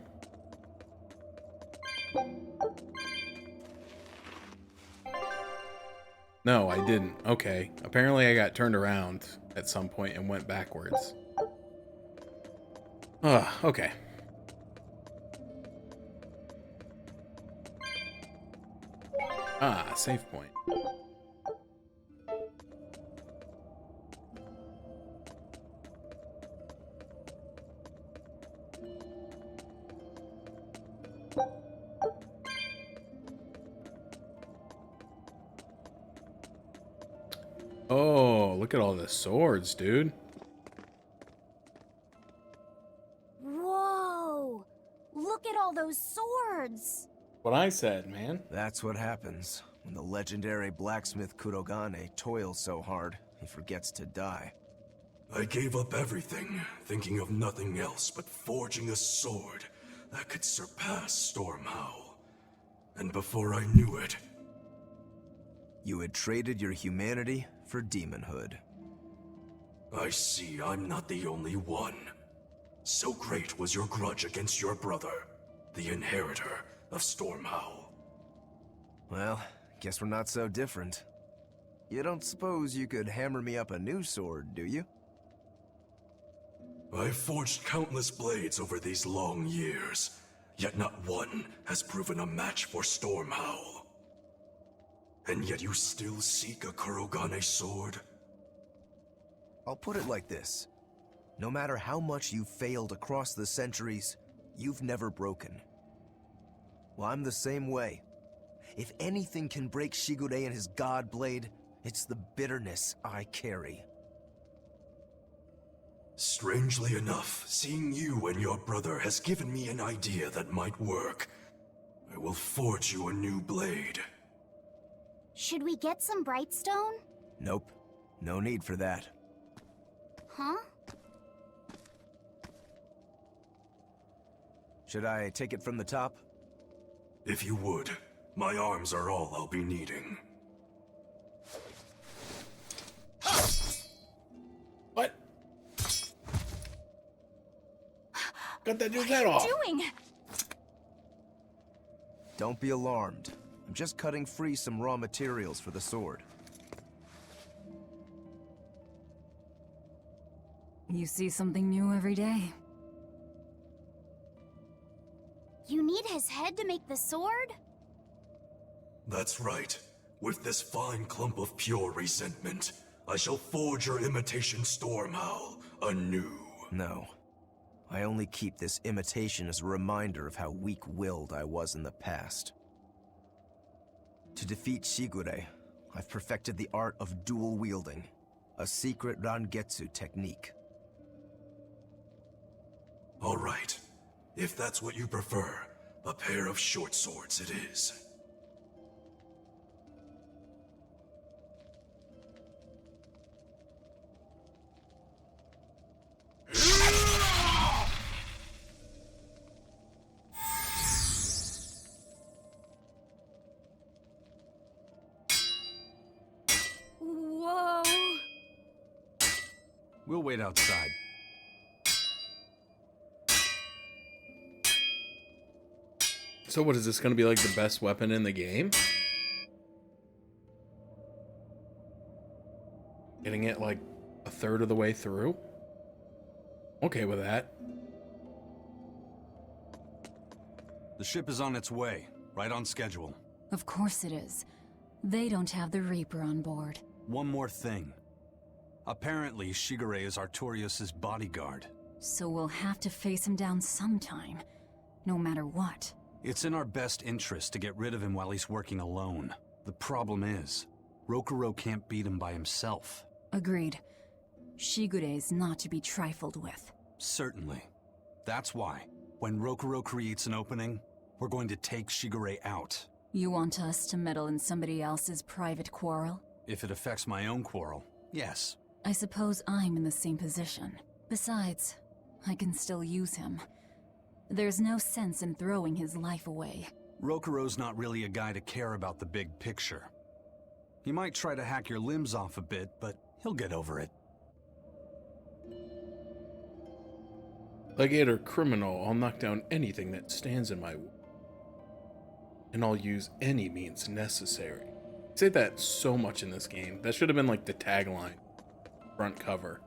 No, I didn't. Okay. Apparently I got turned around at some point and went backwards. Okay. Ah, save point. Oh, look at all the swords, dude. Whoa! Look at all those swords! What I said, man. That's what happens when the legendary blacksmith Kurogane toils so hard, he forgets to die. I gave up everything, thinking of nothing else but forging a sword that could surpass Stormhowl. And before I knew it... You had traded your humanity for demonhood. I see I'm not the only one. So great was your grudge against your brother, the inheritor of Stormhowl. Well, guess we're not so different. You don't suppose you could hammer me up a new sword, do you? I've forged countless blades over these long years, yet not one has proven a match for Stormhowl. And yet you still seek a Kurogane sword? I'll put it like this. No matter how much you've failed across the centuries, you've never broken. Well, I'm the same way. If anything can break Shigure and his god blade, it's the bitterness I carry. Strangely enough, seeing you and your brother has given me an idea that might work. I will forge you a new blade. Should we get some Brightstone? Nope. No need for that. Huh? Should I take it from the top? If you would. My arms are all I'll be needing. What? Got that dude's head off. What are you doing? Don't be alarmed. I'm just cutting free some raw materials for the sword. You see something new every day. You need his head to make the sword? That's right. With this fine clump of pure resentment, I shall forge your imitation Stormhowl anew. No. I only keep this imitation as a reminder of how weak-willed I was in the past. To defeat Shigure, I've perfected the art of dual wielding, a secret Rangetsu technique. All right. If that's what you prefer, a pair of short swords it is. Whoa. We'll wait outside. So what is this going to be, like the best weapon in the game? Getting it like a third of the way through? Okay with that. The ship is on its way, right on schedule. Of course it is. They don't have the Reaper on board. One more thing. Apparently, Shigure is Artorias' bodyguard. So we'll have to face him down sometime, no matter what. It's in our best interest to get rid of him while he's working alone. The problem is, Rokuro can't beat him by himself. Agreed. Shigure is not to be trifled with. Certainly. That's why, when Rokuro creates an opening, we're going to take Shigure out. You want us to meddle in somebody else's private quarrel? If it affects my own quarrel, yes. I suppose I'm in the same position. Besides, I can still use him. There's no sense in throwing his life away. Rokuro's not really a guy to care about the big picture. He might try to hack your limbs off a bit, but he'll get over it. Legate or criminal, I'll knock down anything that stands in my way. And I'll use any means necessary. I say that so much in this game. That should have been like the tagline. Front cover.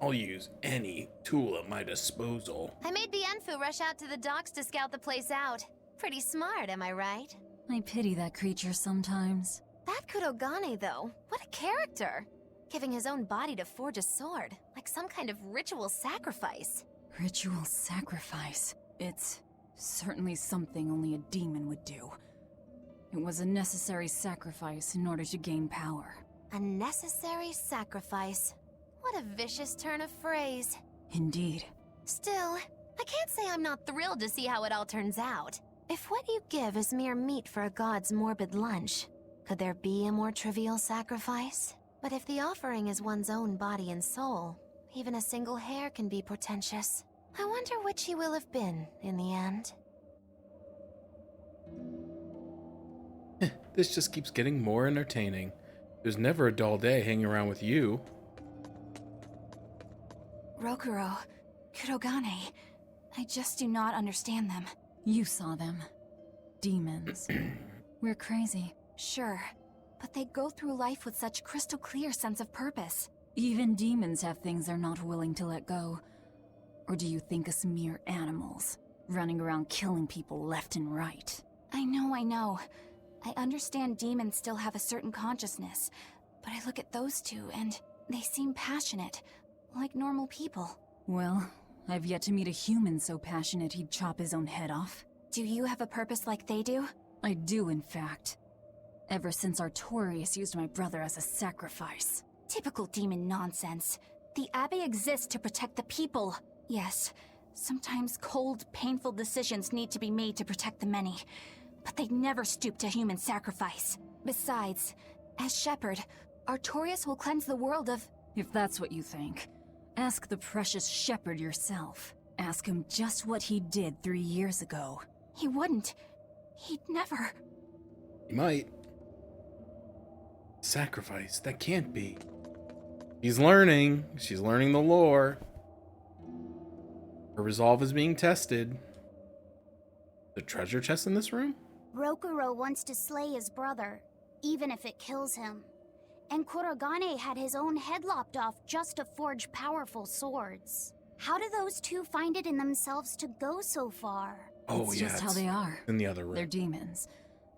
I'll use any tool at my disposal. I made Bienfu rush out to the docks to scout the place out. Pretty smart, am I right? I pity that creature sometimes. That Kurogane, though, what a character! Giving his own body to forge a sword, like some kind of ritual sacrifice. Ritual sacrifice. It's certainly something only a demon would do. It was a necessary sacrifice in order to gain power. A necessary sacrifice. What a vicious turn of phrase. Indeed. Still, I can't say I'm not thrilled to see how it all turns out. If what you give is mere meat for a god's morbid lunch, could there be a more trivial sacrifice? But if the offering is one's own body and soul, even a single hair can be portentous. I wonder which he will have been in the end. This just keeps getting more entertaining. There's never a dull day hanging around with you. Rokuro, Kurogane, I just do not understand them. You saw them. Demons. We're crazy. Sure, but they go through life with such crystal clear sense of purpose. Even demons have things they're not willing to let go. Or do you think us mere animals, running around killing people left and right? I know. I understand demons still have a certain consciousness, but I look at those two and they seem passionate, like normal people. Well, I've yet to meet a human so passionate he'd chop his own head off. Do you have a purpose like they do? I do, in fact. Ever since Artorius used my brother as a sacrifice. Typical demon nonsense. The Abbey exists to protect the people. Yes, sometimes cold, painful decisions need to be made to protect the many, but they never stoop to human sacrifice. Besides, as shepherd, Artorius will cleanse the world of... If that's what you think, ask the precious shepherd yourself. Ask him just what he did 3 years ago. He wouldn't. He'd never. He might. Sacrifice, that can't be. He's learning. She's learning the lore. Her resolve is being tested. The treasure chest in this room? Rokuro wants to slay his brother, even if it kills him. And Kurogane had his own head lopped off just to forge powerful swords. How do those two find it in themselves to go so far? Oh, it's yeah, just how they are. In the other room. They're demons.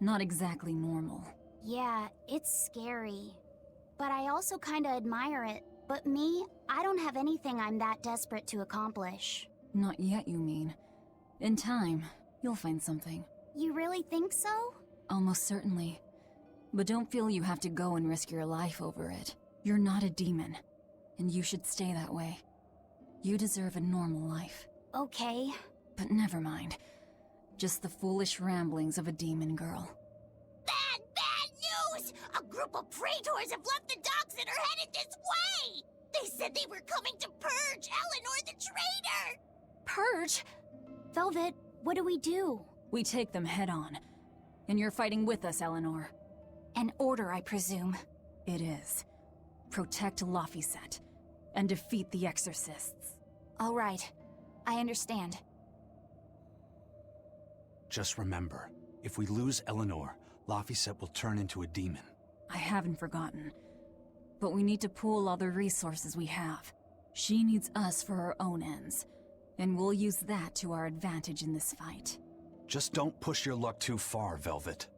Not exactly normal. Yeah, it's scary. But I also kinda admire it. But me, I don't have anything I'm that desperate to accomplish. Not yet, you mean. In time, you'll find something. You really think so? Almost certainly. But don't feel you have to go and risk your life over it. You're not a demon, and you should stay that way. You deserve a normal life. Okay. But never mind. Just the foolish ramblings of a demon girl. Bad news! A group of praetors have left the docks and are headed this way! They said they were coming to purge Eleanor the traitor! Purge? Velvet, what do we do? We take them head on. And you're fighting with us, Eleanor. An order, I presume. It is. Protect Laphicet and defeat the exorcists. All right. I understand. Just remember, if we lose Eleanor, Laphicet will turn into a demon. I haven't forgotten. But we need to pool all the resources we have. She needs us for her own ends, and we'll use that to our advantage in this fight. Just don't push your luck too far, Velvet.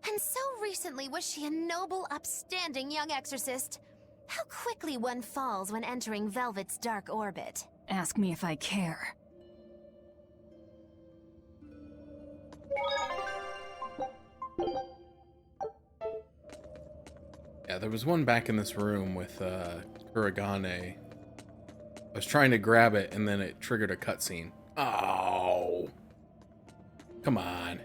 And so recently was she a noble, upstanding young exorcist. How quickly one falls when entering Velvet's dark orbit. ask me if I care. Yeah, there was one back in this room with Kurogane. I was trying to grab it, and then it triggered a cutscene. Oh! Come on.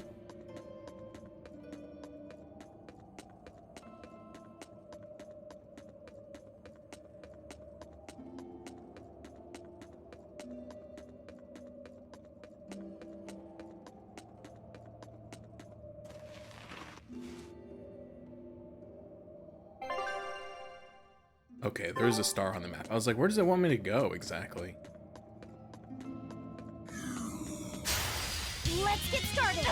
Okay, there's a star on the map. I was like, where does it want me to go exactly? Let's get started!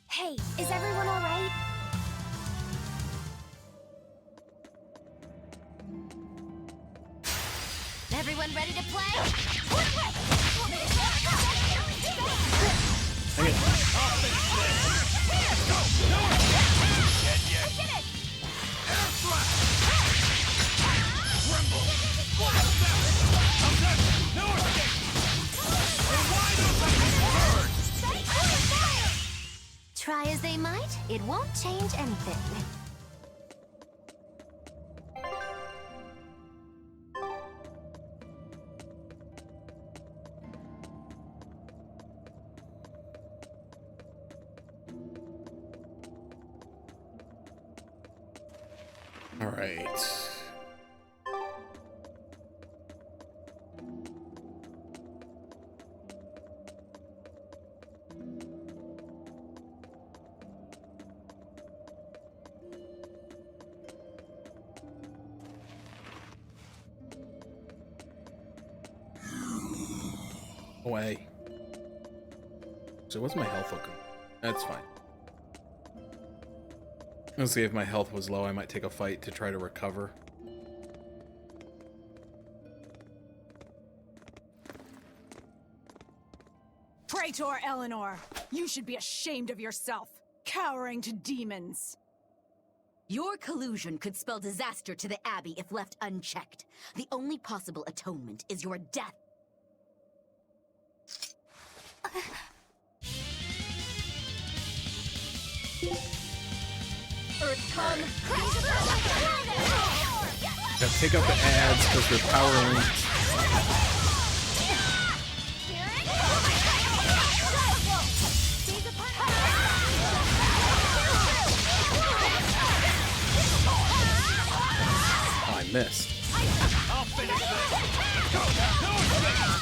Hey, is everyone all right? Everyone ready to play? Try as they might, it won't change anything. All right. Away. So what's my health looking? That's fine. Let's see, if my health was low, I might take a fight to try to recover. Traitor Eleanor! You should be ashamed of yourself, cowering to demons. Your collusion could spell disaster to the Abbey if left unchecked. The only possible atonement is your death. Earth come! Gotta take out the ads because they're power linked. Oh, I missed. I'll finish this! Go! No escape!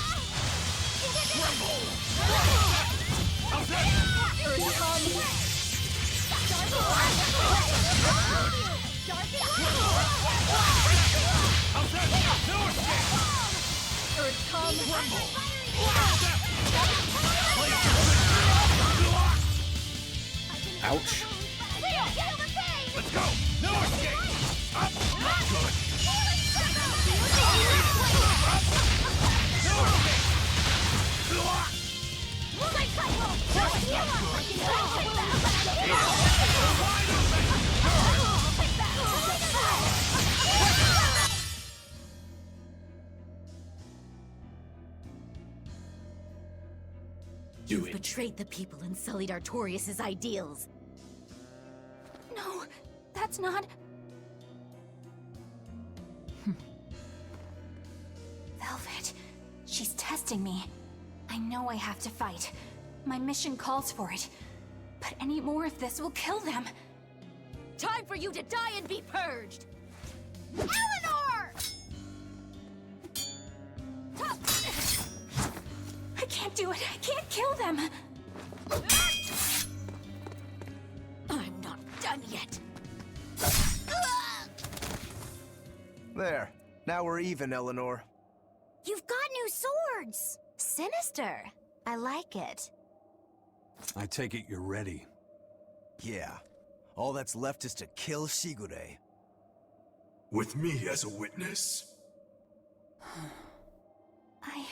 How's that? Earth come! How's that? No escape! Earth come! Ouch. Let's go! No escape! Up! Not good! No escape! You've betrayed the people and sullied Artorias' ideals. No, that's not... Velvet, she's testing me. I know I have to fight. My mission calls for it. But any more of this will kill them. Time for you to die and be purged! Eleanor! I can't do it. I can't kill them. I'm not done yet. There. Now we're even, Eleanor. You've got new swords! Sinister. I like it. I take it you're ready. Yeah. All that's left is to kill Shigure. With me as a witness. I...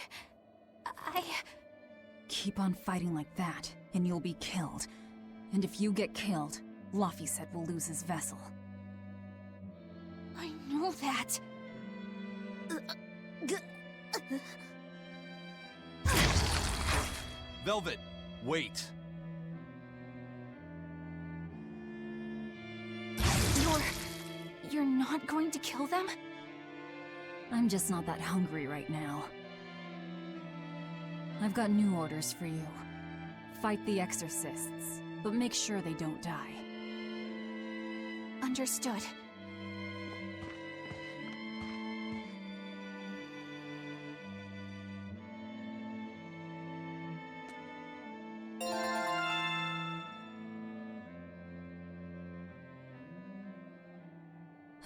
Keep on fighting like that, and you'll be killed. And if you get killed, Laphicet will lose his vessel. I know that. Velvet, wait. You're not going to kill them? I'm just not that hungry right now. I've got new orders for you. Fight the exorcists, but make sure they don't die. Understood.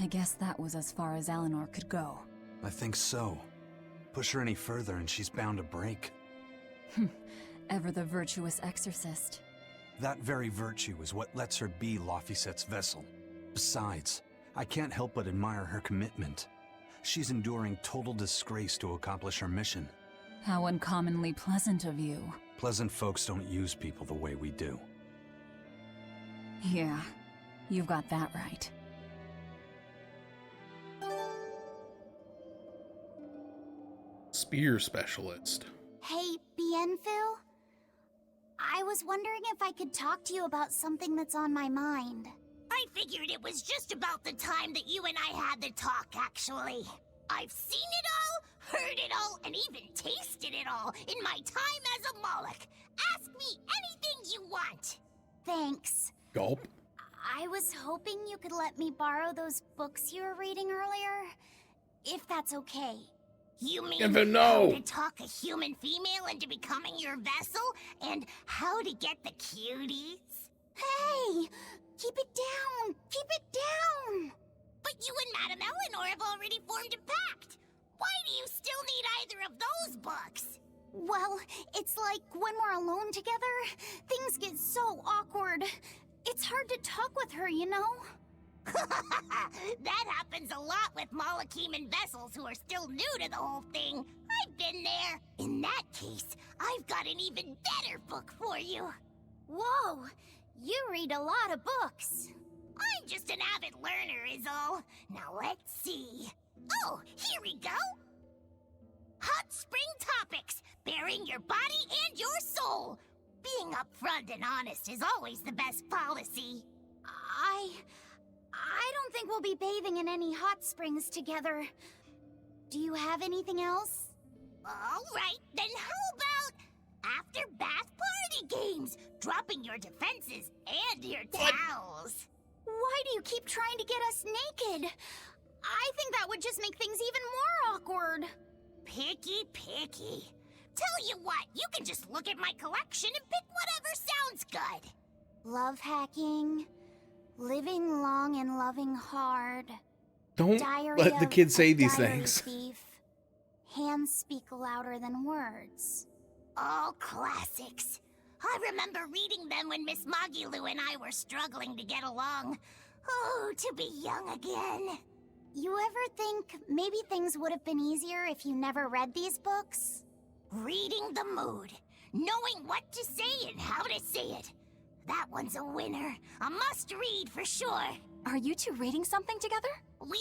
I guess that was as far as Eleanor could go. I think so. Push her any further and she's bound to break. Ever the virtuous exorcist. That very virtue is what lets her be Laphicet's vessel. Besides, I can't help but admire her commitment. She's enduring total disgrace to accomplish her mission. How uncommonly pleasant of you. Pleasant folks don't use people the way we do. Yeah, you've got that right. Spear specialist. Hey, Bienfu? I was wondering if I could talk to you about something that's on my mind. I figured it was just about the time that you and I had the talk, actually. I've seen it all, heard it all, and even tasted it all in my time as a Moloch. Ask me anything you want. Thanks. Gulp. I was hoping you could let me borrow those books you were reading earlier, if that's okay. You mean no. how to talk a human female into becoming your vessel, and how to get the cuties? Hey! Keep it down! Keep it down! But you and Madame Eleanor have already formed a pact. Why do you still need either of those books? Well, it's like when we're alone together, things get so awkward. It's hard to talk with her, you know? That happens a lot with Molocheman vessels who are still new to the whole thing. I've been there. In that case, I've got an even better book for you. Whoa! You read a lot of books. I'm just an avid learner is all. Now let's see. Oh, here we go. Hot Spring Topics. Bearing your body and your soul. Being upfront and honest is always the best policy. I don't think we'll be bathing in any hot springs together. Do you have anything else? All right, then how about after bath party games? Dropping your defenses and your towels. Why do you keep trying to get us naked? I think that would just make things even more awkward. Picky. Tell you what, you can just look at my collection and pick whatever sounds good. Love hacking. Living long and loving hard. Don't Diary let the of kids say a these diary things. Thief. Hands speak louder than words. All classics. I remember reading them when Miss Magilu and I were struggling to get along. Oh, to be young again. You ever think maybe things would have been easier if you never read these books? Reading the mood. Knowing what to say and how to say it. That one's a winner. A must-read for sure. Are you two reading something together? We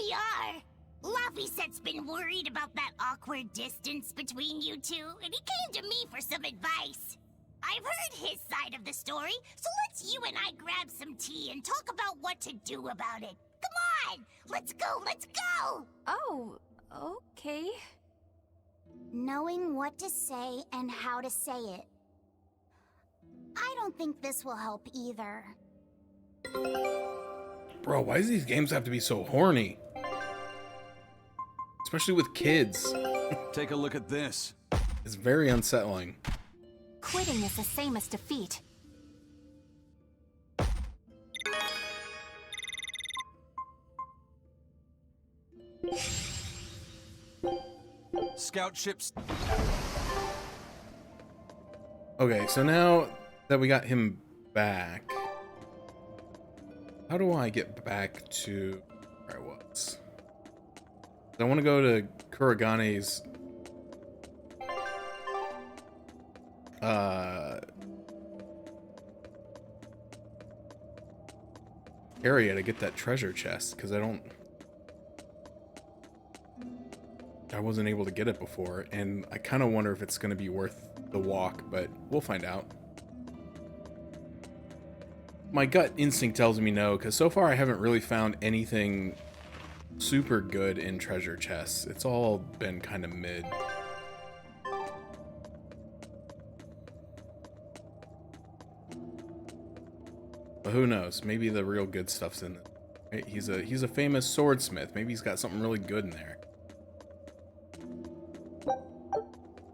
are. Laphicet's been worried about that awkward distance between you two, and he came to me for some advice. I've heard his side of the story, so let's you and I grab some tea and talk about what to do about it. Come on! Let's go! Oh, okay. Knowing what to say and how to say it. I don't think this will help either. Bro, why does these games have to be so horny? Especially with kids. Take a look at this. It's very unsettling. Quitting is the same as defeat. Scout ships. Okay, so now that we got him back, how do I get back to where I was? I want to go to Kuragane's area to get that treasure chest, because I wasn't able to get it before, and I kind of wonder if it's going to be worth the walk, but we'll find out. My gut instinct tells me no, because so far I haven't really found anything super good in treasure chests. It's all been kind of mid. But who knows? Maybe the real good stuff's in it. Right? He's a famous swordsmith. Maybe he's got something really good in there.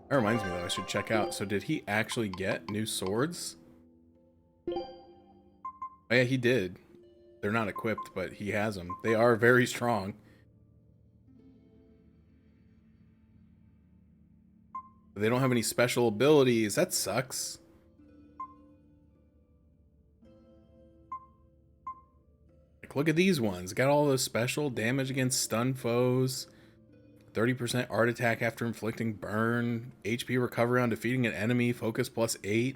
That reminds me, though, I should check out. So did he actually get new swords? Oh yeah, he did. They're not equipped, but he has them. They are very strong. But they don't have any special abilities. That sucks. Like, look at these ones. Got all those special damage against stun foes. 30% art attack after inflicting burn. HP recovery on defeating an enemy. Focus +8.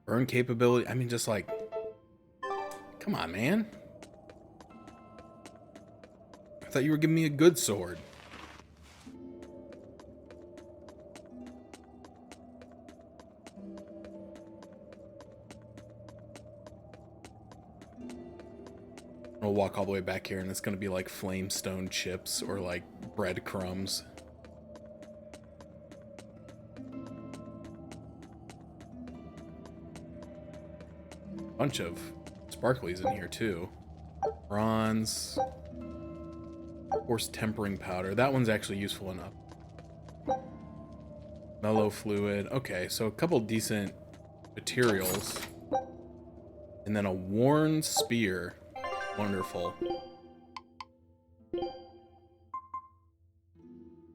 Burn capability. I mean, just like... Come on, man. I thought you were giving me a good sword. I'll walk all the way back here and it's going to be like flamestone chips or like breadcrumbs. Bunch of sparklies in here too. Bronze. Horse tempering powder. That one's actually useful enough. Mellow fluid. Okay, so a couple decent materials. And then a worn spear. Wonderful.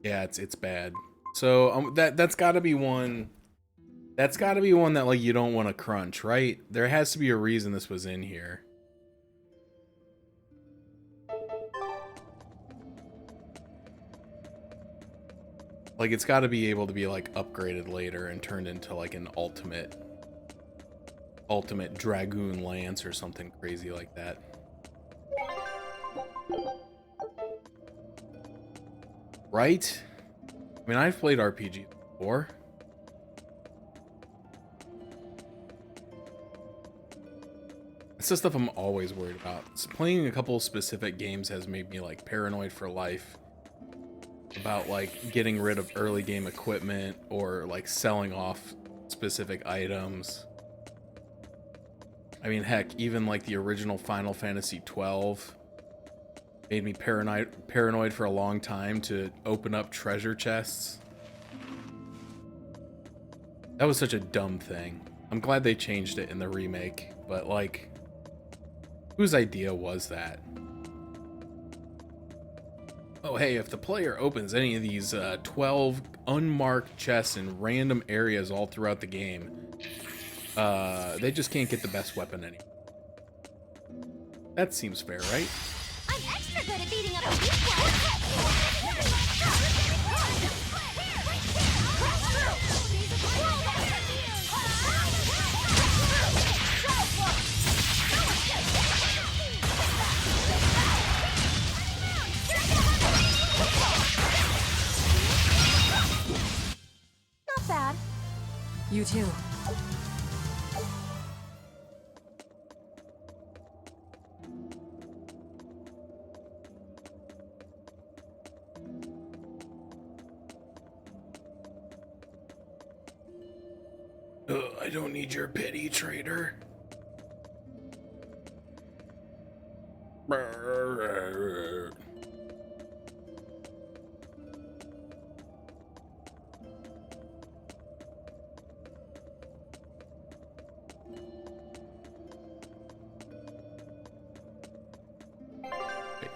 Yeah, it's bad. So that's got to be one. That's got to be one that like you don't want to crunch, right? There has to be a reason this was in here. Like it's got to be able to be like upgraded later and turned into like an ultimate dragoon lance or something crazy like that. Right? I mean, I've played RPG before. It's the stuff I'm always worried about. So playing a couple specific games has made me like paranoid for life about like getting rid of early game equipment or like selling off specific items. I mean, heck, even like the original Final Fantasy 12 made me paranoid for a long time to open up treasure chests. That was such a dumb thing. I'm glad they changed it in the remake, but like, whose idea was that? Oh hey, if the player opens any of these 12 unmarked chests in random areas all throughout the game, they just can't get the best weapon anymore. That seems fair, right? I'm extra good at beating up the weak ones. Not bad. You too. I don't need your pity, traitor. Wait,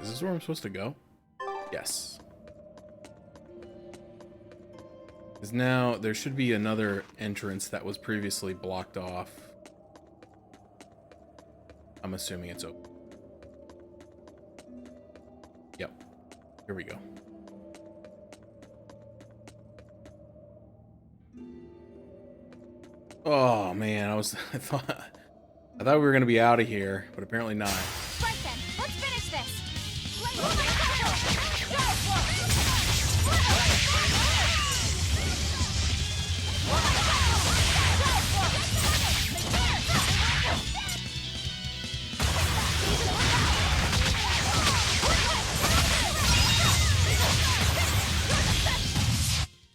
is this where I'm supposed to go? Yes. Because now there should be another entrance that was previously blocked off. I'm assuming it's open. Yep. Here we go. Oh man, I thought we were gonna be out of here, but apparently not. Right then, let's finish this.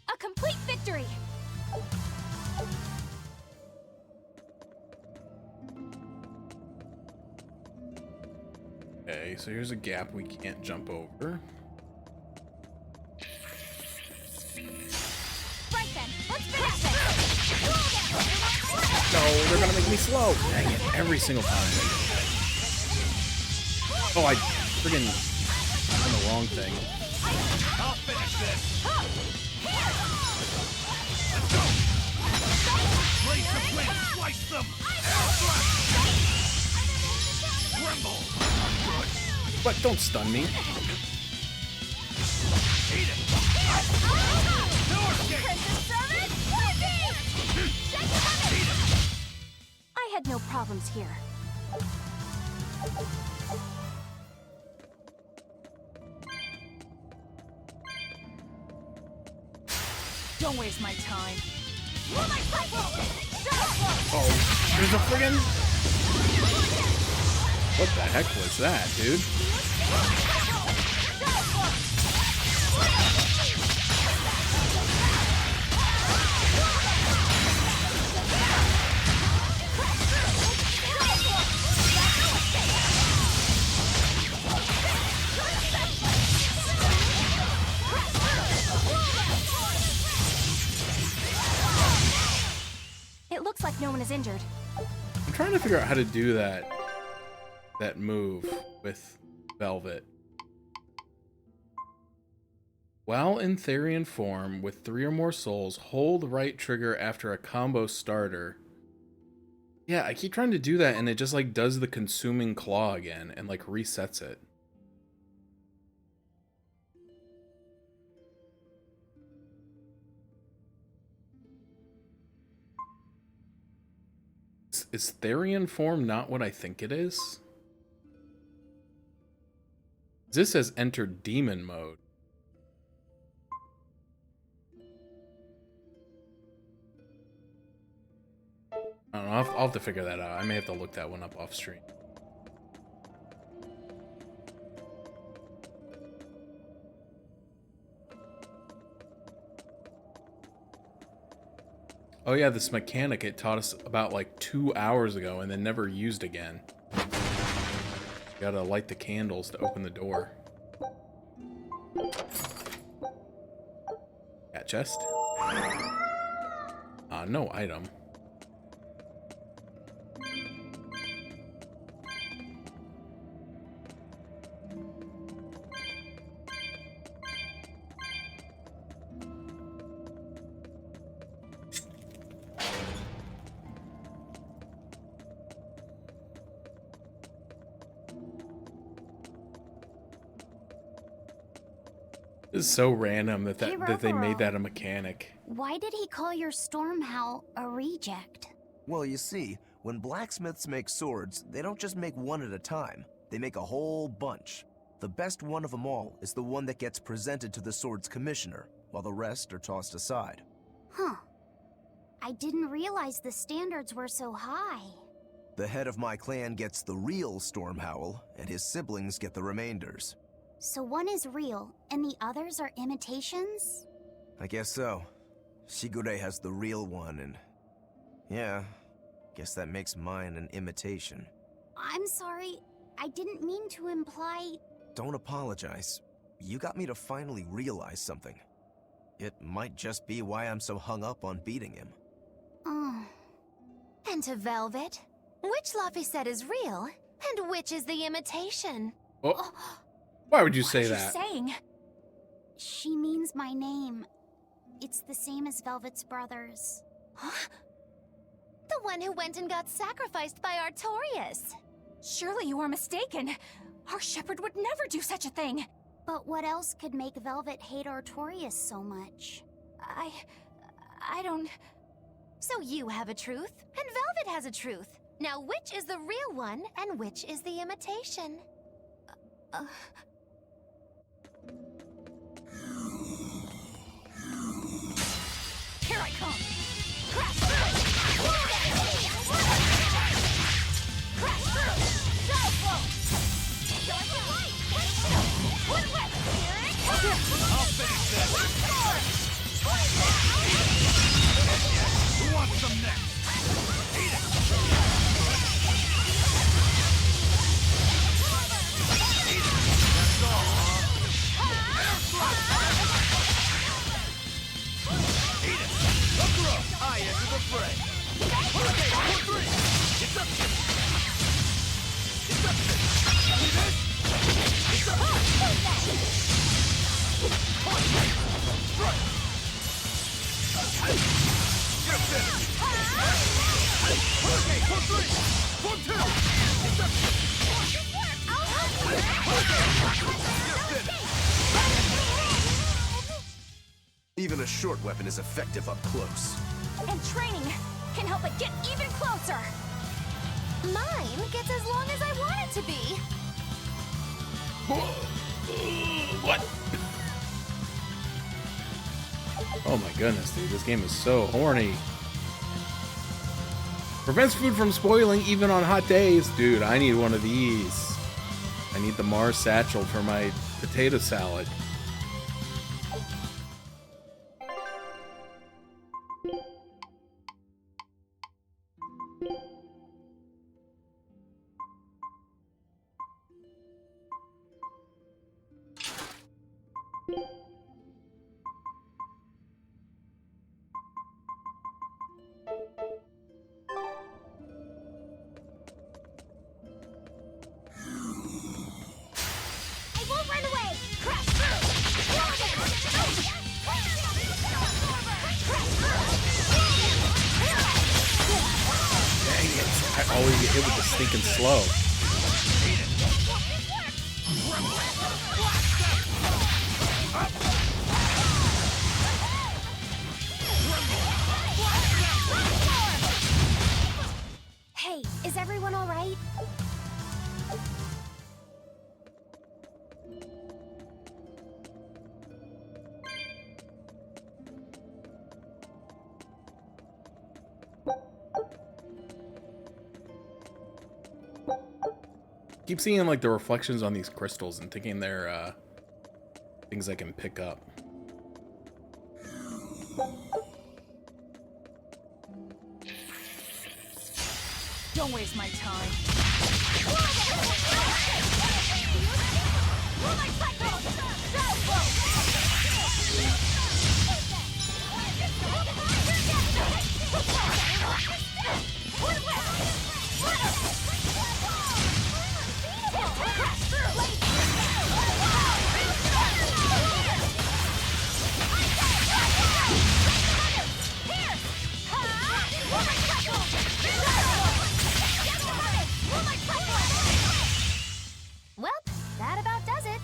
A complete victory. Okay, so here's a gap we can't jump over. Right then, let's finish this. No, they're gonna make me slow. Dang it, every single time. Oh, I friggin' on the wrong thing. I'll finish this. Blades of wind, slice them. Tremble. What? Don't stun me. Eat it. No escape. I had no problems here. Don't waste my time. Oh, there's a friggin'... What the heck was that, dude? It looks like no one is injured. I'm trying to figure out how to do that move with Velvet. While in Therian form with 3 or more souls, hold right trigger after a combo starter. Yeah, I keep trying to do that and it just like does the consuming claw again and like resets it. Is Therian form not what I think it is? This says enter demon mode. I don't know, I'll have to figure that out. I may have to look that one up off stream. Oh yeah, this mechanic it taught us about like 2 hours ago and then never used again. Gotta light the candles to open the door. Cat chest. No item. It's so random that they made that a mechanic. Why did he call your storm howl a reject? Well, you see, when blacksmiths make swords, they don't just make one at a time. They make a whole bunch. The best one of them all is the one that gets presented to the sword's commissioner, while the rest are tossed aside. Huh. I didn't realize the standards were so high. The head of my clan gets the real storm howl, and his siblings get the remainders. So one is real, and the others are imitations? I guess so. Shigure has the real one, and... yeah, guess that makes mine an imitation. I'm sorry, I didn't mean to imply... Don't apologize. You got me to finally realize something. It might just be why I'm so hung up on beating him. Oh. And to Velvet, which Laphicet is real, and which is the imitation? Oh. Why would you say What that? What are you saying? She means my name. It's the same as Velvet's brothers. Huh? The one who went and got sacrificed by Artorias. Surely you are mistaken. Our shepherd would never do such a thing. But what else could make Velvet hate Artorias so much? I don't... So you have a truth, and Velvet has a truth. Now which is the real one, and which is the imitation? Here I come! Crash I'll finish this! Who wants some next? Eat it! Eat it! That's all, huh? Air thrust! Eat it! Look up! I enter the fray! Okay, 4-3! Deception! Deception! See this? Strike! You're finished! Okay, 4-3! 4-2! Deception! You're finished! Even a short weapon is effective up close. And training can help it get even closer! Mine gets as long as I want it to be. What? Oh my goodness, dude, this game is so horny. Prevents food from spoiling even on hot days. Dude, I need one of these. I need the Mars satchel for my potato salad. I always get hit with the stinking slow. Hey, is everyone all right? Keep seeing like the reflections on these crystals and thinking they're things I can pick up. Don't waste my time. Well, that about does it.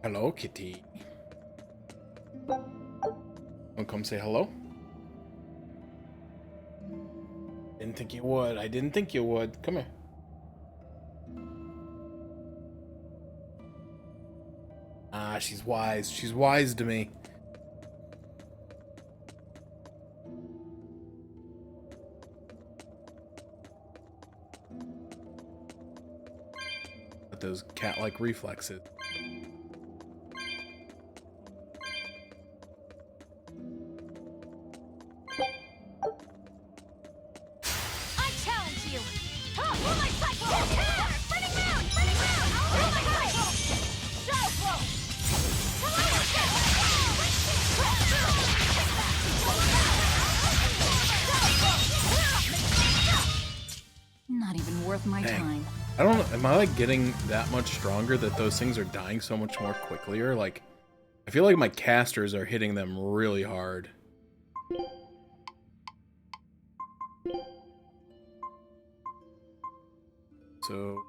Hello, kitty. Wanna come say hello? Didn't think you would. I didn't think you would. Come here. Ah, she's wise. She's wise to me. With those cat-like reflexes. Not even worth my time. I don't know. Am I like getting that much stronger that those things are dying so much more quickly? Or like, I feel like my casters are hitting them really hard. So,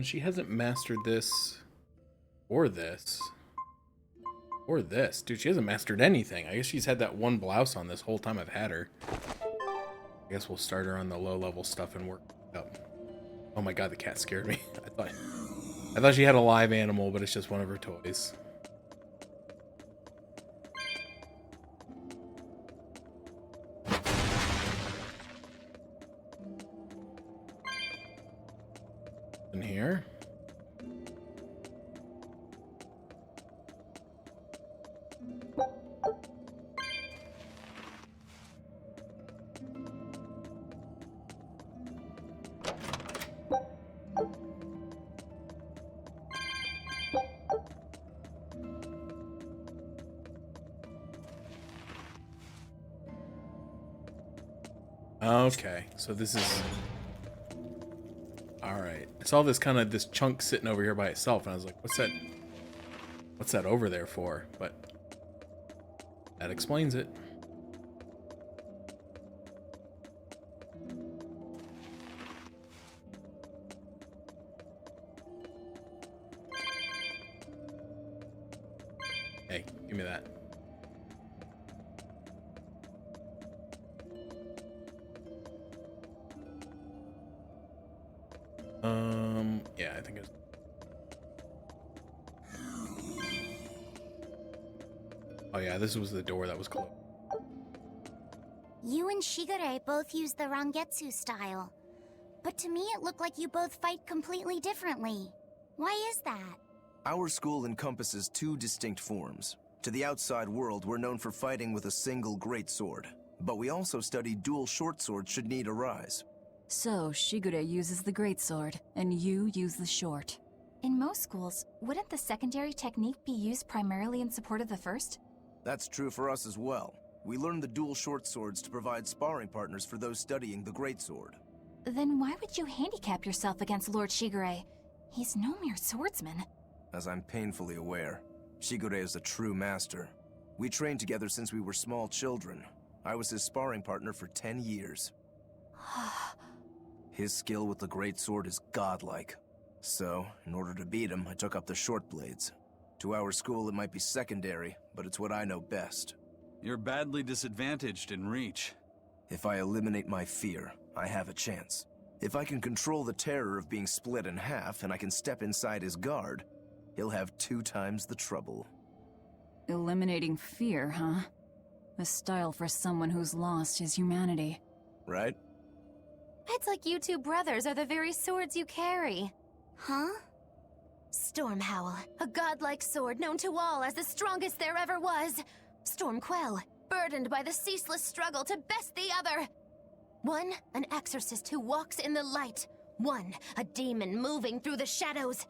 she hasn't mastered this or this or this. Dude, she hasn't mastered anything. I guess she's had that one blouse on this whole time I've had her. I guess we'll start her on the low level stuff and work up. Oh my god, the cat scared me. I thought she had a live animal, but it's just one of her toys. In here. Okay, so this is... Alright. I saw this kind of, this chunk sitting over here by itself, and I was like, what's that over there for? But that explains it. Hey, give me that. Yeah, I think it's... Oh yeah, this was the door that was closed. You and Shigure both use the Rangetsu style. But to me it looked like you both fight completely differently. Why is that? Our school encompasses two distinct forms. To the outside world, we're known for fighting with a single greatsword. But we also study dual short swords should need arise. So, Shigure uses the greatsword, and you use the short. In most schools, wouldn't the secondary technique be used primarily in support of the first? That's true for us as well. We learn the dual short swords to provide sparring partners for those studying the greatsword. Then why would you handicap yourself against Lord Shigure? He's no mere swordsman. As I'm painfully aware, Shigure is a true master. We trained together since we were small children. I was his sparring partner for 10 years. His skill with the greatsword is godlike. So, in order to beat him, I took up the short blades. To our school, it might be secondary, but it's what I know best. You're badly disadvantaged in reach. If I eliminate my fear, I have a chance. If I can control the terror of being split in half and I can step inside his guard, he'll have 2 times the trouble. Eliminating fear, huh? A style for someone who's lost his humanity. Right? It's like you two brothers are the very swords you carry. Huh? Stormhowl, a godlike sword known to all as the strongest there ever was. Stormquell, burdened by the ceaseless struggle to best the other. One, an exorcist who walks in the light. One, a demon moving through the shadows.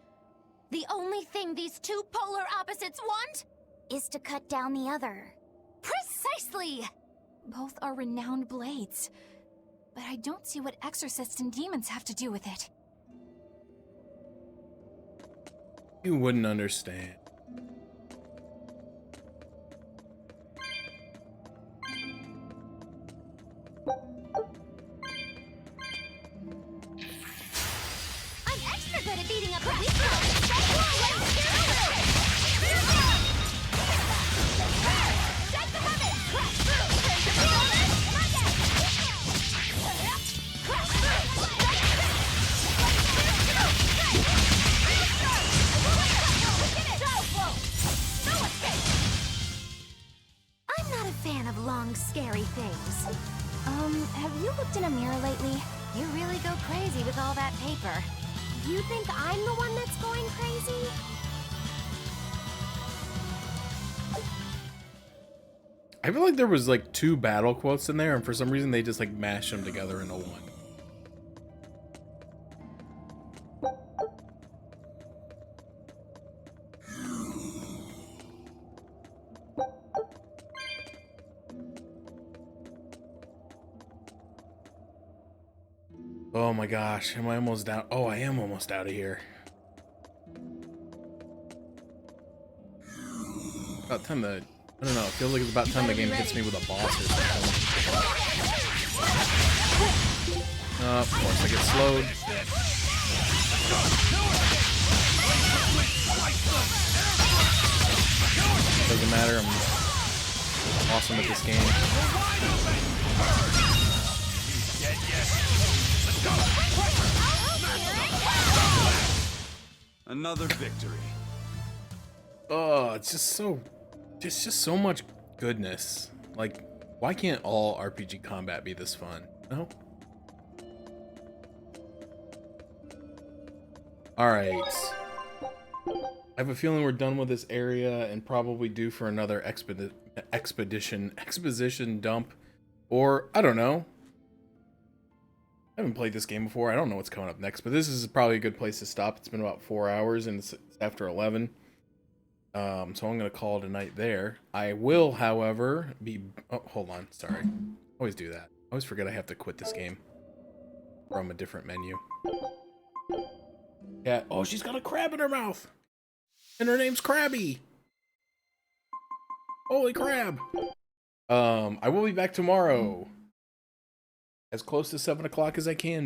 The only thing these two polar opposites want is to cut down the other. Precisely! Both are renowned blades. But I don't see what exorcists and demons have to do with it. You wouldn't understand. I'm extra good at beating up the weak ones. I'm not a fan of long, scary things. Have you looked in a mirror lately? You really go crazy with all that paper. You think I'm the one that's going crazy? I feel like there was like 2 battle quotes in there, and for some reason they just like mashed them together into one. Oh my gosh, am I almost out? Oh, I am almost out of here. About time to I don't know, it feels like it's about time the game hits me with a boss or something. Of course, I get slowed. Doesn't matter, I'm awesome at this game. Another victory. Oh, it's just so much goodness. Like, why can't all RPG combat be this fun? No? Alright. I have a feeling we're done with this area and probably due for another exposition dump. Or, I don't know. I haven't played this game before. I don't know what's coming up next, but this is probably a good place to stop. It's been about 4 hours and it's after 11. So I'm going to call it a night there. I will, however, be... Oh, hold on. Sorry. Always do that. I always forget I have to quit this game from a different menu. Yeah. Oh, she's got a crab in her mouth. And her name's Krabby. Holy crab. I will be back tomorrow. As close to 7 o'clock as I can be.